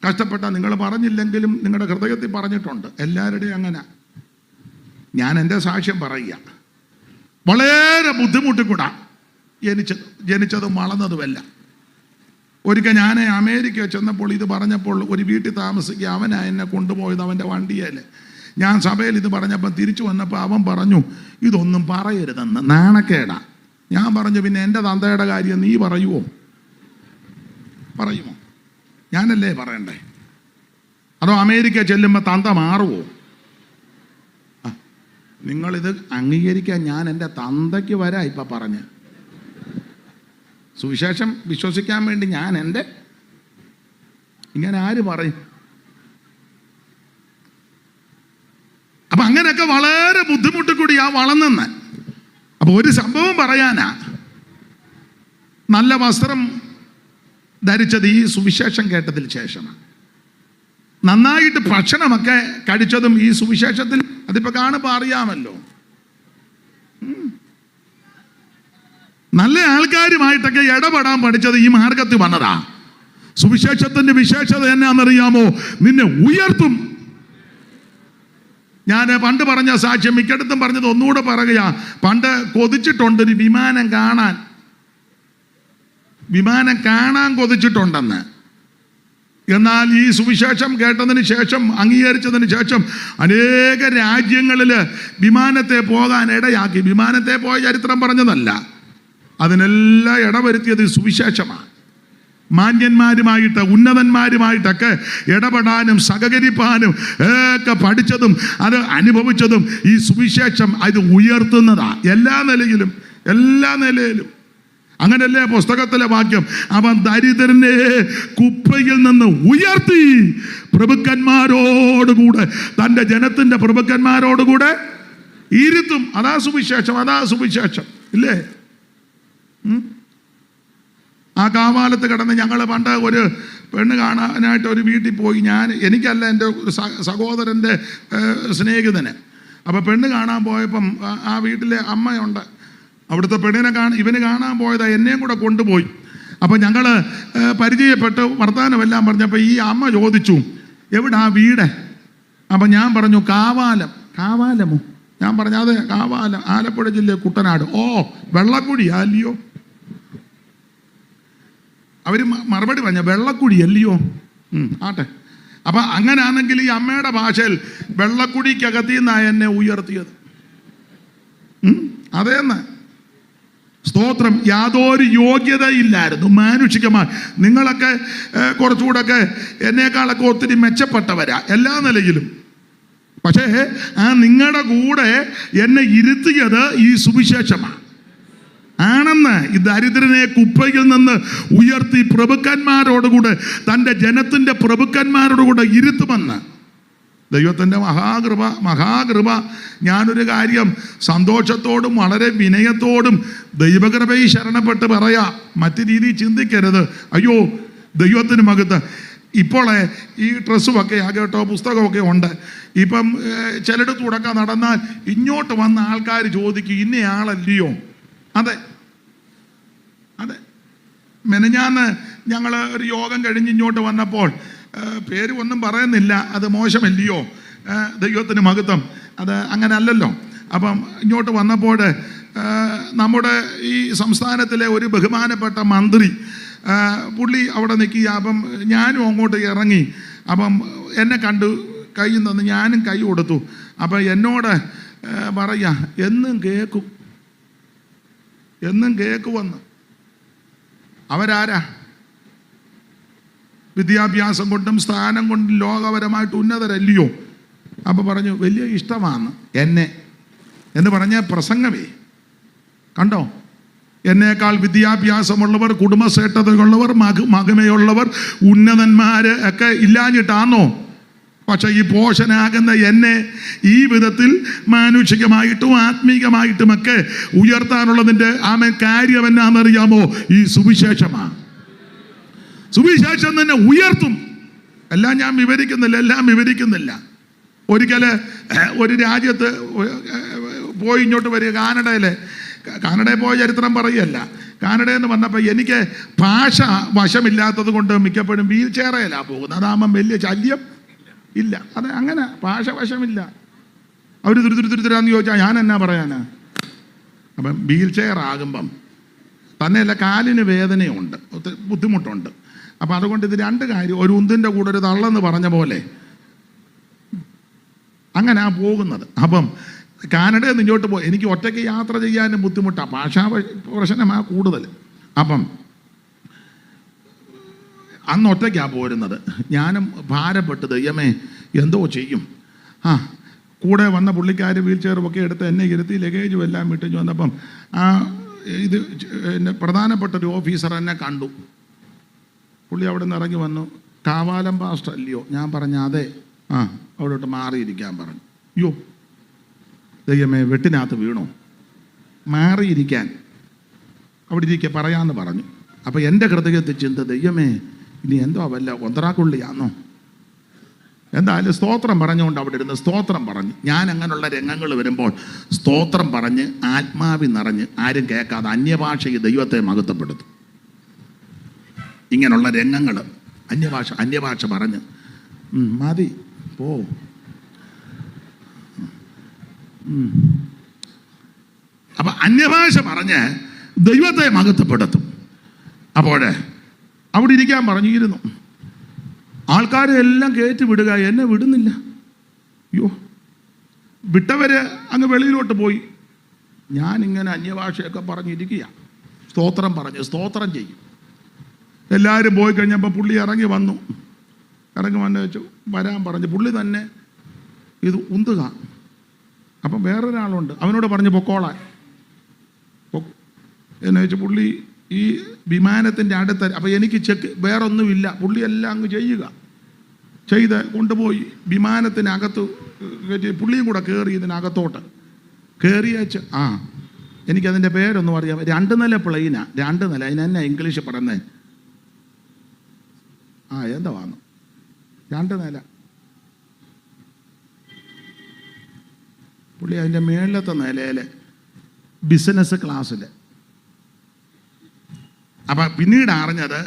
കഷ്ടപ്പെട്ട. നിങ്ങൾ പറഞ്ഞില്ലെങ്കിലും നിങ്ങളുടെ ഹൃദയത്തിൽ പറഞ്ഞിട്ടുണ്ട്. എല്ലാവരുടെയും അങ്ങനെ. ഞാൻ എൻ്റെ സാക്ഷ്യം പറയുക. വളരെ ബുദ്ധിമുട്ടിൽ കൂടാ ജനിച്ചതും വളർന്നതുമല്ല. ഒരിക്കൽ ഞാൻ അമേരിക്ക ചെന്നപ്പോൾ ഇത് പറഞ്ഞപ്പോൾ ഒരു വീട്ടിൽ താമസിക്കുക. അവനാ എന്നെ കൊണ്ടുപോയത് അവൻ്റെ വണ്ടിയിൽ. ഞാൻ സഭയിൽ ഇത് പറഞ്ഞപ്പോൾ തിരിച്ചു വന്നപ്പോൾ അവൻ പറഞ്ഞു, ഇതൊന്നും പറയരുതെന്ന്, നാണക്കേടാ. ഞാൻ പറഞ്ഞു, പിന്നെ എൻ്റെ തന്തയുടെ കാര്യം നീ പറയുമോ? ഞാനല്ലേ പറയണ്ടേ? അതോ അമേരിക്ക ചെല്ലുമ്പോൾ തന്ത മാറുമോ? നിങ്ങളിത് അംഗീകരിക്കാൻ ഞാൻ എൻ്റെ തന്തയ്ക്ക് വരാ ഇപ്പം പറഞ്ഞ്. സുവിശേഷം വിശ്വസിക്കാൻ വേണ്ടി ഞാൻ എൻ്റെ ഇങ്ങനെ ആര് പറയും? അപ്പം അങ്ങനെയൊക്കെ വളരെ ബുദ്ധിമുട്ടിൽ കൂടി ആ വളർന്നെന്ന്. അപ്പോൾ ഒരു സംഭവം പറയാനാ. നല്ല വസ്ത്രം ധരിച്ചത് ഈ സുവിശേഷം കേട്ടതിൽ ശേഷമാണ്. നന്നായിട്ട് ഭക്ഷണമൊക്കെ കഴിച്ചതും ഈ സുവിശേഷത്തിൽ. അതിപ്പോൾ കാണുമ്പോൾ അറിയാമല്ലോ. നല്ല ആൾക്കാരുമായിട്ടൊക്കെ ഇടപെടാൻ പഠിച്ചത് ഈ മാർഗത്തിൽ വന്നതാ. സുവിശേഷത്തിന്റെ വിശേഷത എന്നാണെന്നറിയാമോ? നിന്നെ ഉയർത്തും. ഞാൻ പണ്ട് പറഞ്ഞ സാക്ഷ്യം മിക്കടത്തും പറഞ്ഞത് ഒന്നുകൂടെ പറയുക. പണ്ട് കൊതിച്ചിട്ടുണ്ട് ഒരു വിമാനം കാണാൻ കൊതിച്ചിട്ടുണ്ടെന്ന്. എന്നാൽ ഈ സുവിശേഷം കേട്ടതിന് ശേഷം, അംഗീകരിച്ചതിന് ശേഷം അനേക രാജ്യങ്ങളിൽ വിമാനത്തെ പോകാൻ ഇടയാക്കി. വിമാനത്തെ പോയ ചരിത്രം പറഞ്ഞതല്ല, അതിനെല്ലാം ഇടവരുത്തിയത് സുവിശേഷമാണ്. മാന്യന്മാരുമായിട്ട് ഉന്നതന്മാരുമായിട്ടൊക്കെ ഇടപെടാനും സഹകരിപ്പാനും ഒക്കെ പഠിച്ചതും അത് അനുഭവിച്ചതും ഈ സുവിശേഷം അത് ഉയർത്തുന്നതാണ്. എല്ലാ നിലയിലും. അങ്ങനല്ലേ പുസ്തകത്തിലെ വാക്യം? അവൻ ദരിദ്രനെ കുപ്പയിൽ നിന്ന് ഉയർത്തി പ്രഭുക്കന്മാരോടുകൂടെ, തൻ്റെ ജനത്തിൻ്റെ പ്രഭുക്കന്മാരോടുകൂടെ ഇരുത്തും. അതാ സുവിശേഷം ഇല്ലേ? ആ കാവാലത്ത് കിടന്ന് ഞങ്ങൾ പണ്ട് ഒരു പെണ്ണ് കാണാനായിട്ട് ഒരു വീട്ടിൽ പോയി. എനിക്കല്ല, എൻ്റെ ഒരു സഹോദരൻ്റെ സ്നേഹിതന്. അപ്പോൾ പെണ്ണ് കാണാൻ പോയപ്പം ആ വീട്ടിലെ അമ്മയുണ്ട്. അവിടുത്തെ പെണ്ണിനെ ഇവന് കാണാൻ പോയതാ, എന്നെയും കൂടെ കൊണ്ടുപോയി. അപ്പോൾ ഞങ്ങൾ പരിചയപ്പെട്ട് വർത്തമാനമെല്ലാം പറഞ്ഞപ്പോൾ ഈ അമ്മ ചോദിച്ചു, എവിടെ ആ വീട്? അപ്പം ഞാൻ പറഞ്ഞു, കാവാലമോ? ഞാൻ പറഞ്ഞു, അതെ കാവാലം, ആലപ്പുഴ ജില്ല കുട്ടനാട്. ഓ, വെള്ളക്കുഴി അല്ലയോ? അവർ മറുപടി പറഞ്ഞ വെള്ളക്കുഴി അല്ലയോ? ആട്ടെ. അപ്പം അങ്ങനെയാണെങ്കിൽ ഈ അമ്മയുടെ ഭാഷയിൽ വെള്ളക്കുഴിക്കകത്തിൽ നിന്നാണ് എന്നെ ഉയർത്തിയത്. അതേന്ന്. സ്തോത്രം. യാതൊരു യോഗ്യതയില്ലായിരുന്നു മാനുഷികമായി. നിങ്ങളൊക്കെ കുറച്ചുകൂടെയൊക്കെ എന്നേക്കാളൊക്കെ ഒത്തിരി മെച്ചപ്പെട്ടവരാ എല്ലാ നിലയിലും. പക്ഷേ ആ നിങ്ങളുടെ കൂടെ എന്നെ ഇരുത്തിയത് ഈ സുവിശേഷമാണ് ആണെന്ന്. ഈ ദരിദ്രനെ കുപ്പയിൽ നിന്ന് ഉയർത്തി പ്രഭുക്കന്മാരോടുകൂടെ, തൻ്റെ ജനത്തിൻ്റെ പ്രഭുക്കന്മാരോടുകൂടെ ഇരുത്തുമെന്ന്. ദൈവത്തിൻ്റെ മഹാകൃപ. ഞാനൊരു കാര്യം സന്തോഷത്തോടും വളരെ വിനയത്തോടും ദൈവകൃപയിൽ ശരണപ്പെട്ട് പറയാം. മറ്റു രീതിയിൽ ചിന്തിക്കരുത്. അയ്യോ, ദൈവത്തിന് മകത്ത്. ഇപ്പോൾ ഈ ഡ്രസ്സുമൊക്കെ കേട്ടോ, പുസ്തകമൊക്കെ ഉണ്ട്. ഇപ്പം ചിലയിടത്തൂടൊക്കെ നടന്നാൽ ഇങ്ങോട്ട് വന്ന ആൾക്കാർ ചോദിക്കും, ഇന്നയാളല്ലയോ? അതെ. മെനഞ്ഞാന്ന് ഞങ്ങൾ ഒരു യോഗം കഴിഞ്ഞ് ഇങ്ങോട്ട് വന്നപ്പോൾ, പേര് ഒന്നും പറയുന്നില്ല, അത് മോശമല്ലയോ? ദൈവത്തിന് മഹത്വം. അത് അങ്ങനെ അല്ലല്ലോ. അപ്പം ഇങ്ങോട്ട് വന്നപ്പോൾ നമ്മുടെ ഈ സംസ്ഥാനത്തിലെ ഒരു ബഹുമാനപ്പെട്ട മന്ത്രി, പുള്ളി അവിടെ നിൽക്കുക. അപ്പം ഞാനും അങ്ങോട്ട് ഇറങ്ങി. അപ്പം എന്നെ കണ്ടു കൈ തന്ന് ഞാനും കൈ കൊടുത്തു. അപ്പം എന്നോട് പറയാ, എന്നും കേൾക്കുമെന്ന്. അവരാരാ? വിദ്യാഭ്യാസം കൊണ്ടും സ്ഥാനം കൊണ്ടും ലോകപരമായിട്ട് ഉന്നതരല്ലയോ? അപ്പോൾ പറഞ്ഞു വലിയ ഇഷ്ടമാണ് എന്നെ എന്ന് പറഞ്ഞ പ്രസംഗമേ. കണ്ടോ, എന്നേക്കാൾ വിദ്യാഭ്യാസമുള്ളവർ, കുടുംബശ്രേഷ്ഠതയുള്ളവർ, മഹിമയുള്ളവർ, ഉന്നതന്മാർ ഒക്കെ ഇല്ലാഞ്ഞിട്ടാണോ? പക്ഷെ ഈ പോഷനാകുന്ന എന്നെ ഈ വിധത്തിൽ മാനുഷികമായിട്ടും ആത്മീകമായിട്ടുമൊക്കെ ഉയർത്താനുള്ളതിൻ്റെ കാര്യം എന്നാണെന്നറിയാമോ? ഈ സുവിശേഷമാണ്. സുവിശേഷം തന്നെ ഉയർത്തും. എല്ലാം വിവരിക്കുന്നില്ല. ഒരിക്കൽ ഒരു രാജ്യത്ത് പോയി ഇങ്ങോട്ട് വരിക, കാനഡയിൽ പോയ ചരിത്രം പറയുകയല്ല. കാനഡയിൽ നിന്ന് വന്നപ്പോൾ എനിക്ക് ഭാഷ വശമില്ലാത്തത് കൊണ്ട് മിക്കപ്പോഴും വീൽ ചെയറിലാണ് പോകുന്നത്. അതാകുമ്പം വലിയ ശല്യം ഇല്ല. അത് അങ്ങനെ ഭാഷ വശമില്ല. അവർ തുരുതുരാന്ന് ചോദിച്ചാൽ ഞാൻ എന്നാ പറയാനാ? അപ്പം വീൽ ചെയർ ആകുമ്പം തന്നെയല്ല, കാലിന് വേദനയുണ്ട്, ബുദ്ധിമുട്ടുണ്ട്. അപ്പം അതുകൊണ്ട് ഇത് രണ്ട് കാര്യം, ഒരു ഉന്തിൻ്റെ കൂടെ ഒരു തള്ളെന്ന് പറഞ്ഞ പോലെ അങ്ങനെ പോകുന്നത്. അപ്പം കാനഡയിൽ നിന്ന് ഇങ്ങോട്ട് പോയി എനിക്ക് ഒറ്റയ്ക്ക് യാത്ര ചെയ്യാനും ബുദ്ധിമുട്ടാണ്, ഭാഷാ പ്രശ്നമാണ് കൂടുതൽ. അപ്പം അന്ന് ഒറ്റയ്ക്കാണ് പോരുന്നത്. ഞാനും ഭാരപ്പെട്ട് ദൈവമേ എന്തോ ചെയ്യും. കൂടെ വന്ന പുള്ളിക്കാർ വീൽ ചെയറുമൊക്കെ എടുത്ത് എന്നെ ഇരുത്തി ലഗേജും എല്ലാം വിട്ടിഞ്ഞു വന്നപ്പം ഇത് പ്രധാനപ്പെട്ട ഒരു ഓഫീസർ എന്നെ കണ്ടു. പുള്ളി അവിടെ നിന്ന് ഇറങ്ങി വന്നു. കാവാലം പാസ്റ്റർ അല്ലയോ? ഞാൻ പറഞ്ഞു അതെ. അവിടോട്ട് മാറിയിരിക്കാൻ പറഞ്ഞു. അയ്യോ ദൈവമേ, വെട്ടിനകത്ത് വീണോ? മാറിയിരിക്കാൻ അവിടെ ഇരിക്കുക പറയാമെന്ന് പറഞ്ഞു. അപ്പോൾ എൻ്റെ ഹൃദയത്തിൽ ചിന്ത, ദൈവമേ ഇനി എന്തോ വല്ല ഒന്തറാക്കുള്ളിയാന്നോ? എന്തായാലും സ്തോത്രം പറഞ്ഞുകൊണ്ട് അവിടെ ഇരുന്ന് സ്തോത്രം പറഞ്ഞ്, ഞാൻ അങ്ങനെയുള്ള രംഗങ്ങൾ വരുമ്പോൾ സ്തോത്രം പറഞ്ഞ് ആത്മാവിൽ നിറഞ്ഞ് ആരും കേൾക്കാതെ അന്യഭാഷയ്ക്ക് ദൈവത്തെ മഹത്വപ്പെടുത്തും. ഇങ്ങനെയുള്ള രംഗങ്ങൾ അന്യഭാഷ പറഞ്ഞ് മതി പോ. അപ്പം അന്യഭാഷ പറഞ്ഞ് ദൈവത്തെ മഹത്വപ്പെടുത്തും. അപ്പോൾ അവിടെ ഇരിക്കാൻ പറഞ്ഞിരുന്നു. ആൾക്കാരെ എല്ലാം കയറ്റി വിടുക, എന്നെ വിടുന്നില്ല. അയ്യോ, വിട്ടവര് അങ്ങ് വെളിയിലോട്ട് പോയി. ഞാനിങ്ങനെ അന്യഭാഷയൊക്കെ പറഞ്ഞിരിക്കുക, സ്തോത്രം ചെയ്യും. എല്ലാവരും പോയി കഴിഞ്ഞപ്പോൾ പുള്ളി ഇറങ്ങി വന്നു വെച്ചു വരാൻ പറഞ്ഞു. പുള്ളി തന്നെ ഇത് ഉന്തുക. അപ്പം വേറൊരാളുണ്ട്, അവനോട് പറഞ്ഞ് പൊക്കോളാൻ. എന്ന് വെച്ച് പുള്ളി ഈ വിമാനത്തിൻ്റെ അടുത്ത്. അപ്പോൾ എനിക്ക് ചെക്ക് വേറൊന്നുമില്ല, പുള്ളി എല്ലാം അങ്ങ് ചെയ്ത് കൊണ്ടുപോയി വിമാനത്തിനകത്ത് കയറ്റി. പുള്ളിയും കൂടെ കയറി ഇതിനകത്തോട്ട് കയറിയച്ച്. എനിക്കതിൻ്റെ പേരൊന്നും അറിയാം. 2 നില പ്ലെയിനാണ്, 2 നില. അതിനെന്നാ ഇംഗ്ലീഷ് പറയുന്നത്? എന്താ വന്നു 2 നില. പുള്ളി അതിൻ്റെ മേളിലത്തെ നിലയിൽ ബിസിനസ് ക്ലാസ്സിൽ. അപ്പം പിന്നീട് അറിഞ്ഞത്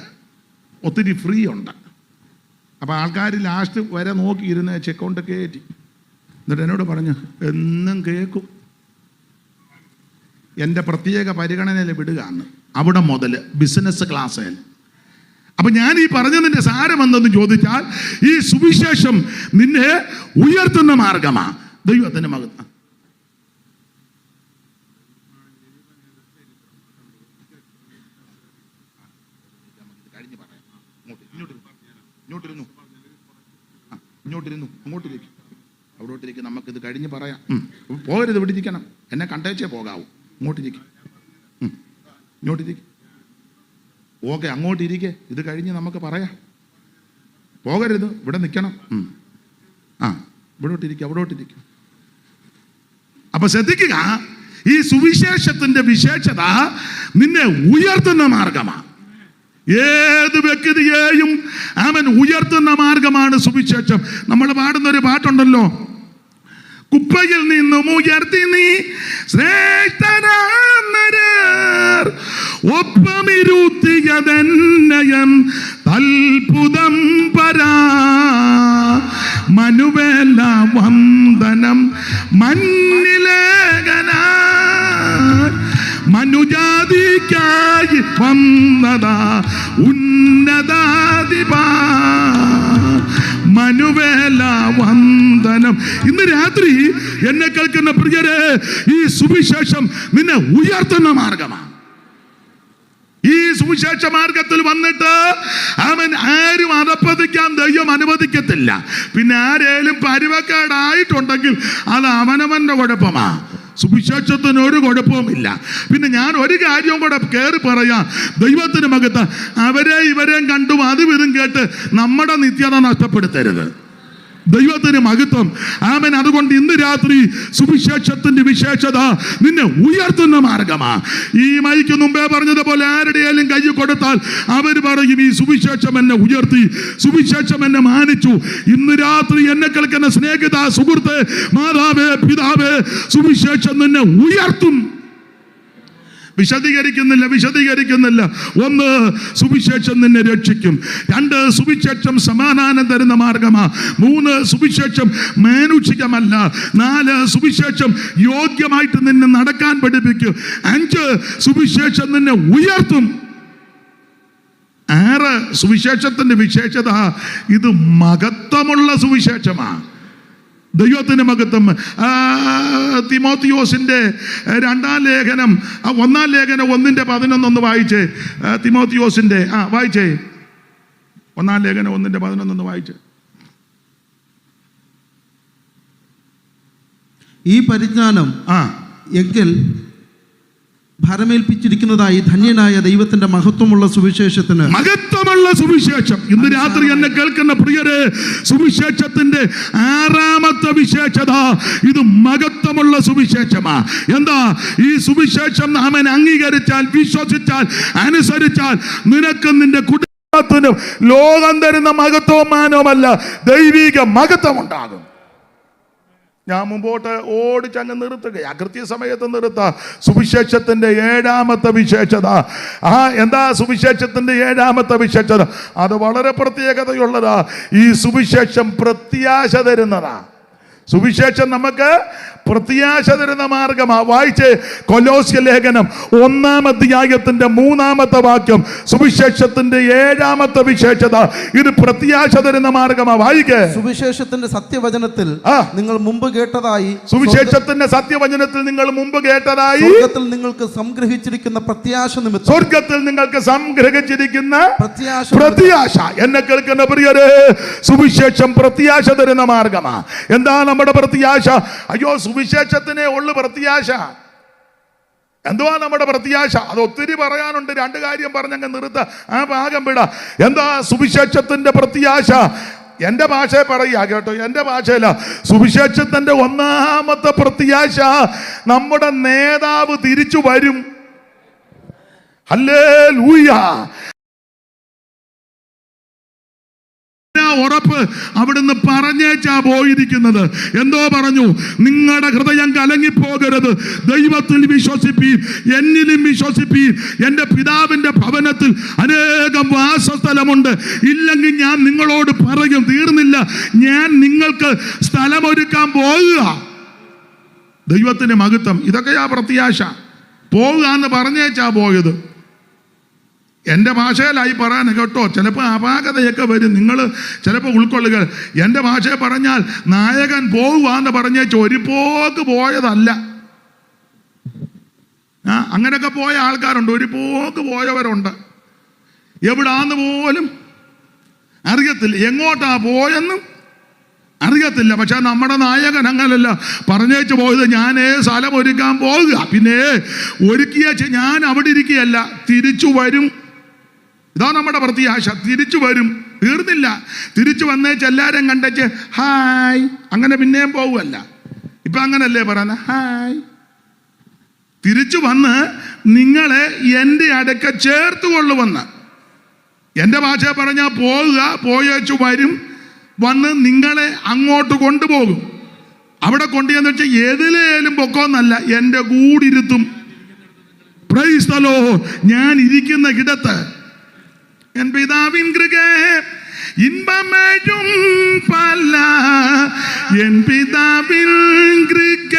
ഒത്തിരി ഫ്രീ ഉണ്ട്. അപ്പോൾ ആൾക്കാർ ലാസ്റ്റ് വരെ നോക്കിയിരുന്ന് ചെക്കൗണ്ട് കയറ്റി. എന്നിട്ട് എന്നോട് പറഞ്ഞു എന്നും കേൾക്കും, എൻ്റെ പ്രത്യേക പരിഗണനയിൽ വിടുക എന്ന്. അവിടെ മുതൽ ബിസിനസ് ക്ലാസ്സിൽ. അപ്പം ഞാൻ ഈ പറഞ്ഞതിൻ്റെ സാരമെന്തെന്ന് ചോദിച്ചാൽ, ഈ സുവിശേഷം നിന്നെ ഉയർത്തുന്ന മാർഗമാണ്. ദൈവത്തിൻ്റെ മകൻ അങ്ങോട്ടിരിക്കും, അവിടോട്ടിരിക്കും. നമുക്കിത് കഴിഞ്ഞ് പറയാം. പോകരുത്, ഇവിടെ ഇരിക്കണം. എന്നെ കണ്ടേച്ചേ പോകാവൂ. ഇങ്ങോട്ടിരിക്കും. ഓക്കെ, അങ്ങോട്ടിരിക്കെ. ഇത് കഴിഞ്ഞ് നമുക്ക് പറയാം. പോകരുത്, ഇവിടെ നിൽക്കണം. അവിടോട്ടിരിക്കും. അപ്പൊ ശ്രദ്ധിക്കുക, ഈ സുവിശേഷത്തിന്റെ വിശേഷത നിന്നെ ഉയർത്തുന്ന മാർഗമാണ്. ഏത് വ്യക്തിയെയും അവൻ ഉയർത്തുന്ന മാർഗമാണ് സുവിശേഷം. നമ്മൾ പാടുന്നൊരു പാട്ടുണ്ടല്ലോ, കുപ്പയിൽ നിന്നും ഉയർത്തി നീ ശ്രേഷ്ഠനാന്നരർ ഒപ്പമിരുത്തിയതന്നയം തൽപുതം പരാ മനുവേല വന്ദനം മന്നിലേഖന മനുജാതിക്കായി വന്നതാ ഉന്നതാധിപാ മനുവേല വന്ദനം. ഇന്ന് രാത്രി എന്നെ കേൾക്കുന്ന പ്രിയരെ, ഈ സുവിശേഷം നിന്നെ ഉയർത്തുന്ന മാർഗമാണ്. ഈ സുവിശേഷ മാർഗത്തിൽ വന്നിട്ട് അവൻ ആരും അധപ്പതിക്കാൻ ദൈവം അനുവദിക്കത്തില്ല. പിന്നെ ആരേലും പരുവക്കേടായിട്ടുണ്ടെങ്കിൽ അത് അവനവന്റെ കുഴപ്പമാ. സുവിശേഷത്തിന് ഒരു കുഴപ്പവുമില്ല. പിന്നെ ഞാൻ ഒരു കാര്യവും കൂടെ കയറി പറയാം, ദൈവത്തിന് മകത്ത് അവരെ ഇവരെയും കണ്ടും അതും ഇതും കേട്ട് നമ്മുടെ നിത്യത നഷ്ടപ്പെടുത്തരുത്. ദൈവത്തിന് മഹത്വം. ആമേൻ. അതുകൊണ്ട് ഇന്ന് രാത്രി സുവിശേഷത്തിന്റെ വിശേഷത നിന്നെ ഉയർത്തുന്ന മാർഗമാ. ഈ മൈക്ക് മുമ്പേ പറഞ്ഞതുപോലെ ആരുടെയും കൈ കൊടുത്താൽ അവർ പറയും, ഈ സുവിശേഷം എന്നെ ഉയർത്തി, സുവിശേഷം എന്നെ മാനിച്ചു. ഇന്ന് രാത്രി എന്നെ കേൾക്കുന്ന സ്നേഹിത, സുഹൃത്ത്, മാതാവേ, പിതാവേ, സുവിശേഷം നിന്നെ ഉയർത്തും. വിശദീകരിക്കുന്നില്ല. 1, സുവിശേഷം നിന്നെ രക്ഷിക്കും. 2, സുവിശേഷം സമാധാനം തരുന്ന മാർഗമാ. 3, സുവിശേഷം മാനുഷികമല്ല. 4, സുവിശേഷം യോഗ്യമായിട്ട് നിന്നെ നടക്കാൻ പഠിപ്പിക്കും. 5, സുവിശേഷം നിന്നെ ഉയർത്തും. 6, സുവിശേഷത്തിന്റെ വിശേഷത ഇത് മഹത്വമുള്ള സുവിശേഷമാ. ദൈവത്തിന് മഹത്വം. തിമോത്തിയോസിന്റെ 2-ാം ലേഖനം 1-ാം ലേഖനം 1:11 വായിച്ചേ. തിമോത്തിയോസിന്റെ വായിച്ചേ. 1-ാം ലേഖനം 1:11 വായിച്ചേ. ഈ പരിജ്ഞാനം എങ്കിൽ ഭരമേൽപ്പിച്ചിരിക്കുന്നതായി ധന്യനായ ദൈവത്തിന്റെ മഹത്വമുള്ള സുവിശേഷത്തിന്. മഹത്വമുള്ള സുവിശേഷം. ഇന്ന് രാത്രി എന്നെ കേൾക്കുന്ന പ്രിയരെ, സുവിശേഷത്തിന്റെ 6ാമത്തെ വിശേഷത ഇത് മഹത്വമുള്ള സുവിശേഷമാ. എന്താ ഈ സുവിശേഷം? അവൻ അംഗീകരിച്ചാൽ, വിശ്വസിച്ചാൽ, അനുസരിച്ചാൽ നിനക്ക് നിന്റെ കുടുംബത്തിനും ലോകം തരുന്ന മഹത്വവും മാനവുമല്ല, ദൈവിക മഹത്വം ഉണ്ടാകും. ഞാൻ മുമ്പോട്ട് ഓടിച്ചങ്ങ് നിർത്തുകയാ, കൃത്യസമയത്ത് നിർത്താം. സുവിശേഷത്തിന്റെ 7ാമത്തെ വിശേഷത. എന്താ സുവിശേഷത്തിന്റെ 7ാമത്തെ വിശേഷത? അത് വളരെ പ്രത്യേകതയുള്ളതാ. ഈ സുവിശേഷം പ്രത്യാശ തരുന്നതാ. സുവിശേഷം നമുക്ക് പ്രത്യാശ തരുന്ന മാർഗമാ. വായിച്ച് കൊലോസ്യ ലേഖനം 1-ാം അധ്യായത്തിന്റെ 3-ാമത്തെ വാക്യം. സുവിശേഷത്തിന്റെ 7ാമത്തെ വിശേഷത ഇത് പ്രത്യാശ തരുന്ന മാർഗമാ. വായിക്കേ. സുവിശേഷത്തിന്റെ സത്യവചനത്തിൽ നിങ്ങൾ മുമ്പ് കേട്ടതായി, സുവിശേഷത്തിന്റെ സത്യവചനത്തിൽ നിങ്ങൾ മുമ്പ് കേട്ടതായി, സ്വർഗ്ഗത്തിൽ നിങ്ങൾക്ക് സംഗ്രഹിച്ചിരിക്കുന്ന പ്രത്യാശ നിമിത്തം, സ്വർഗ്ഗത്തിൽ നിങ്ങൾക്ക് സംഗ്രഹിച്ചിരിക്കുന്ന പ്രത്യാശ. എന്നെ കേൾക്കുന്ന പ്രിയരെ, സുവിശേഷം പ്രത്യാശ തരുന്ന മാർഗമാ. എന്താ നമ്മുടെ പ്രത്യാശ? അയ്യോ, സുവിശേഷത്തിനെ ഉള്ളു പ്രത്യാശ. എന്തുവാ നമ്മുടെ പ്രത്യാശ? അത് ഒത്തിരി പറയാനുണ്ട്. 2 കാര്യം പറഞ്ഞങ്ങ് നിർത്ത, ആ ഭാഗം വിട. എന്താ സുവിശേഷത്തിന്റെ പ്രത്യാശ? എന്റെ ഭാഷയെ പറയുക കേട്ടോ, എന്റെ ഭാഷയില. സുവിശേഷത്തിന്റെ 1ാമത്തെ പ്രത്യാശ, നമ്മുടെ നേതാവ് തിരിച്ചു വരും. ഹല്ലേലൂയ. ഉറപ്പ് അവിടുന്ന് പറഞ്ഞേച്ചാ പോയിരിക്കുന്നത്. എന്തോ പറഞ്ഞു? നിങ്ങളുടെ ഹൃദയം കലങ്ങിപ്പോകരുത്, ദൈവത്തിൽ വിശ്വസിപ്പീൻ, എന്നിലും വിശ്വസിപ്പീൻ. എൻ്റെ പിതാവിൻ്റെ ഭവനത്തിൽ അനേകം വാസസ്ഥലമുണ്ട്. ഇല്ലെങ്കിൽ ഞാൻ നിങ്ങളോട് പറയും. തീർന്നില്ല, ഞാൻ നിങ്ങൾക്ക് സ്ഥലമൊരുക്കാൻ പോകുക. ദൈവത്തിന് മഹത്വം. ഇതൊക്കെയാ പ്രത്യാശ. പോവുക എന്ന് പറഞ്ഞേച്ചാ പോയത്. എൻ്റെ ഭാഷയിലായി പറയാൻ കേട്ടോ, ചിലപ്പോൾ അപാകതയൊക്കെ വരും, നിങ്ങൾ ചിലപ്പോൾ ഉൾക്കൊള്ളുക. എൻ്റെ ഭാഷയെ പറഞ്ഞാൽ നായകൻ പോവുകയെന്ന് പറഞ്ഞേച്ച് ഒരു പോക്ക് പോയതല്ല. അങ്ങനെയൊക്കെ പോയ ആൾക്കാരുണ്ട്, ഒരു പോക്ക് പോയവരുണ്ട്. എവിടാന്ന് പോലും അറിയത്തില്ല, എങ്ങോട്ടാ പോയെന്നും അറിയത്തില്ല. പക്ഷെ നമ്മുടെ നായകൻ അങ്ങനല്ല, പറഞ്ഞേച്ച് പോയത് ഞാൻ സ്ഥലം ഒരുക്കാൻ പോകുക. പിന്നെ ഒരുക്കിയ ഞാൻ അവിടെ ഇരിക്കുകയല്ല, തിരിച്ചു വരും. ഇതാ നമ്മുടെ പ്രത്യാശ. തിരിച്ചു വരും. തീർന്നില്ല, തിരിച്ചു വന്നേച്ച് എല്ലാവരും കണ്ടേച്ച് ഹായ്, അങ്ങനെ പിന്നെയും പോവുമല്ല. ഇപ്പം അങ്ങനല്ലേ പറയുന്ന ഹായ്. തിരിച്ചു വന്ന് നിങ്ങളെ എൻ്റെ അടുക്ക ചേർത്ത് കൊള്ളുവന്ന്. എൻ്റെ ഭാഷ പറഞ്ഞാൽ പോവുക, പോയേച്ചു വരും, വന്ന് നിങ്ങളെ അങ്ങോട്ട് കൊണ്ടുപോകും. അവിടെ കൊണ്ടുചെന്ന് വെച്ചാൽ ഏതിലേലും പൊക്കോന്നല്ല, എൻ്റെ കൂടിരുത്തും. Praise the Lord. ഞാൻ ഇരിക്കുന്ന ഇടത്ത് എൻ പിതാവിൻ കൃപ ഇൻപമേഴും പല, എൻ പിതാവിൻ കൃപ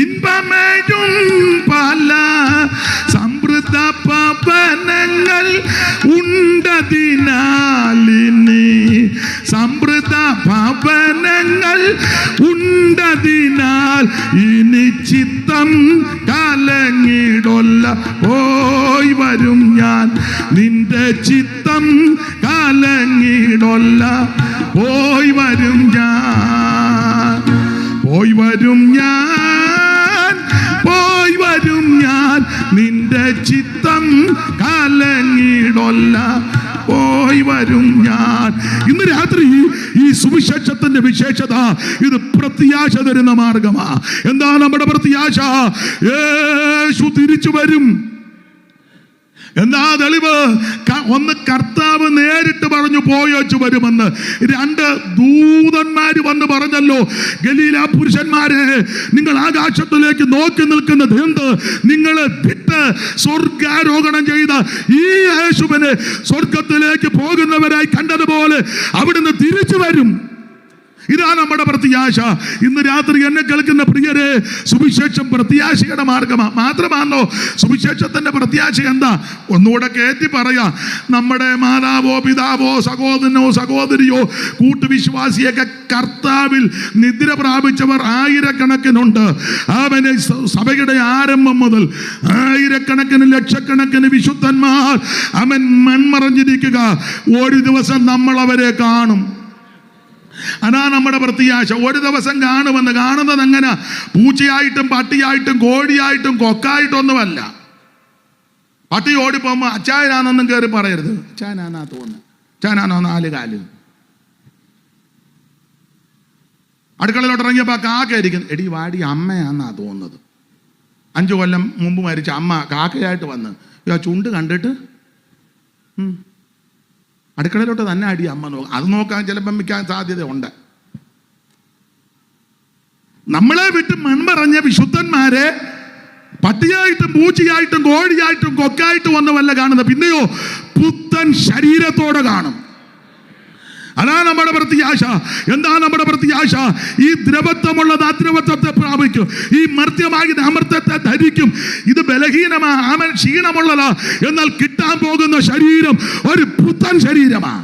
ഇൻപമേഴും പല, ഉണ്ടതിനാലിനി സമൃദ്ധ ഭവനങ്ങൾ ഉണ്ടതിനാൽ ഇനി ചിത്തം കലങ്ങിടൊല്ല പോയി വരും ഞാൻ നിന്റെ ചിത്തം കലങ്ങിടൊല്ല പോയി വരും ഞാൻ പോയി വരും ഞാൻ പോയി വരും ഞാൻ നിന്റെ ചിത്തം കലങ്ങിടൊല്ല പോയി വരും ഞാൻ. ഇന്ന് രാത്രി ഈ സുവിശേഷത്തിന്റെ വിശേഷത ഇത് പ്രത്യാശ തരുന്ന മാർഗമാ. എന്താ നമ്മുടെ പ്രത്യാശ? യേശു തിരിച്ചു വരും. എന്താ തെളിവ്? ഒന്ന്, കർത്താവ് നേരിട്ട് പറഞ്ഞു പോയച്ചു വരുമെന്ന്. 2 ദൂതന്മാര് വന്ന് പറഞ്ഞല്ലോ, ഗലീല പുരുഷന്മാരെ, നിങ്ങൾ ആകാശത്തിലേക്ക് നോക്കി നിൽക്കുന്നത് എന്ത്? നിങ്ങൾ വിട്ട് സ്വർഗാരോഹണം ചെയ്ത ഈ യേശുവിനെ സ്വർഗത്തിലേക്ക് പോകുന്നവരായി കണ്ടതുപോലെ അവിടുന്ന് തിരിച്ചു വരും. ഇതാണ് നമ്മുടെ പ്രത്യാശ. ഇന്ന് രാത്രി എന്നെ കേൾക്കുന്ന പ്രിയരെ, സുവിശേഷം പ്രത്യാശയുടെ മാർഗമാണ്. മാത്രമാണോ സുവിശേഷത്തിന്റെ പ്രത്യാശ എന്താ? ഒന്നുകൂടെ കയറ്റി പറയാ. നമ്മുടെ മാതാവോ പിതാവോ സഹോദരനോ സഹോദരിയോ കൂട്ടുവിശ്വാസിയൊക്കെ കർത്താവിൽ നിദ്ര പ്രാപിച്ചവർ ആയിരക്കണക്കിനുണ്ട്. അവന് സഭയുടെ ആരംഭം മുതൽ ആയിരക്കണക്കിന് ലക്ഷക്കണക്കിന് വിശുദ്ധന്മാർ അവൻ മൺമറഞ്ഞിരിക്കുക. ഒരു ദിവസം നമ്മൾ അവരെ കാണും. അതാ നമ്മുടെ പ്രത്യാശ. ഒരു ദിവസം കാണുമെന്ന്. കാണുന്നത് എങ്ങനെ? പൂച്ചയായിട്ടും പട്ടിയായിട്ടും കോഴിയായിട്ടും കൊക്കായിട്ടൊന്നുമല്ല. പട്ടി ഓടിപ്പോകുമ്പോൾ അച്ചായനാണെന്നും കയറി പറയരുത്. അച്ചായനാന്നാ തോന്നുന്നത്, അച്ചായനാണോ 4 കാല്. അടുക്കളയിലോട്ട് ഇറങ്ങിയപ്പോൾ കാക്കയായിരിക്കും. എടി വാടി അമ്മയാന്നാ തോന്നുന്നത്. 5 കൊല്ലം മുമ്പ് മരിച്ച അമ്മ കാക്കയായിട്ട് വന്ന് ആ ചുണ്ട് കണ്ടിട്ട് അടുക്കളയിലോട്ട് തന്നെ അടി അമ്മ നോക്കും. അത് നോക്കാൻ ചിലപ്പം മിക്കാൻ സാധ്യതയുണ്ട്. നമ്മളെ വിട്ട് മൺമറഞ്ഞ വിശുദ്ധന്മാരെ പട്ടിയായിട്ടും പൂച്ചയായിട്ടും കോഴിയായിട്ടും കൊക്കായിട്ടും ഒന്നുമല്ല കാണുന്നത്. പിന്നെയോ പുത്തൻ ശരീരത്തോടെ കാണും. അതാണ് നമ്മുടെ പ്രത്യാശ. എന്താ നമ്മുടെ പ്രത്യാശ? ഈ ദ്രവത്വമുള്ളത് അദ്രവത്വത്തെ പ്രാപിക്കും. ഈ മർത്യമായി അമർത്യത്തെ ധരിക്കും. ഇത് ബലഹീനമാ, അവൻ ക്ഷീണമുള്ളതാ. എന്നാൽ കിട്ടാൻ പോകുന്ന ശരീരം ഒരു പുത്തൻ ശരീരമാ.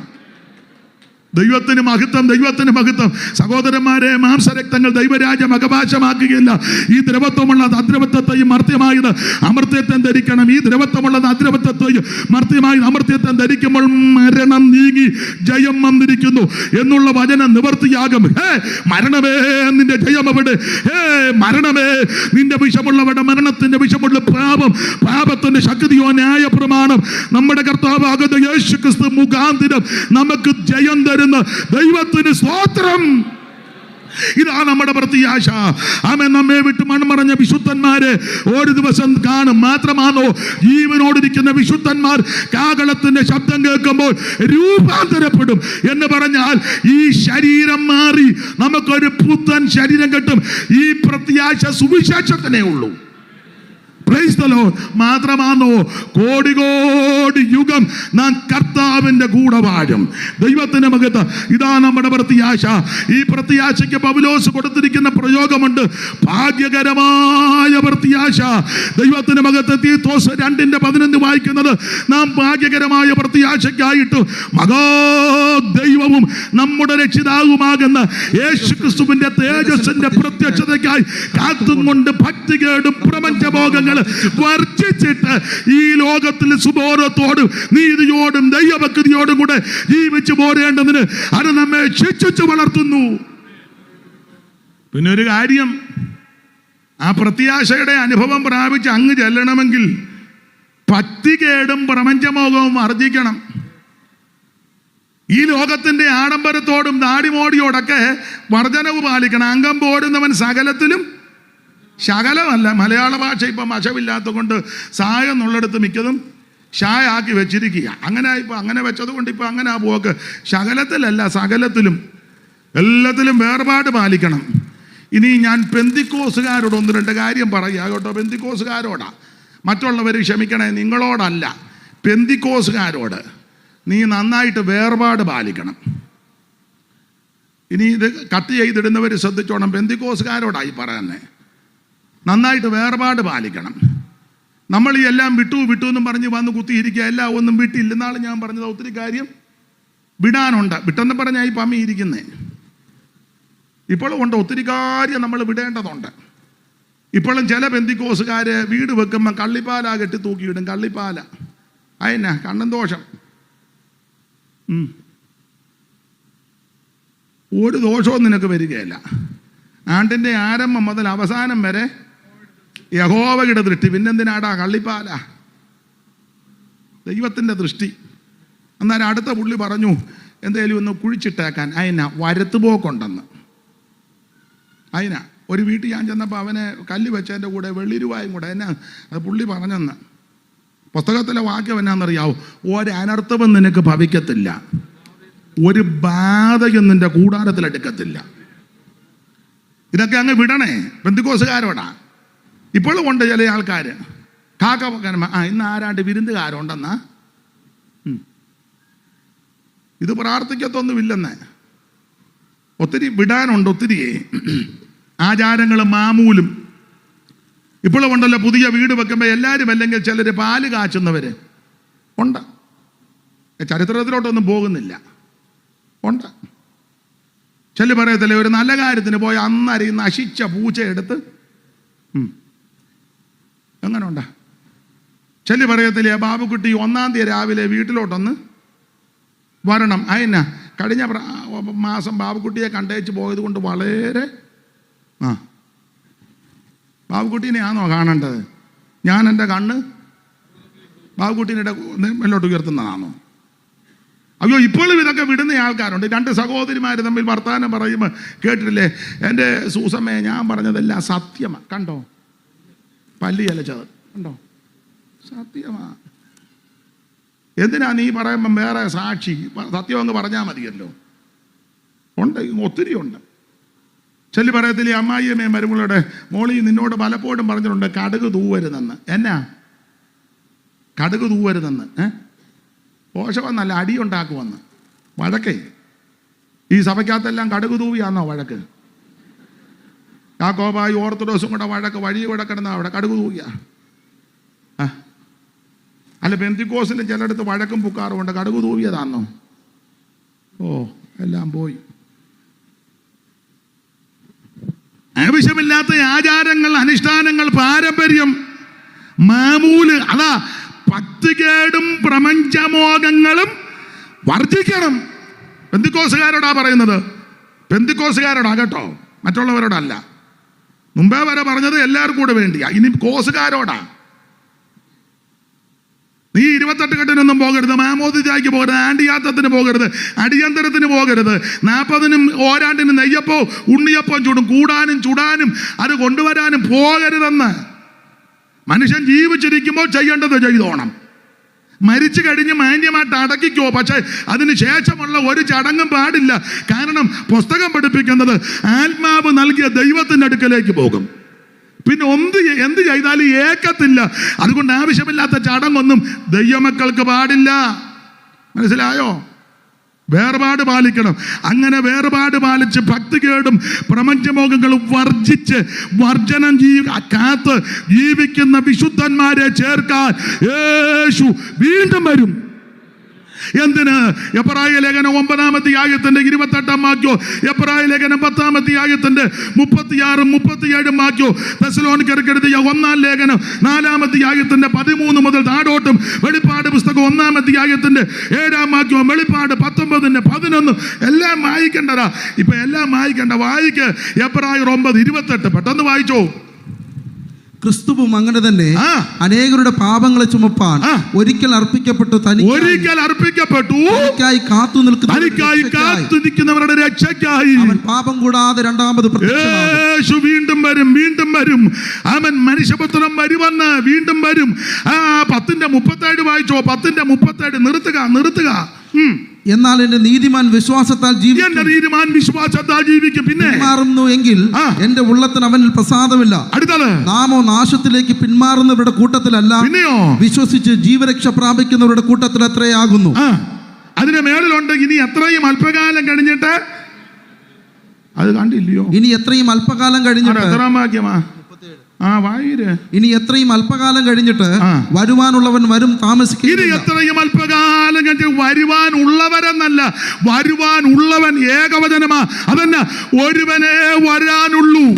ദൈവത്തിന് മഹത്വം, ദൈവത്തിന് മഹത്വം. സഹോദരന്മാരെ, മാംസരക്തങ്ങൾ ദൈവരാജ്യം അവകാശമാക്കുകയില്ല. ഈ ദ്രവത്വമുള്ളത് അദ്രവത്വത്തെയും മർത്യമായത് അമർത്യത്വം ധരിക്കണം. ഈ ദ്രവത്വമുള്ളത് അദ്രവത്വത്തെയും മർത്യമായത് അമർത്യത്വം ധരിക്കുമ്പോൾ മരണം നീങ്ങി ജയം വന്നിരിക്കുന്നു എന്നുള്ള വചനം നിവർത്തിയാകും. ഹേ മരണമേ, നിന്റെ ജയം എവിടെ? ഹേ മരണമേ, നിന്റെ വിഷമുള്ളവരുടെ മരണത്തിന്റെ വിഷമുള്ള പാപത്തിന്റെ ശക്തിയോ ന്യായ പ്രമാണം നമ്മുടെ കർത്താവാകുന്ന യേശു ക്രിസ്തു മുഖാന്തരം നമുക്ക് ജയം തരുന്ന ദൈവത്തിന് സ്തോത്രം. ഇതാ നമ്മുടെ പ്രത്യാശ. ആമേൻ. നമ്മെ വിട്ട് മൺമറഞ്ഞ വിശുദ്ധന്മാരെ ഒരു ദിവസം കാണും. മാത്രമാണോ, ജീവനോടിരിക്കുന്ന വിശുദ്ധന്മാർ കാഹളത്തിന്റെ ശബ്ദം കേൾക്കുമ്പോൾ രൂപാന്തരപ്പെടും എന്ന് പറഞ്ഞാൽ ഈ ശരീരം മാറി നമുക്കൊരു പുത്തൻ ശരീരം കിട്ടും. ഈ പ്രത്യാശ സുവിശേഷത്തിനേ ഉള്ളൂ. Praise the Lord. മാത്രമാണോ, കോടി കോടി യുഗം നാം കർത്താവിന്റെ കൂടെ വാഴും. ദൈവത്തിന്റെ മഹത്വം. ഇതാ നമ്മുടെ പ്രത്യാശ. ഈ പ്രത്യാശയ്ക്ക് പൗലോസ് കൊടുത്തിരിക്കുന്ന പ്രയോഗമുണ്ട്, ഭാഗ്യകരമായ പ്രത്യാശ. ദൈവത്തിന്റെ മഹത്വം. തീത്തോസ് 2:11 വായിക്കുന്നത് നാം ഭാഗ്യകരമായ പ്രത്യാശയ്ക്കായിട്ട് മഹാദൈവവും നമ്മുടെ രക്ഷിതാവുമാകുന്ന യേശുക്രിസ്തുവിന്റെ തേജസ്സിന്റെ പ്രത്യക്ഷതയ്ക്കായി കാത്തും കൊണ്ട് ഭക്തികേടും പ്രപഞ്ചഭോഗങ്ങൾ വർജിച്ചിട്ട് ഈ ലോകത്തിൽ സുബോധത്തോടും നീതിയോടും ദൈവഭക്തിയോടും കൂടെ ജീവിച്ചു പോരേണ്ടതിന് അത് നമ്മെ ശിക്ഷിച്ചു വളർത്തുന്നു. പിന്നെ ഒരു കാര്യം, ആ പ്രത്യാശയുടെ അനുഭവം പ്രാപിച്ച് അങ്ങ് ചെല്ലണമെങ്കിൽ ഭക്തികേടും പ്രപഞ്ചമോഹവും വർജിക്കണം. ഈ ലോകത്തിന്റെ ആഡംബരത്തോടും ദാടിമോടിയോടൊക്കെ വർധനവ് പാലിക്കണം. അംഗം പോരുന്നവൻ സകലത്തിലും, ശകലമല്ല, മലയാള ഭാഷ ഇപ്പം വശമില്ലാത്ത കൊണ്ട് സായ എന്നുള്ളിടത്ത് മിക്കതും ഷായ ആക്കി വെച്ചിരിക്കുക. അങ്ങനെ വെച്ചത് കൊണ്ട് ഇപ്പം അങ്ങനെ ആ പോക്ക്. ശകലത്തിലല്ല, സകലത്തിലും, എല്ലാത്തിലും വേർപാട് പാലിക്കണം. ഇനി ഞാൻ പെന്തിക്കോസുകാരോട് 1-2 കാര്യം പറയുക കേട്ടോ. പെന്തിക്കോസുകാരോടാ, മറ്റുള്ളവർ ക്ഷമിക്കണേ, നിങ്ങളോടല്ല. പെന്തിക്കോസുകാരോട് നീ നന്നായിട്ട് വേർപാട് പാലിക്കണം. ഇനി ഇത് കട്ട് ചെയ്തിടുന്നവർ ശ്രദ്ധിച്ചോണം. പെന്തിക്കോസുകാരോടായി പറയുന്നേ, നന്നായിട്ട് വേർപാട് പാലിക്കണം. നമ്മൾ ഈ എല്ലാം വിട്ടു എന്നും പറഞ്ഞ് വന്ന് കുത്തിയിരിക്കുക, എല്ലാം ഒന്നും വിട്ടില്ല. എന്നാണ് ഞാൻ പറഞ്ഞത്, ഒത്തിരി കാര്യം വിടാനുണ്ട്. വിട്ടെന്ന് പറഞ്ഞാൽ ഈ പമ്മി ഇരിക്കുന്നേ ഇപ്പോഴും ഉണ്ട്. ഒത്തിരി കാര്യം നമ്മൾ വിടേണ്ടതുണ്ട്. ഇപ്പോഴും ചില പെന്തിക്കോസുകാർ വീട് വെക്കുമ്പോൾ കള്ളിപ്പാല കെട്ടി തൂക്കിയിടും. കള്ളിപ്പാല അതിനാ കണ്ണൻ ദോഷം. ഒരു ദോഷവും നിനക്ക് വരികയില്ല. ആണ്ടിൻ്റെ ആരംഭം മുതൽ അവസാനം വരെ യഹോവയുടെ ദൃഷ്ടി. പിന്നെന്തിനാടാ കള്ളിപ്പാല? ദൈവത്തിൻ്റെ ദൃഷ്ടി. അന്നേരം അടുത്ത പുള്ളി പറഞ്ഞു എന്തേലും ഒന്ന് കുഴിച്ചിട്ടേക്കാൻ. അതിനാ വരത്തുപോക്കുണ്ടെന്ന്. അതിനാ ഒരു വീട്ടിൽ ഞാൻ ചെന്നപ്പോൾ അവനെ കല്ല് വെച്ചതിൻ്റെ കൂടെ വെള്ളിരുവായും കൂടെ എന്നാ അത് പുള്ളി പറഞ്ഞെന്ന്. പുസ്തകത്തിലെ വാക്യം എന്നാണെന്നറിയാവോ? ഒരനർത്ഥവും നിനക്ക് ഭവിക്കത്തില്ല, ഒരു ബാധയും നിന്റെ കൂടാരത്തിലെടുക്കത്തില്ല. ഇതൊക്കെ അങ്ങ് വിടണേ പെന്തിക്കോസുകാരോടാ. ഇപ്പോഴും ഉണ്ട് ചില ആൾക്കാർ കാക്ക ഇന്ന് ആരാണ്ട് വിരുന്നുകാരുണ്ടെന്നാ. ഇത് പ്രാർത്ഥിക്കത്തൊന്നുമില്ലെന്ന്. ഒത്തിരി വിടാനുണ്ട്, ഒത്തിരി ആചാരങ്ങളും മാമൂലും. ഇപ്പോഴും ഉണ്ടല്ലോ പുതിയ വീട് വെക്കുമ്പോൾ എല്ലാവരും, അല്ലെങ്കിൽ ചിലർ പാല് കാച്ചുന്നവർ ഉണ്ട്. ചരിത്രത്തിലോട്ടൊന്നും പോകുന്നില്ല, ഉണ്ട്. ചില പറയത്തില്ലേ ഒരു നല്ല കാര്യത്തിന് പോയി അന്നേരം നശിച്ച പൂച്ച എടുത്ത് അങ്ങനെ ഉണ്ടാ. ചില പറയത്തില്ലേ ബാബുക്കുട്ടി 1-ാം തീയതി രാവിലെ വീട്ടിലോട്ടൊന്ന് വരണം. അതിനാ കഴിഞ്ഞ മാസം ബാബുക്കുട്ടിയെ കണ്ടേച്ച് പോയത് കൊണ്ട് വളരെ ബാബുക്കുട്ടീനെയാണോ കാണേണ്ടത്? ഞാൻ എൻ്റെ കണ്ണ് ബാബുക്കുട്ടീനെ മേലോട്ട് ഉയർത്തുന്നതാണോ? അയ്യോ, ഇപ്പോഴും ഇതൊക്കെ വിടുന്ന ആൾക്കാരുണ്ട്. 2 സഹോദരിമാർ തമ്മിൽ വർത്താനം പറയുമ്പോൾ കേട്ടിട്ടില്ലേ, എൻ്റെ സൂസമ്മയെ ഞാൻ പറഞ്ഞതെല്ലാം സത്യമാണ്. കണ്ടോ പല്ലി അലച്ചത് കണ്ടോ? സത്യമാ. എന്തിനാ നീ പറയുമ്പം വേറെ സാക്ഷി? സത്യം അങ്ങ് പറഞ്ഞാൽ മതിയല്ലോ. ഉണ്ട്, ഒത്തിരി ഉണ്ട്. ചെല്ലി പറയത്തില്ലേ അമ്മായിയമ്മയും മരുമകളുടെ മോളി നിന്നോട് പലപ്പോഴും പറഞ്ഞിട്ടുണ്ട് കടുക് തൂവരുതെന്ന്. എന്നാ കടുക് തൂവരുതെന്ന്? ദോഷമെന്നല്ല, അടിയുണ്ടാക്കുമെന്ന്. വഴക്കേ ഈ സഭയ്ക്കകത്തെല്ലാം കടുക് തൂവിയാന്നോ വഴക്ക്? യാക്കോബായി ഓർത്തഡോക്സും കൂടെ വഴക്ക് വഴി കൂടെ കിടന്ന അവിടെ കടുക് തൂവിയ. അല്ല പെന്തിക്കോസിന് ചിലടത്ത് വഴക്കും പുക്കാറുമുണ്ട്, കടുക് തൂവിയതാന്നോ? ഓ, എല്ലാം പോയി. ആവശ്യമില്ലാത്ത ആചാരങ്ങൾ, അനുഷ്ഠാനങ്ങൾ, പാരമ്പര്യം, മാമൂല്, അതാ ഭക്തികേടും പ്രപഞ്ചമോഹങ്ങളും വർജിക്കണം. പെന്തിക്കോസുകാരോടാ പറയുന്നത്. പെന്തിക്കോസുകാരോടാ കേട്ടോ, മറ്റുള്ളവരോടല്ല. മുമ്പേ വരെ പറഞ്ഞത് എല്ലാവർക്കും കൂടെ വേണ്ടിയാ. ഇനി കോസുകാരോടാ. നീ 28 കെട്ടിനൊന്നും പോകരുത്, മാമോദിജയ്ക്ക് പോകരുത്, ആണ്ടിയാത്തത്തിന് പോകരുത്, അടിയന്തരത്തിന് പോകരുത്, 40-നും ഓരാണ്ടിനും നെയ്യപ്പോ ഉണ്ണിയപ്പം ചൂടും കൂടാനും ചുടാനും അത് കൊണ്ടുവരാനും പോകരുതെന്ന്. മനുഷ്യൻ ജീവിച്ചിരിക്കുമ്പോൾ ചെയ്യേണ്ടത് ചെയ്തോണം. മരിച്ചു കഴിഞ്ഞ് മാന്യമായിട്ട് അടക്കിക്കോ. പക്ഷേ അതിന് ശേഷമുള്ള ഒരു ചടങ്ങും പാടില്ല. കാരണം പുസ്തകം പഠിപ്പിക്കുന്നത് ആത്മാവ് നൽകിയ ദൈവത്തിൻ്റെ അടുക്കലേക്ക് പോകും. പിന്നെ എന്ത് ചെയ്താലും ഏക്കത്തില്ല. അതുകൊണ്ട് ആവശ്യമില്ലാത്ത ചടങ്ങൊന്നും ദൈവമക്കൾക്ക് പാടില്ല. മനസ്സിലായോ? വേർപാട് പാലിക്കണം. അങ്ങനെ വേർപാട് പാലിച്ച് ഭക്തികേടും പ്രപഞ്ചമോഹങ്ങളും വർജിച്ച് വർജനം കാത്ത് ജീവിക്കുന്ന വിശുദ്ധന്മാരെ ചേർക്കാൻ യേശു വീണ്ടും വരും. എന്തിന്? എബ്രായ ലേഖനം 9-ാം അധ്യായത്തിന്റെ 28-ാം വാക്യോ, എബ്രായ ലേഖനം 10-ാം അധ്യായത്തിന്റെ 36-ഉം 37-ഉം വാക്യോ, തെസ്സലോനിക്കർക്ക് എഴുതിയ 1-ാം ലേഖനം 4-ാം അധ്യായത്തിന്റെ 13 മുതൽ താഴോട്ടും, വെളിപ്പാട് പുസ്തകം 1-ാം അധ്യായത്തിന്റെ 7-ാം വാക്യവും, വെളിപ്പാട് 19-ന്റെ 11 എല്ലാം വായിക്കേണ്ടതാ. ഇപ്പൊ എല്ലാം വായിക്കേണ്ട. വായിക്ക് എബ്രായർ 9:28. പെട്ടെന്ന് വായിച്ചോ. ക്രിസ്തുവും അങ്ങനെ തന്നെ അനേകരുടെ പാപങ്ങളെ ചുമപ്പാൻ ഒരിക്കൽ അർപ്പിക്കപ്പെട്ടു. തനിക്കായി കാത്തു നിൽക്കുന്നവരുടെ രക്ഷയ്ക്കായി അവൻ പാപം കൂടാതെ രണ്ടാമത് യേശു വീണ്ടും വരും. വീണ്ടും വരും. അവൻ മനുഷ്യപുത്രൻ വരുമെന്ന് വീണ്ടും വരും. 10:37 വായിച്ചോ. 10:37 നിർത്തുക. എന്നാൽ എന്റെ നീതിമാൻ വിശ്വാസത്താൽ ജീവിക്കും. പിന്നെ മാറുന്നു എങ്കിൽ എന്റെ ഉള്ളത്തിന് അവനിൽ പ്രസാദമില്ല. അടുത്തത്, നാമോ നാശത്തിലേക്ക് പിന്മാറുന്നവരുടെ കൂട്ടത്തിലല്ല, വിശ്വസിച്ച് ജീവരക്ഷ പ്രാപിക്കുന്നവരുടെ കൂട്ടത്തിൽ എത്രയാകുന്നു. അതിന് മേളിലുണ്ട് ഇനി എത്രയും അല്പകാലം കഴിഞ്ഞിട്ട്. അത് കണ്ടില്ലയോ? ഇനി എത്രയും അല്പകാലം കഴിഞ്ഞിട്ട്. എത്രാം വാക്യമാ? ആ വായിര്. ഇനി എത്രയും അല്പകാലം കഴിഞ്ഞിട്ട് ആ. വരുവാനുള്ളവൻ വരും, ഇനി താമസിക്കുക. എത്രയും അല്പകാലം കഴിഞ്ഞ് വരുവാനുള്ളവരെന്നല്ല, വരുവാനുള്ളവൻ ഏകവചനമാ. അതന്നെ, ഒരുവനേ വരാനുള്ളൂ.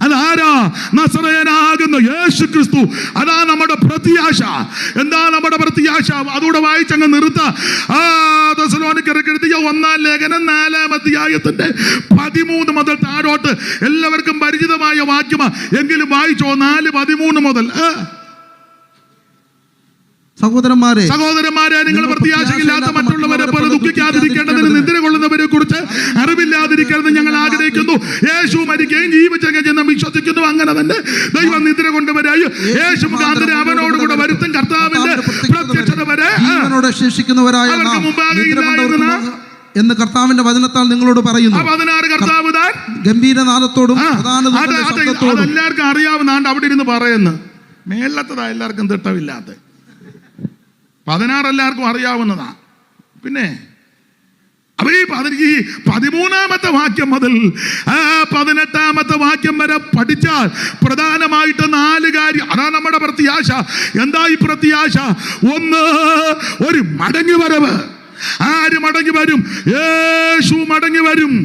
അതാരാ? നസറേയനാകുന്ന യേശു ക്രിസ്തു. അതാ നമ്മുടെ പ്രത്യാശ. എന്താ നമ്മുടെ പ്രത്യാശ? അതുകൂടെ വായിച്ചങ്ങ് നിർത്താം. തെസ്സലോനിക്കർക്ക് എഴുതിയ 1-ാം ലേഖനം 4-ാം അധ്യായത്തിന്റെ 13 മുതൽ താഴോട്ട് എല്ലാവർക്കും പരിചിതമായ വാക്യമാ. എങ്കിലും വായിച്ചോ 4:13 മുതൽ. സഹോദരന്മാരെ, നിങ്ങൾ പ്രത്യാശയില്ലാത്ത മറ്റുള്ളവരെ പോലെ ദുഃഖിക്കാതിരിക്കേണ്ടതിന് നിദ്ര കൊള്ളുന്നവരെ കുറിച്ച് അറിവില്ലാതിരിക്കരുത് ഞങ്ങൾ ആഗ്രഹിക്കുന്നു. യേശു മരിക്കുകയും ജീവിച്ചെന്ന് വിശ്വസിക്കുന്നു. അങ്ങനെ തന്നെ ദൈവം നിദ്ര കൊണ്ടുവരായി യേശു മുഖാന്തരം അവനോടുകൂടെ വരുത്തും കർത്താവിന്റെ പ്രത്യക്ഷത വരെ ശേഷിക്കുന്നവരായ അവർക്ക് മുമ്പാകെ എന്ന് കർത്താവിന്റെ വചനത്താൽ നിങ്ങളോട് പറയുന്നു. 16 കർത്താവ് താൻ ഗംഭീരനാദത്തോടും അതെല്ലാവർക്കും അറിയാവുന്നതാണ്ട് അവിടെ ഇരുന്ന് പറയുന്നു. മേളത്തതാ എല്ലാവർക്കും തിട്ടമില്ലാത്ത 16 എല്ലാവർക്കും അറിയാവുന്നതാ. പിന്നെ അപ്പൊ ഈ 13-ാമത്തെ വാക്യം മുതൽ 18-ാമത്തെ വാക്യം വരെ പഠിച്ചാൽ പ്രധാനമായിട്ട് 4 കാര്യം. അതാ നമ്മുടെ പ്രത്യാശ. എന്താ ഈ പ്രത്യാശ? ഒന്ന്, ഒരു മടങ്ങി വരവ്. ആര് മടങ്ങി വരും? യേശു മടങ്ങി വരും.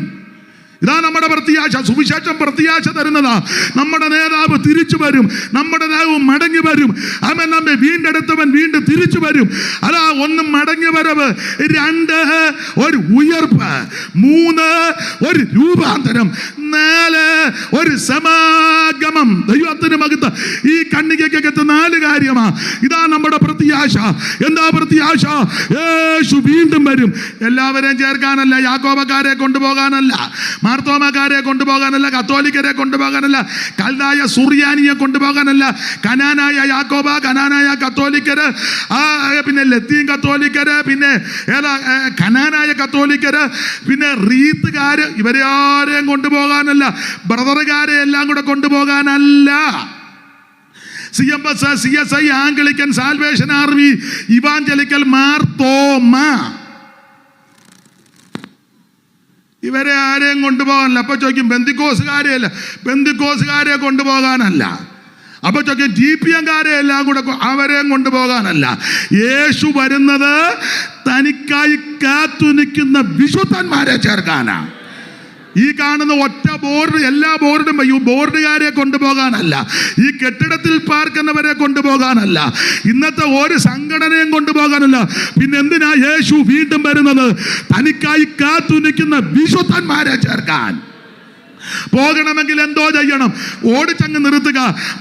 ഇതാ നമ്മുടെ പ്രത്യാശ. സുവിശേഷം പ്രത്യാശ തരുന്നതാ. നമ്മുടെ നേതാവ് തിരിച്ചു വരും. നമ്മുടെ നേതാവ് മടങ്ങി വരും. അവൻ നമ്മെ വീണ്ടെടുത്തവൻ വീണ്ടും തിരിച്ചു വരും. അതാ ഒന്ന് മടങ്ങി വരവ്, 2 ഒരു ഉയർപ്പ്, 3 ഒരു രൂപാന്തരം, 4 ഒരു സമാഗമം. ദൈവത്തിന് മഹത്വം. ഈ കണ്ണികയ്ക്കകത്ത് 4 കാര്യമാ. ഇതാ നമ്മുടെ പ്രത്യാശ. എന്താ പ്രത്യാശ? യേശു വീണ്ടും വരും. എല്ലാവരെയും ചേർക്കാനല്ല, യാക്കോബക്കാരെ കൊണ്ടുപോകാനല്ല, മാർത്തോമാക്കാരെ കൊണ്ടുപോകാനല്ല, കത്തോലിക്കരെ കൊണ്ടുപോകാനല്ല, കൽദായ സുറിയാനിയെ കൊണ്ടുപോകാനല്ല, കനാനായ യാക്കോബ, കനാനായ കത്തോലിക്കര്, പിന്നെ ലത്തീൻ കത്തോലിക്കര്, പിന്നെ കനാനായ കത്തോലിക്കര്, പിന്നെ റീത്തുകാര്, ഇവരെ ആരെയും കൊണ്ടുപോകാനല്ല. ബ്രദറുകാരെ എല്ലാം കൂടെ കൊണ്ടുപോകാനല്ല. CMS, CSI, Anglican, salvation army, evangelical, Marthoma, ഇവരെ ആരെയും കൊണ്ടുപോകാനല്ല. അപ്പൊ ചോദിക്കും ബന്ധിക്കോസുകാരെയല്ല, ബന്ധിക്കോസുകാരെ കൊണ്ടുപോകാനല്ല. അപ്പൊ ചോദിക്കും GPM-കാരെ എല്ലാം കൂടെ അവരെയും കൊണ്ടുപോകാനല്ല. യേശു വരുന്നത് തനിക്കായി കാത്തു നിൽക്കുന്ന വിശുദ്ധന്മാരെ ചേർക്കാനാ. ഈ കാണുന്ന ഒറ്റ ബോർഡ്, എല്ലാ ബോർഡും ഈ ബോർഡുകാരെ കൊണ്ടുപോകാനല്ല, ഈ കെട്ടിടത്തിൽ പാർക്കുന്നവരെ കൊണ്ടുപോകാനല്ല, ഇന്നത്തെ ഒരു സംഘടനയും കൊണ്ടുപോകാനല്ല. പിന്നെ എന്തിനാ യേശു വീണ്ടും വരുന്നത്? തനിക്കായി കാത്തു നിൽക്കുന്ന വിശുദ്ധന്മാരെ ചേർക്കാൻ. പോകണമെങ്കിൽ എന്തോ ചെയ്യണം? ഓടിച്ചങ്ങ് നിർത്തുക.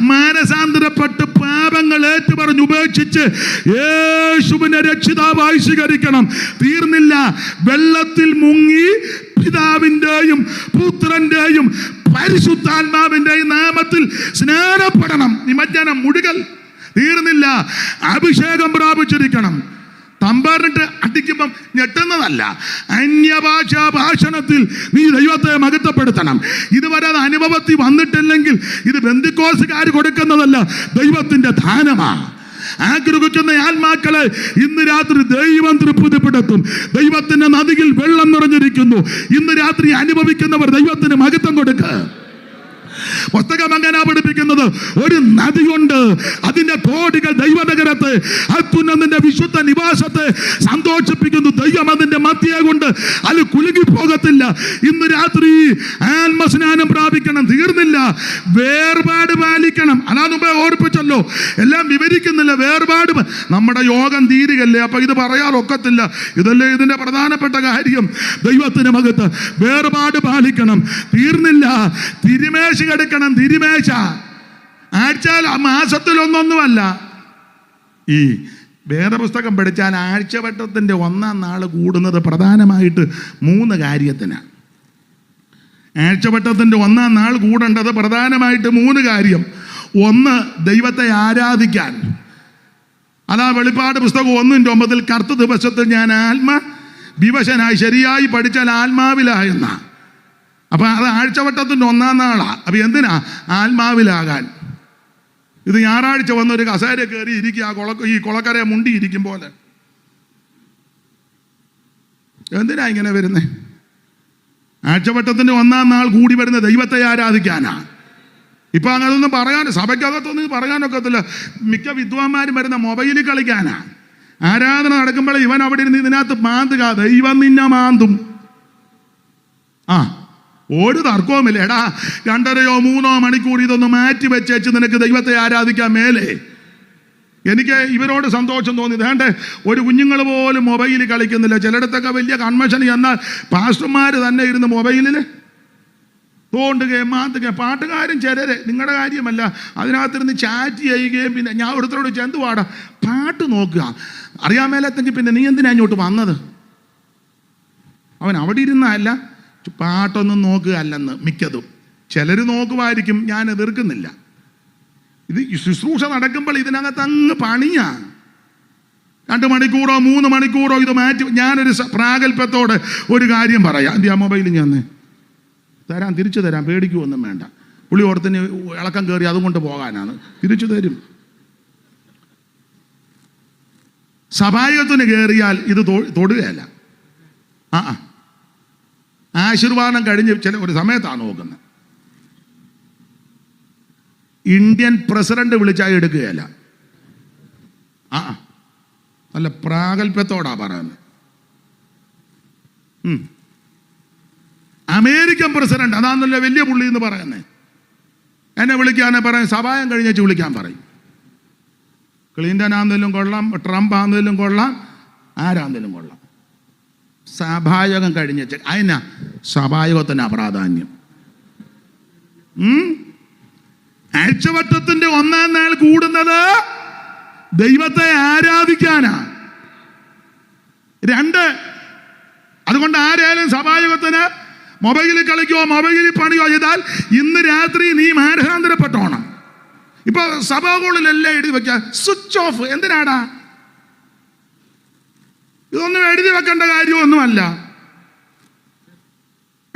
മാനസാന്തരപ്പെട്ട് പാപങ്ങൾ ഏറ്റുപറഞ്ഞ് ഉപേക്ഷിച്ച് യേശുവിനെ രക്ഷിതാവായി സ്വീകരിക്കണം. തീർന്നില്ല. വെള്ളത്തിൽ മുങ്ങി പിതാവിൻ്റെയും പുത്രൻ്റെയും പരിശുദ്ധാത്മാവിൻ്റെയും നാമത്തിൽ സ്നാനപ്പെടണം. നിമജ്ജനം, മുഴുകൽ. തീർന്നില്ല. അഭിഷേകം പ്രാപിച്ചിരിക്കണം. തമ്പാറിട്ട് അടിക്കുമ്പം ഞെട്ടുന്നതല്ല, അന്യഭാഷാ ഭാഷണത്തിൽ നീ ദൈവത്തെ മഹത്വപ്പെടുത്തണം. ഇതുവരെ അത് അനുഭവത്തിൽ വന്നിട്ടില്ലെങ്കിൽ ഇത് ബന്ധിക്കോസുകാർ കൊടുക്കുന്നതല്ല, ദൈവത്തിൻ്റെ ദാനമാണ്. ആഗ്രഹിക്കുന്ന ആത്മാക്കളെ ഇന്ന് രാത്രി ദൈവം തൃപ്തിപ്പെടുത്തും. ദൈവത്തിന്റെ നദിയിൽ വെള്ളം നിറഞ്ഞിരിക്കുന്നു. ഇന്ന് രാത്രി അനുഭവിക്കുന്നവർ ദൈവത്തിന് മഹത്വം കൊടുക്കുക. പുസ്തകം അങ്ങനെ പഠിപ്പിക്കുന്നത്. ഒരു നദിയുണ്ട്, അതിന്റെ തോടുകൾ ദൈവനഗരത്തെ, അത്യുന്നതന്റെ വിശുദ്ധ നിവാസത്തെ സന്തോഷിപ്പിക്കുന്നു. ദൈവം അതിന്റെ മധ്യേ കൊണ്ട് അത് കുലുങ്ങിപ്പോകത്തില്ല. ഇന്ന് രാത്രി ആത്മസ്നാനം പ്രാപിക്കണം. തീർന്നില്ല. വേർപാട് പാലിക്കണം. അതാ മുമ്പേ ഓർപ്പിച്ചല്ലോ, എല്ലാം വിവരിക്കുന്നില്ല. വേർപാട്. നമ്മുടെ യോഗം തീരുകല്ലേ, അപ്പൊ ഇത് പറയാറൊക്കത്തില്ല. ഇതല്ലേ ഇതിന്റെ പ്രധാനപ്പെട്ട കാര്യം. ദൈവത്തിന് മഹത്വം. വേർപാട് പാലിക്കണം. തീർന്നില്ല. തിരുമേശ എടുക്കണം. തിരുമേശ ആഴ്ചയിൽ മാസത്തിലൊന്നൊന്നുമല്ല. ഈ വേദപുസ്തകം പഠിച്ചാൽ ആഴ്ചവട്ടത്തിൻ്റെ 1-ാം നാൾ കൂടുന്നത് പ്രധാനമായിട്ട് 3 കാര്യത്തിനാണ്. ആഴ്ചവട്ടത്തിൻ്റെ 1-ാം നാൾ കൂടേണ്ടത് പ്രധാനമായിട്ട് 3 കാര്യം. 1, ദൈവത്തെ ആരാധിക്കാൻ. അതാ വെളിപ്പാട് പുസ്തകം 1:9 കർത്ത ദിവസത്തിൽ ഞാൻ വിവശനായി, ശരിയായി പഠിച്ചാൽ ആത്മാവിലായെന്ന. അപ്പൊ അത് ആഴ്ചവട്ടത്തിൻ്റെ 1-ാം നാളാ. അപ്പൊ എന്തിനാ? ആത്മാവിലാകാൻ. ഇത് ഞായറാഴ്ച വന്നൊരു കസേര കയറി ഇരിക്കുക, ഈ കുളക്കരയെ മുണ്ടി ഇരിക്കും പോലെ. എന്തിനാ ഇങ്ങനെ വരുന്നേ? ആഴ്ചവട്ടത്തിൻ്റെ 1-ാം നാൾ കൂടി വരുന്ന ദൈവത്തെ ആരാധിക്കാനാ. ഇപ്പം അങ്ങനൊന്നും പറയാൻ സഭയ്ക്കകത്തൊന്നും പറയാനൊക്കത്തില്ല. മിക്ക വിദ്വാന്മാരും വരുന്ന മൊബൈലിൽ കളിക്കാനാ. ആരാധന നടക്കുമ്പോൾ ഇവൻ അവിടെ ഇരുന്ന് ഇതിനകത്ത് മാന്തുക, ദൈവം നിന്നെ മാന്തും. ഒരു തർക്കവുമില്ല. എടാ 2.5-3 മണിക്കൂർ ഇതൊന്ന് മാറ്റി വെച്ചേച്ച് നിനക്ക് ദൈവത്തെ ആരാധിക്കാൻ മേലെ. എനിക്ക് ഇവരോട് സന്തോഷം തോന്നി. വേണ്ടേ, ഒരു കുഞ്ഞുങ്ങൾ പോലും മൊബൈലിൽ കളിക്കുന്നില്ല. ചിലയിടത്തൊക്കെ വലിയ കൺവെൻഷൻ എന്നാൽ പാസ്റ്റർമാർ തന്നെ ഇരുന്ന് മൊബൈലിൽ തോണ്ടുകയും മാത്തുകയും, പാട്ടുകാരും ചിലരെ, നിങ്ങളുടെ കാര്യമല്ല, അതിനകത്തിരുന്ന് ചാറ്റ് ചെയ്യുകയും. പിന്നെ ഞാൻ ഒരുത്തരോട് ചെന്ത് പാടാ, പാട്ട് നോക്കുക അറിയാൻ മേലത്തെങ്കിൽ പിന്നെ നീ എന്തിനാ ഇങ്ങോട്ട് വന്നത്? അവൻ അവിടെ ഇരുന്നല്ല, പാട്ടൊന്നും നോക്കുക അല്ലെന്ന് മിക്കതും. ചിലർ നോക്കുമായിരിക്കും, ഞാൻ എതിർക്കുന്നില്ല. ഇത് ശുശ്രൂഷ നടക്കുമ്പോൾ ഇതിനകത്ത് അങ്ങ് പണിയാ. 2 മണിക്കൂറോ 3 മണിക്കൂറോ ഇത് മാറ്റി. ഞാനൊരു പ്രാഗൽഭ്യത്തോടെ ഒരു കാര്യം പറയാം. എൻ്റെ ആ മൊബൈലിൽ ഞാൻ തരാം, തിരിച്ചു തരാം, പേടിക്കുമൊന്നും വേണ്ട. പുള്ളി ഓടത്തിന് ഇളക്കം കയറി അതുകൊണ്ട് പോകാനാണ്. തിരിച്ചു തരും. സഭായത്തിന് കയറിയാൽ ഇത് തൊടുകയല്ല. ആശീർവാദം കഴിഞ്ഞ് ഒരു സമയത്താണ് നോക്കുന്നത്. ഇന്ത്യൻ പ്രസിഡന്റ് വിളിച്ചാൽ എടുക്കുകയല്ല. നല്ല പ്രാഗൽഭ്യത്തോടാ പറയുന്നത്. അമേരിക്കൻ പ്രസിഡന്റ്, അതാണല്ലോ വലിയ പുള്ളി എന്ന് പറയുന്നത്. എന്നെ വിളിക്കാനെ പറയും, സഭായം കഴിഞ്ഞേച്ച് വിളിക്കാൻ പറയും. ക്ലിൻ്റൺ ആണെങ്കിലും കൊള്ളാം, ട്രംപ് ആണെങ്കിലും കൊള്ളാം, ആരാണെങ്കിലും കൊള്ളാം. സഭായോഗം കഴിഞ്ഞേച്ച് അതിനാ സഭായോഗത്തിന് അപ്രാധാന്യം. ആഴ്ചവട്ടത്തിന്റെ 1-ാം നാൾ കൂടുന്നത് ദൈവത്തെ ആരാധിക്കാനാ. 2, അതുകൊണ്ട് ആരായാലും സഭായോഗത്തിന് മൊബൈലിൽ കളിക്കുകയോ മൊബൈലിൽ പണിയോ ചെയ്താൽ ഇന്ന് രാത്രി നീ മാനസാന്തരപ്പെട്ടോണം. ഇപ്പൊ സഭാകളിലെല്ലാം എഴുതി വെക്കുക, സ്വിച്ച് ഓഫ്. എന്തിനാടാ? ഇതൊന്നും എഴുതി വെക്കേണ്ട കാര്യമൊന്നുമല്ല.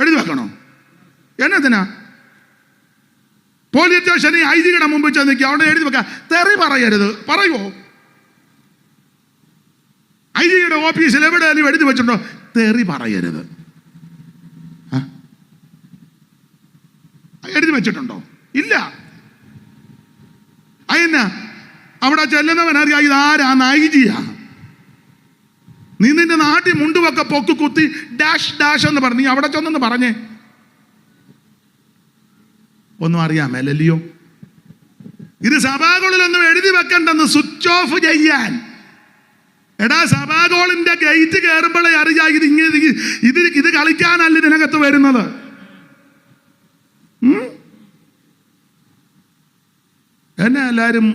എഴുതി വെക്കണോ? എന്നതിനാ? പോലീസ് സ്റ്റേഷനിൽ IG-യുടെ മുമ്പിൽ ചെന്ന് നിൽക്കുക, അവിടെ എഴുതി വെക്കുക, തെറി പറയരുത്. പറയുമോ? IG-യുടെ ഓഫീസിൽ എവിടെയാലും എഴുതി വെച്ചിട്ടുണ്ടോ തെറി പറയരുത്? എഴുതി വെച്ചിട്ടുണ്ടോ? ഇല്ല. അതിനാ അവിടെ ചെല്ലുന്നവൻ അറിയാം ഇതാരാന്ന്. IG-യാ. നീ നിന്റെ നാട്ടിൽ മുണ്ടുവൊക്കെ പൊക്കി കുത്തി ഡാഷ് ഡാഷ് എന്ന് പറഞ്ഞു, നീ അവിടെ ചെന്നെന്ന് പറഞ്ഞേ. ഒന്നും അറിയാമല്ലോ. ഇത് സഭാഗോളിലൊന്നും എഴുതി വെക്കണ്ടെന്ന്, സ്വിച്ച് ഓഫ് ചെയ്യാൻ. എടാ, സഭാഗോളിന്റെ ഗേറ്റ് കയറുമ്പോഴേ അറിയാം ഇത് കളിക്കാനല്ല ഇതിനകത്ത് വരുന്നത്. എന്നെ എല്ലാവരും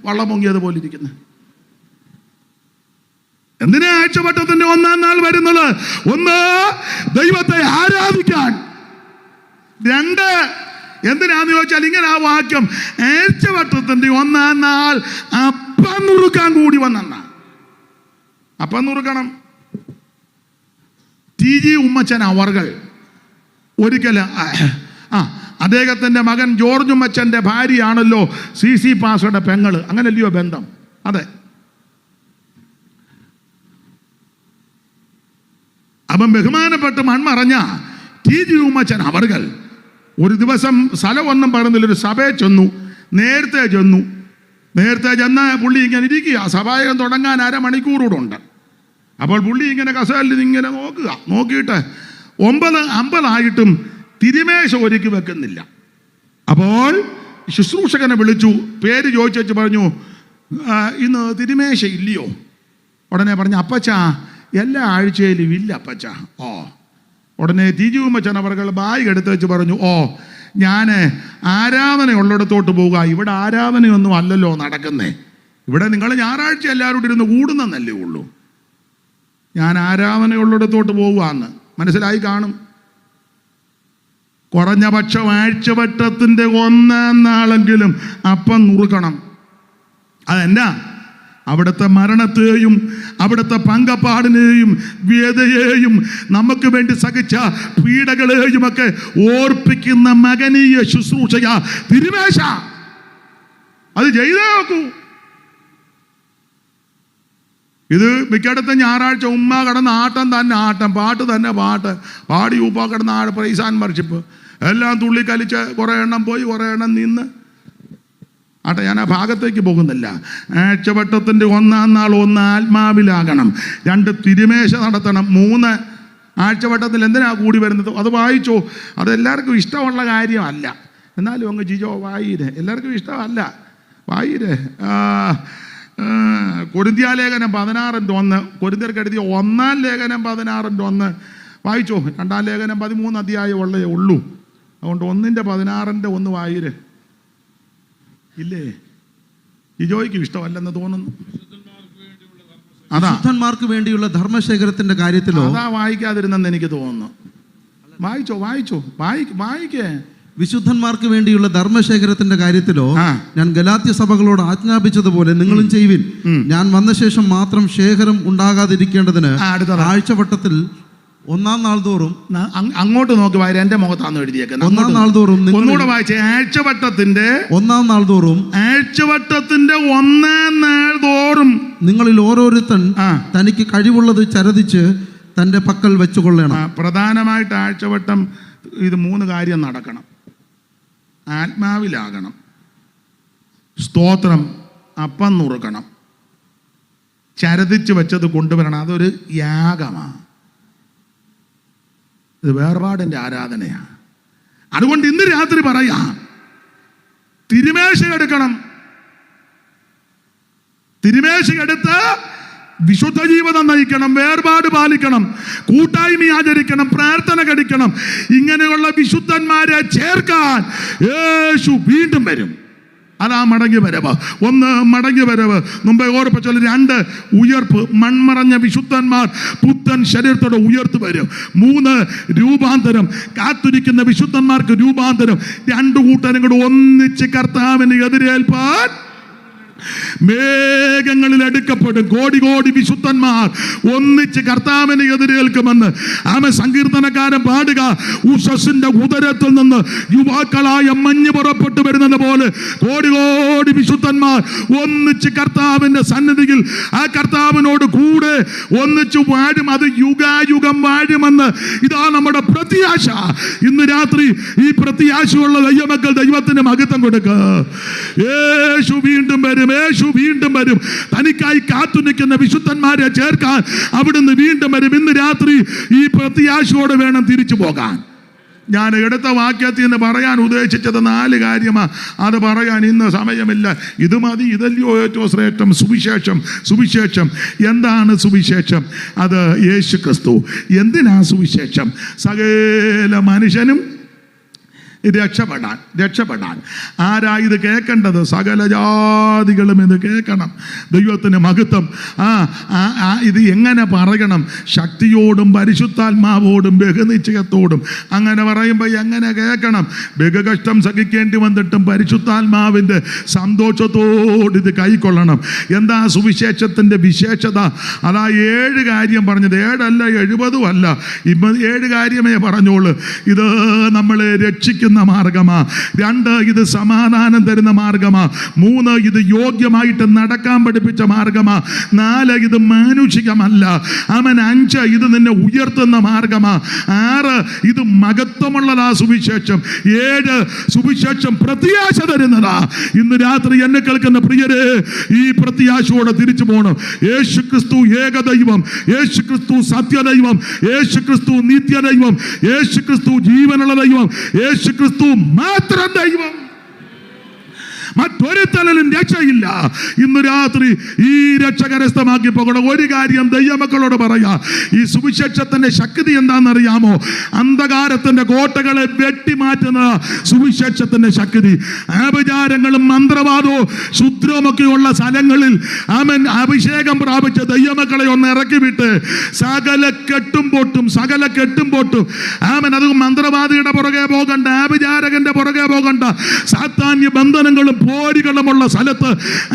വള്ളം പൊങ്ങിയതുപോലെ ഇരിക്കുന്നത്. എന്തിനാ ആഴ്ചവട്ടത്തിന്റെ 1-ാം നാൾ വരുന്നത്? 1, ദൈവത്തെ ആരാധിക്കാൻ. 2, എന്തിനാന്ന് ചോദിച്ചാൽ ഇങ്ങനെ ആ വാക്യം, ആഴ്ചവട്ടത്തിന്റെ 1-ാം നാൾ അപ്പം നുറുക്കാൻ കൂടി വന്നെന്നാ. അപ്പം നുറുക്കണം. TG ഉമ്മച്ചൻ അവർകൾ ഒരിക്കൽ അദ്ദേഹത്തിൻ്റെ മകൻ ജോർജ് ഉമ്മച്ചൻ്റെ ഭാര്യയാണല്ലോ CC പാസ്റ്ററുടെ പെങ്ങള്. അങ്ങനല്ലയോ ബന്ധം? അതെ. അപ്പം ബഹുമാനപ്പെട്ട് മൺമറഞ്ഞ TG ഉമ്മച്ചൻ അവർകൾ ഒരു ദിവസം സ്ഥലമൊന്നും പറഞ്ഞില്ല, ഒരു സഭയെ ചെന്നു. നേരത്തെ ചെന്ന പുള്ളി ഇങ്ങനെ ഇരിക്കുക. സഭായോഗം തുടങ്ങാൻ 1/2 മണിക്കൂറൂടെ ഉണ്ട്. അപ്പോൾ പുള്ളി ഇങ്ങനെ കസേരയിൽ ഇങ്ങനെ നോക്കിയിട്ട് 9:50 തിരുമേശ ഒരുക്കി വെക്കുന്നില്ല. അപ്പോൾ ശുശ്രൂഷകനെ വിളിച്ചു, പേര് ചോദിച്ചു പറഞ്ഞു, ഇന്ന് തിരുമേശ ഇല്ലയോ? ഉടനെ പറഞ്ഞു, അപ്പച്ചാ എല്ലാ ആഴ്ചയിലും ഇല്ല അപ്പച്ചാ. ഉടനെ TG ഉമ്മച്ചൻ അവർ ബാഗ് എടുത്ത് വെച്ച് പറഞ്ഞു, ഞാൻ ആരാധന ഉള്ളിടത്തോട്ട് പോവുക. ഇവിടെ ആരാധനയൊന്നും അല്ലല്ലോ നടക്കുന്നേ. ഇവിടെ നിങ്ങൾ ഞായറാഴ്ച എല്ലാവരോടും ഇരുന്ന് കൂടുന്നല്ലേ ഉള്ളൂ. ഞാൻ ആരാധനയുള്ളിടത്തോട്ട് പോവുകയെന്ന് മനസ്സിലായി കാണും. കുറഞ്ഞ പക്ഷം ആഴ്ചവട്ടത്തിൻ്റെ 1-ാം നാളെങ്കിലും അപ്പം നുറുക്കണം. അതെന്നാ? അവിടുത്തെ മരണത്തെയും അവിടുത്തെ പങ്കപ്പാടിനെയും വ്യതയെയും നമുക്ക് വേണ്ടി സഹിച്ച പീഡകളെയും ഒക്കെ ഓർപ്പിക്കുന്ന മകനീയ ശുശ്രൂഷയാ തിരുമേശ. അത് ചെയ്തേ നോക്കൂ. ഇത് മിക്കയിടത്ത് ഞായറാഴ്ച ഉമ്മ കിടന്ന് ആട്ടം തന്നെ ആട്ടം, പാട്ട് തന്നെ പാട്ട്, പാടി ഉപ്പ കിടന്ന് പ്രൈസ് ആൻഡ് വർഷിപ്പ്. എല്ലാം തുള്ളിക്കളിച്ച് കുറേ എണ്ണം പോയി, കുറേ എണ്ണം നിന്ന്. ആട്ടെ, ഞാൻ ആ ഭാഗത്തേക്ക് പോകുന്നില്ല. ആഴ്ചവട്ടത്തിൻ്റെ 1-ാം നാൾ 1 ആത്മാവിലാകണം, 2 തിരുമേശ നടത്തണം, 3 ആഴ്ചവട്ടത്തിൽ എന്തിനാ കൂടി വരുന്നത്? അത് വായിച്ചോ. അതെല്ലാവർക്കും ഇഷ്ടമുള്ള കാര്യമല്ല, എന്നാലും അങ്ങ് ജിജോ വായിരേ. എല്ലാവർക്കും ഇഷ്ടമല്ല, വായിരേ. കൊരിന്ത്യാലേഖനം 16:1, കൊരിന്ത്യർക്ക് എഴുതിയ 1-ാം ലേഖനം 16:1 വായിച്ചോ. 2-ാം ലേഖനം 13 അധ്യായം ഉള്ളൂ. അതുകൊണ്ട് 1-16 വായിരേ. ഇല്ലേ? ജിജോയ്ക്ക് ഇഷ്ടമല്ലെന്ന് തോന്നുന്നു. വിശുദ്ധന്മാർക്ക് വേണ്ടിയുള്ള ധർമ്മശേഖരത്തിന്റെ കാര്യത്തിലോ? അതാ വായിക്കാതിരുന്നെന്ന് എനിക്ക് തോന്നുന്നു. വായിച്ചോ. വായിക്കേ. വിശുദ്ധന്മാർക്ക് വേണ്ടിയുള്ള ധർമ്മശേഖരത്തിന്റെ കാര്യത്തിലോ ഞാൻ ഗലാത്യ സഭകളോട് ആജ്ഞാപിച്ചതുപോലെ നിങ്ങളും ചെയ്യുവിൻ. ഞാൻ വന്ന ശേഷം മാത്രം ശേഖരം ഉണ്ടാകാതിരിക്കേണ്ടതിന് ആഴ്ചവട്ടത്തിൽ 1-ാം നാൾ തോറും. അങ്ങോട്ട് നോക്കി വായിര, എന്റെ മുഖത്താന്ന് എഴുതിയേക്കുന്നത്. 1-ാം നാൾ തോറും ഒന്നുകൂടെ വായിച്ചേ. ആഴ്ചവട്ടത്തിന്റെ 1-ാം നാൾ തോറും, ആഴ്ചവട്ടത്തിന്റെ 1-ാം നാൾ തോറും നിങ്ങളിൽ ഓരോരുത്തൻ തനിക്ക് കഴിവുള്ളത് ചരതിച്ച് തന്റെ പക്കൽ വെച്ചുകൊള്ളണം. പ്രധാനമായിട്ട് ആഴ്ചവട്ടം ഇത് 3 കാര്യം നടക്കണം. ആത്മാവിലാകണം, സ്തോത്രം, അപ്പം നുറുക്കണം, ചരതിച്ച് വെച്ചത് കൊണ്ടുവരണം. അതൊരു യാഗമാണ്, ഇത് വേർപാടിൻ്റെ ആരാധനയാണ്. അതുകൊണ്ട് ഇന്ന് രാത്രി പറയാം, തിരുമേശ എടുക്കണം. തിരുമേശ എടുത്ത് വിശുദ്ധ ജീവിതം നയിക്കണം, വേർപാട് പാലിക്കണം, കൂട്ടായ്മ ആചരിക്കണം, പ്രാർത്ഥന കഴിക്കണം. ഇങ്ങനെയുള്ള വിശുദ്ധന്മാരെ ചേർക്കാൻ യേശു വീണ്ടും വരും. അതാ മടങ്ങി വരവ്. 1 മടങ്ങി വരവ്, മുമ്പേ ഓർപ്പിച്ചാൽ 2 ഉയർപ്പ്, മൺമറഞ്ഞ വിശുദ്ധന്മാർ പുത്തൻ ശരീരത്തോടെ ഉയർത്ത് വരും. 3 രൂപാന്തരം, കാത്തിരിക്കുന്ന വിശുദ്ധന്മാർക്ക് രൂപാന്തരം. 2 കൂട്ടരും കൂടെ ഒന്നിച്ച് കർത്താവിന് എതിരേൽപ്പാൻ മേഘങ്ങളിൽ എടുക്കപ്പെടും. കോടി വിശുദ്ധന്മാർ ഒന്നിച്ച് കർത്താവിനെ എതിരേൽക്കുമെന്ന് സങ്കീർത്തനക്കാരൻ പാടുക. ഉഷസിന്റെ ഉദരത്തിൽ നിന്ന് യുവാക്കളായ മഞ്ഞ് പുറപ്പെട്ടു വരുന്നത് പോലെ കോടി വിശുദ്ധന്മാർ ഒന്നിച്ച് കർത്താവിന്റെ സന്നിധിയിൽ ആ കർത്താവിനോട് കൂടെ ഒന്നിച്ച് വാഴും. അത് യുഗായുഗം വാഴുമെന്ന് ഇതാ നമ്മുടെ പ്രത്യാശ. ഇന്ന് രാത്രി ഈ പ്രത്യാശയുള്ള ദൈവമക്കൾ ദൈവത്തിന് മഹത്വം കൊടുക്കുക. യേശു വീണ്ടും വരും, യേശു വീണ്ടും വരും. തനിക്കായി കാത്തു നിൽക്കുന്ന വിശുദ്ധന്മാരെ ചേർക്കാൻ അവിടുന്ന് വീണ്ടും വരും. ഇന്ന് രാത്രി ഈ പ്രത്യാശയോടെ വേണം തിരിച്ചു പോകാൻ. ഞാൻ എടുത്ത വാക്യത്തിൽ നിന്ന് പറയാൻ ഉദ്ദേശിച്ചത് 4 കാര്യമാണ്. അത് പറയാൻ ഇന്ന് സമയമില്ല. ഇത് മതി. ഇതല്ലയോ ഏറ്റവും ശ്രേഷ്ഠം? സുവിശേഷം. എന്താണ് സുവിശേഷം? അത് യേശു ക്രിസ്തു. എന്തിനാ സുവിശേഷം? സകല മനുഷ്യനും രക്ഷപ്പെടാൻ. ആരാ ഇത് കേൾക്കേണ്ടത്? സകല ജാതികളും ഇത് കേൾക്കണം. ദൈവത്തിന് മഹത്വം. ഇത് എങ്ങനെ പറയണം? ശക്തിയോടും പരിശുദ്ധാത്മാവോടും ബഹുനിശ്ചയത്തോടും. അങ്ങനെ പറയുമ്പോൾ എങ്ങനെ കേൾക്കണം? ബഹുകഷ്ടം സഹിക്കേണ്ടി വന്നിട്ടും പരിശുദ്ധാത്മാവിൻ്റെ സന്തോഷത്തോട് ഇത് കൈക്കൊള്ളണം. എന്താ സുവിശേഷത്തിൻ്റെ വിശേഷത? അതാ 7 കാര്യം പറഞ്ഞത്. 7 അല്ല, 70 അല്ല, 7 കാര്യമേ പറഞ്ഞോളൂ. ഇത് നമ്മളെ രക്ഷിക്കുന്ന മാർഗമാ. 2 ഇത് സമാധാനം തരുന്ന മാർഗമാ. 3 ഇത് യോഗ്യമായിട്ട് നടക്കാൻ പഠിപ്പിച്ച മാർഗമാ. 4 ഇത് മാനുഷികമല്ല. 5 ഇത് നിന്നെ ഉയർത്തുന്ന മാർഗമാ. 6 ഇത് മഹത്വമുള്ളതാ സുവിശേഷം. 7 സുവിശേഷം പ്രത്യാശ തരുന്നതാ. ഇന്ന് രാത്രി എന്നെ കേൾക്കുന്ന പ്രിയരെ, ഈ പ്രത്യാശയോടെ തിരിച്ചു പോകണം. യേശു ക്രിസ്തു ഏകദൈവം, യേശു ക്രിസ്തു സത്യദൈവം, യേശു ക്രിസ്തു നിത്യദൈവം, യേശു ക്രിസ്തു ജീവനുള്ള ദൈവം, യേശു ക്രിസ്തു മാത്രം ദൈവം. മറ്റൊരു തലയിലും രക്ഷയില്ല. ഇന്ന് രാത്രി ഈ രക്ഷ കരസ്ഥമാക്കി പോകണം. ഒരു കാര്യം ദൈവമക്കളോട് പറയാ, ഈ സുവിശേഷത്തിന്റെ ശക്തി എന്താണെന്നറിയാമോ? അന്ധകാരത്തിന്റെ കോട്ടകളെ വെട്ടിമാറ്റുന്ന സുവിശേഷത്തിന്റെ ശക്തി. ആഭിചാരങ്ങളും മന്ത്രവാദവും ശുദ്രവുമൊക്കെയുള്ള സ്ഥലങ്ങളിൽ അഭിഷേകം പ്രാപിച്ച ദൈവമക്കളെ ഒന്ന് ഇറക്കി വിട്ട് സകല കെട്ടും പൊട്ടും. അത് മന്ത്രവാദിയുടെ പുറകെ പോകണ്ട, ആഭിചാരകന്റെ പുറകെ പോകണ്ട, സാത്താന്യ ബന്ധനങ്ങളും പോരികളുമുള്ള സ്ഥലത്ത്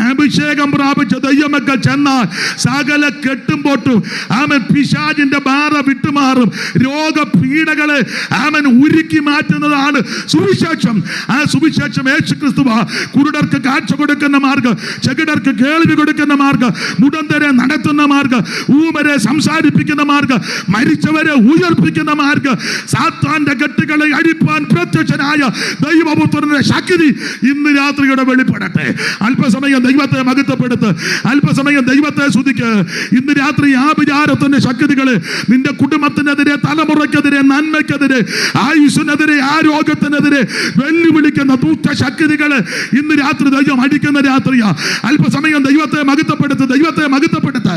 അഭിഷേകം പ്രാപിച്ച ദൈവമക്കൾ ചെന്നാൽ സകല കെട്ടുംപോട്ടും ആമൻ പിശാചിന്റെ ബാധ വിട്ടുമാറും. രോഗപീഠകളെ ആമൻ ഉരുക്കി മാറ്റുന്നതാണ് സുവിശേഷം. ആ സുവിശേഷം യേശുക്രിസ്തുവാ. കുരുടർക്ക് കാഴ്ച കൊടുക്കുന്ന മാർഗ്ഗം, ചെകിടർക്ക് കേൾവി കൊടുക്കുന്ന മാർഗ്ഗം, മുടന്തരെ നടത്തുന്ന മാർഗ്ഗം, ഊമരെ സംസാരിപ്പിക്കുന്ന മാർഗ്ഗം, മരിച്ചവരെ ഉയർപ്പിക്കുന്ന മാർഗ്ഗം. സാത്താന്റെ കെട്ടുകളെ അഴിപ്പാൻ പ്രത്യക്ഷനായ ദൈവപുത്രന്റെ ശക്തി ഇന്ന് രാത്രിയുടെ വെളിപ്പെടട്ടെ. അല്പസമയം ദൈവത്തെ മഹത്വപ്പെടുത്ത്, അല്പസമയം ദൈവത്തെ സ്തുതിക്ക്. ഇന്ന് രാത്രി ആ വിചാരത്തിന്റെ ശക്തികളെ നിന്റെ കുടുംബത്തിനെതിരെ, തലമുറയ്ക്കെതിരെ, നന്മയ്ക്കെതിരെ, ആയുസ്സിനെതിരെ, ആരോഗ്യത്തിനെതിരെ വെല്ലുവിളിക്കുന്ന ദുഷ്ടശക്തികളെ ഇന്ന് രാത്രി ദൈവം അടിക്കുന്ന രാത്രിയാ. അല്പസമയം ദൈവത്തെ മഹത്വപ്പെടുത്ത്, ദൈവത്തെ മഹത്വപ്പെടുത്ത്.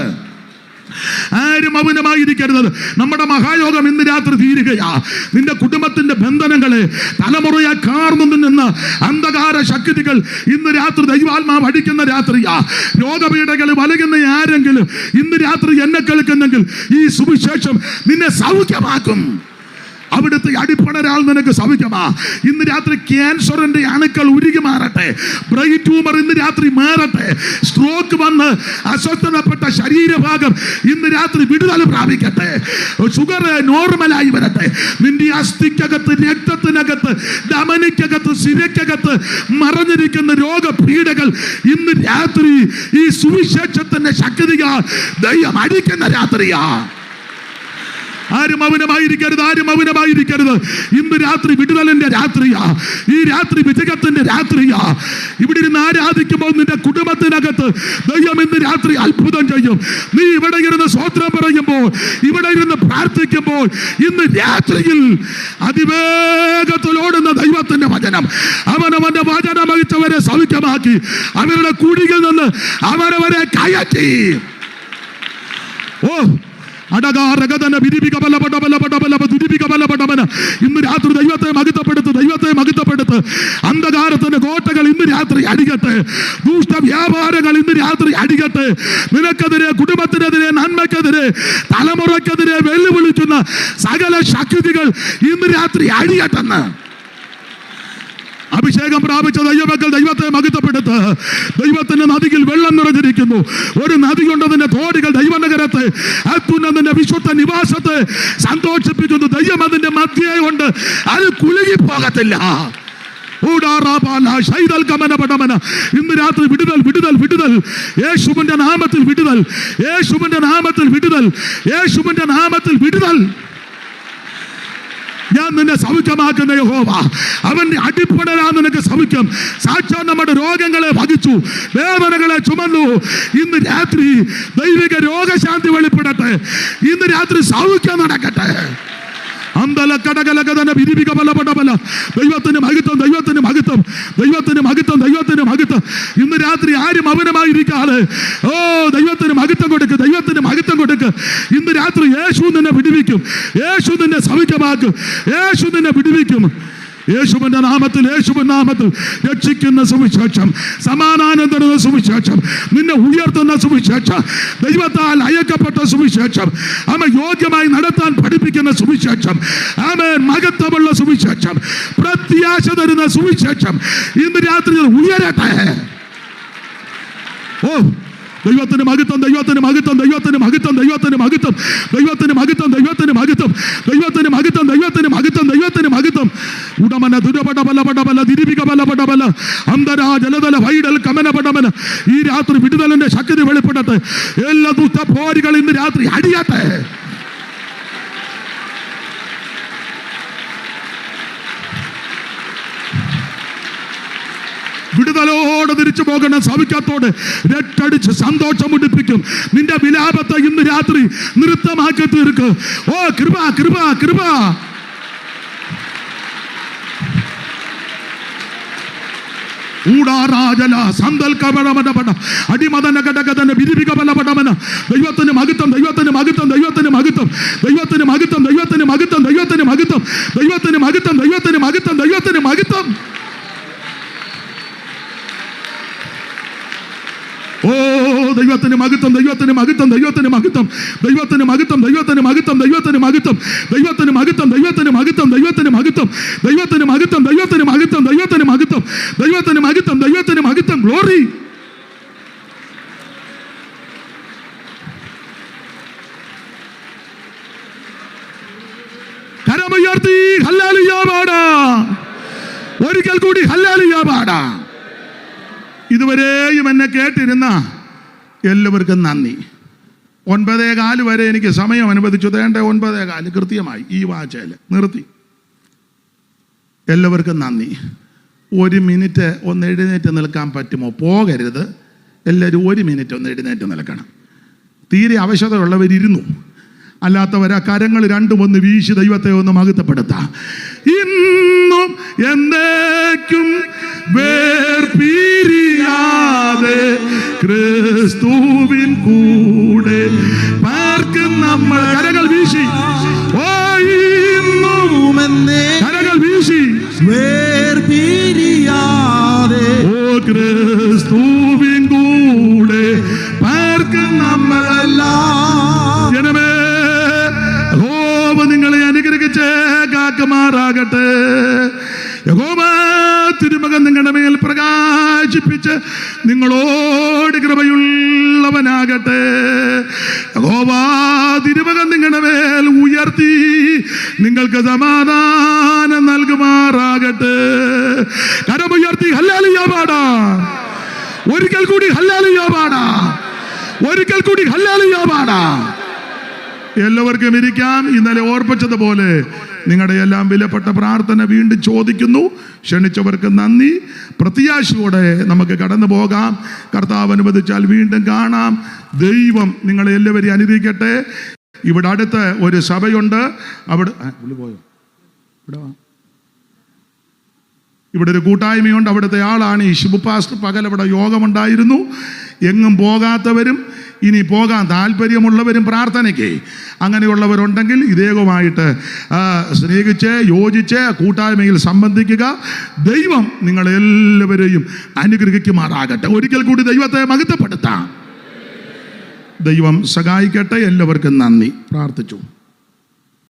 ആരും മൗനമായിരിക്കരുത്. നമ്മുടെ മഹായോഗം ഇന്ന് രാത്രി തീരുകയാ. നിന്റെ കുടുംബത്തിന്റെ ബന്ധനങ്ങളെ തലമുറയെ കാർന്നു നിന്ന അന്ധകാര ശക്തികൾ ഇന്ന് രാത്രി ദൈവാത്മാവ് അടിക്കുന്ന രാത്രിയാ. രോഗപീഠകൾ വലകുന്ന ആരെങ്കിലും ഇന്ന് രാത്രി എന്നെ കേൾക്കുന്നെങ്കിൽ ഈ സുവിശേഷം നിന്നെ സൗഖ്യമാക്കും. അവിടുത്തെ അടിപ്പടരാൽ നിനക്ക് സൗഖ്യമാ. ഇന്ന് രാത്രി ക്യാൻസറിന്റെ അണുക്കൾ ഉരുകി മാറട്ടെ. ബ്രെയിൻ ട്യൂമർ ഇന്ന് രാത്രി മാറട്ടെ. സ്ട്രോക്ക് വന്ന് അസ്വസ്ഥതപ്പെട്ട ശരീരഭാഗം ഇന്ന് രാത്രി വിടുതൽ പ്രാപിക്കട്ടെ. ഷുഗർ നോർമലായി വരട്ടെ. നിന്റെ അസ്ഥിക്കകത്ത്, രക്തത്തിനകത്ത്, ധമനിക്കകത്ത്, സിരക്കകത്ത് മറഞ്ഞിരിക്കുന്ന രോഗപീഠകൾ ഇന്ന് രാത്രി ഈ സുവിശേഷത്തിന്റെ ശക്തിയാ ദൈവം അടിക്കുന്ന രാത്രിയാ. ആരും മൗനമായിരിക്കരുത്, ആരും മൗനമായിരിക്കരുത്. ഇന്ന് രാത്രി വിടുതലിന്റെ രാത്രിയാ. ഈ രാത്രി വിജയത്തിന്റെ രാത്രിയാ. ഇവിടെ ഇരുന്ന് ആരാധിക്കുമ്പോൾ നിന്റെ കുടുംബത്തിനകത്ത് ദൈവം ഇന്ന് രാത്രി അത്ഭുതം ചെയ്യും. നീ ഇവിടെ ഇരുന്ന് സ്വോത്രം പറയുമ്പോൾ, ഇവിടെ ഇരുന്ന് പ്രാർത്ഥിക്കുമ്പോൾ ഇന്ന് രാത്രിയിൽ അതിവേഗത്തിലോടുന്ന ദൈവത്തിന്റെ വചനം അവനവന്റെ വചനം വഹിച്ചവരെ സൗഖ്യമാക്കി അവരുടെ കുഴിയിൽ നിന്ന് അവരവരെ കയറ്റി. ഓ ഇന്ന് രാത്രി ദൈവത്തെ മഹത്വപ്പെടുത്ത്, ദൈവത്തെ മഹത്വപ്പെടുത്ത്. അന്ധകാരത്തിന്റെ കോട്ടകൾ ഇന്ന് രാത്രി അടിക്കട്ടെ. ദുഷ്ട വ്യാപാരങ്ങൾ ഇന്ന് രാത്രി അടിക്കട്ടെ. നിനക്കെതിരെ, കുടുംബത്തിനെതിരെ, നന്മക്കെതിരെ, തലമുറക്കെതിരെ വെല്ലുവിളിക്കുന്ന സകല ശക്തികൾ ഇന്ന് രാത്രി അടിയട്ടെന്ന്. അഭിഷേകം പ്രാപിച്ച ദൈവമക്കൾ ദൈവത്തെ മഹത്വപ്പെടുത്ത്. ദൈവത്തിന്റെ നദിയിൽ വെള്ളം നിറഞ്ഞിരിക്കുന്നു. ഒരു നദിയുണ്ടതിന്റെ തോടുകൾ ദൈവനഗരത്തെ, അത്യുന്നതന്റെ വിശുദ്ധ നിവാസത്തെ സന്തോഷിപ്പിക്കുന്നു. ദൈവം അതിന്റെ മധ്യേ കൊണ്ട് അത് കുലുങ്ങി പോകത്തില്ല. ഇന്ന് രാത്രി വിടുതൽ, വിടുതൽ, വിടുതൽ. യേശുവിന്റെ നാമത്തിൽ വിടുതൽ, യേശുവിന്റെ നാമത്തിൽ വിടുതൽ, യേശുവിന്റെ നാമത്തിൽ വിടുതൽ. ഞാൻ നിന്നെ സൗഖ്യമാക്കുന്ന യഹോവ. അവന്റെ അടിപ്പടരാ നിനക്ക് സൗഖ്യം. സാക്ഷാൽ നമ്മുടെ രോഗങ്ങളെ വഹിച്ചു, വേദനകളെ ചുമന്നു. ഇന്ന് രാത്രി ദൈവിക രോഗശാന്തി വെളിപ്പെടട്ടെ. ഇന്ന് രാത്രി സൗഖ്യം നടക്കട്ടെ. ദൈവത്തിന് മഹത്വം, ദൈവത്തിന് മഹത്വം, ദൈവത്തിന് മഹത്വം, ദൈവത്തിന് മഹത്വം. ഇന്ന് രാത്രി ആരും മൗനമായിരിക്കാതെ ഓ ദൈവത്തിന് മഹത്വം കൊടുക്ക്, ദൈവത്തിന് മഹത്വം കൊടുക്ക്. ഇന്ന് രാത്രി യേശു നിന്നെ വിടുവിക്കും, യേശു നിന്നെ സൗഖ്യമാക്കും, യേശു നിന്നെ വിടുവിക്കും. യേശുവിന്റെ നാമത്തിൽ, യേശുവിന്റെ നാമത്തിൽ രക്ഷിക്കുന്ന സുവിശേഷം, സമാധാനം തരുന്ന സുവിശേഷം, നിന്നെ ഉയർത്തുന്ന സുവിശേഷം, ദൈവത്താൽ അയക്കപ്പെട്ട സുവിശേഷം, ആമേൻ, യോഗ്യമായി നടത്താൻ പഠിപ്പിക്കുന്ന സുവിശേഷം, ആമേൻ, മഹത്വമുള്ള സുവിശേഷം, പ്രത്യാശ തരുന്ന സുവിശേഷം ഇന്ന് രാത്രി ഉയരട്ടെ. ഓ ദൈവത്തിന് മഹത്വം, ദൈവത്തിന് മഹത്വം, ദൈവത്തിന് മഹത്വം, ദൈവത്തിന് മഹത്വം, ദൈവത്തിന് മഹത്വം, ദൈവത്തിന് മഹത്വം, ദൈവത്തിന് മഹത്വം, ദൈവത്തിന് മഹത്വം, ദൈവത്തിന് മഹത്വം. ഉടമന ദുരപടബലപടബല ദിരിപികബലപടബല അന്തരാ ജലതല വൈഡൽ കമനപടമന. ഈ രാത്രി വിടുതലിന്റെ ശക്തി വെളിപ്പെടട്ടെ. എല്ലാ ദുഷ്ട പോരുകൾ ഇന്ന് രാത്രി അടിയട്ടെ. വിടുതലോടെ തിരിച്ചു പോകണം. സൗഖ്യത്തോടെ രട്ടടിച്ച് സന്തോഷം മുടിപ്പിക്കും. നിന്റെ വിലാപത്തെ ഇന്ന് രാത്രി നൃത്തമാക്കി തീർക്ക്. ഓ കൃപ, കൃപ, കൃപ. ദൈവത്തിന് മഹത്വം, ദൈവത്തിന് മഹത്വം, ദൈവത്തിന് മഹത്വം, ദൈവത്തിന് മഹത്വം, ദൈവത്തിന് മഹത്വം, ദൈവത്തിന് മഹത്വം, ദൈവത്തിന് മഹത്വം, ദൈവത്തിന് മഹത്വം, ദൈവത്തിന് മഹത്വം. ഓ ദൈവത്തിന് മഹത്വം. മഹത്വം, ദൈവത്തിന് മഹത്വം, ദൈവത്തിന് മഹത്വം, ദൈവത്തിന് മഹത്വം, ദൈവത്തിന് മഹത്വം, ദൈവത്തിന് മഹത്വം, ദൈവത്തിന് മഹത്വം, ദൈവത്തിന് മഹത്വം, ദൈവത്തിന് മഹത്വം, ദൈവത്തിന് മഹത്വം, ദൈവത്തിന് മഹത്വം, ദൈവത്തിന് മഹത്വം, ദൈവത്തിന് മഹത്വം, ദൈവത്തിന് മഹത്വം. ഗ്ലോറി. കരമുയർത്തി ഹല്ലേലൂയ പാടാം. ഒരിക്കൽ കൂടി ഹല്ലേലൂയ പാടാം. ഇതുവരെയും എന്നെ കേട്ടിരുന്ന എല്ലാവർക്കും നന്ദി. 9:15 വരെ എനിക്ക് സമയം അനുവദിച്ചു. 9:15 കൃത്യമായി ഈ വാച്ചയിൽ നിർത്തി. എല്ലാവർക്കും നന്ദി. 1 മിനിറ്റ് ഒന്ന് എഴുന്നേറ്റ് നിൽക്കാൻ പറ്റുമോ? പോകരുത്. എല്ലാവരും 1 മിനിറ്റ് ഒന്ന് എഴുന്നേറ്റ് നിൽക്കണം. തീരെ അവശതയുള്ളവരിരുന്നു, അല്ലാത്തവരാ കരങ്ങൾ രണ്ടും ഒന്ന് വീശി ദൈവത്തെ ഒന്ന് മഹത്വപ്പെടുത്താം. ഇന്നും എന്നേക്കും വേർപിരിയാതെ ക്രിസ്തുവിൻ കൂടെ പാർക്കും നമ്മൾ. കരങ്ങൾ വീശി, ഓ ഇന്നും കരങ്ങൾ വീശി വേർപിരിയാതെ ഓ ക്രിസ്തുവിൻ കൂടെ പാർക്കും നമ്മളെല്ലാം. ജനമേ, യഹോവ നിങ്ങളെ അനുഗ്രഹിച്ച് കാക്കുമാറാകട്ടെ. യഹോവ തിരുമകൻ നിങ്ങളുടെ മേൽ പ്രകാശിപ്പിച്ച് നിങ്ങളോട് കൃപയുള്ളവനാകട്ടെ. യഹോവ തിരുമകൻ നിങ്ങളുടെ മേൽ ഉയർത്തി നിങ്ങൾക്ക് സമാധാനം നൽകുമാറാകട്ടെ. കരമുയർത്തി ഹല്ലേലൂയ പാടാം. ഒരിക്കൽ കൂടി ഹല്ലേലൂയ പാടാം. ഒരിക്കൽ കൂടി ഹല്ലേലൂയ പാടാം. എല്ലാവർക്കും ഇരിക്കാം. ഇന്നലെ ഓർപ്പിച്ചതുപോലെ നിങ്ങളുടെ എല്ലാം വിലപ്പെട്ട പ്രാർത്ഥന വീണ്ടും ചോദിക്കുന്നു. ക്ഷണിച്ചവർക്ക് നന്ദി. പ്രത്യാശയോടെ നമുക്ക് കടന്നു പോകാം. കർത്താവ് അനുവദിച്ചാൽ വീണ്ടും കാണാം. ദൈവം നിങ്ങളെ എല്ലാവരെയും അനുഗ്രഹിക്കട്ടെ. ഇവിടെ അടുത്ത് ഒരു സഭയുണ്ട്. അവിടെ പോയോ? ഇവിടെ ഒരു കൂട്ടായ്മയുണ്ട്. അവിടുത്തെ ആളാണ് ഈ ശിബു പാസ്റ്റർ. പകൽ അവിടെ യോഗമുണ്ടായിരുന്നു. എങ്ങും പോകാത്തവരും ഇനി പോകാൻ താല്പര്യമുള്ളവരും പ്രാർത്ഥനയ്ക്ക് അങ്ങനെയുള്ളവരുണ്ടെങ്കിൽ ഇദ്ദേഹവുമായിട്ട് സ്നേഹിച്ച് യോജിച്ച് കൂട്ടായ്മയിൽ സംബന്ധിക്കുക. ദൈവം നിങ്ങളെല്ലാവരെയും അനുഗ്രഹിക്കുമാറാകട്ടെ. ഒരിക്കൽ കൂടി ദൈവത്തെ മഹത്വപ്പെടുത്താം. ദൈവം സഹായിക്കട്ടെ. എല്ലാവർക്കും നന്ദി. പ്രാർത്ഥിച്ചു.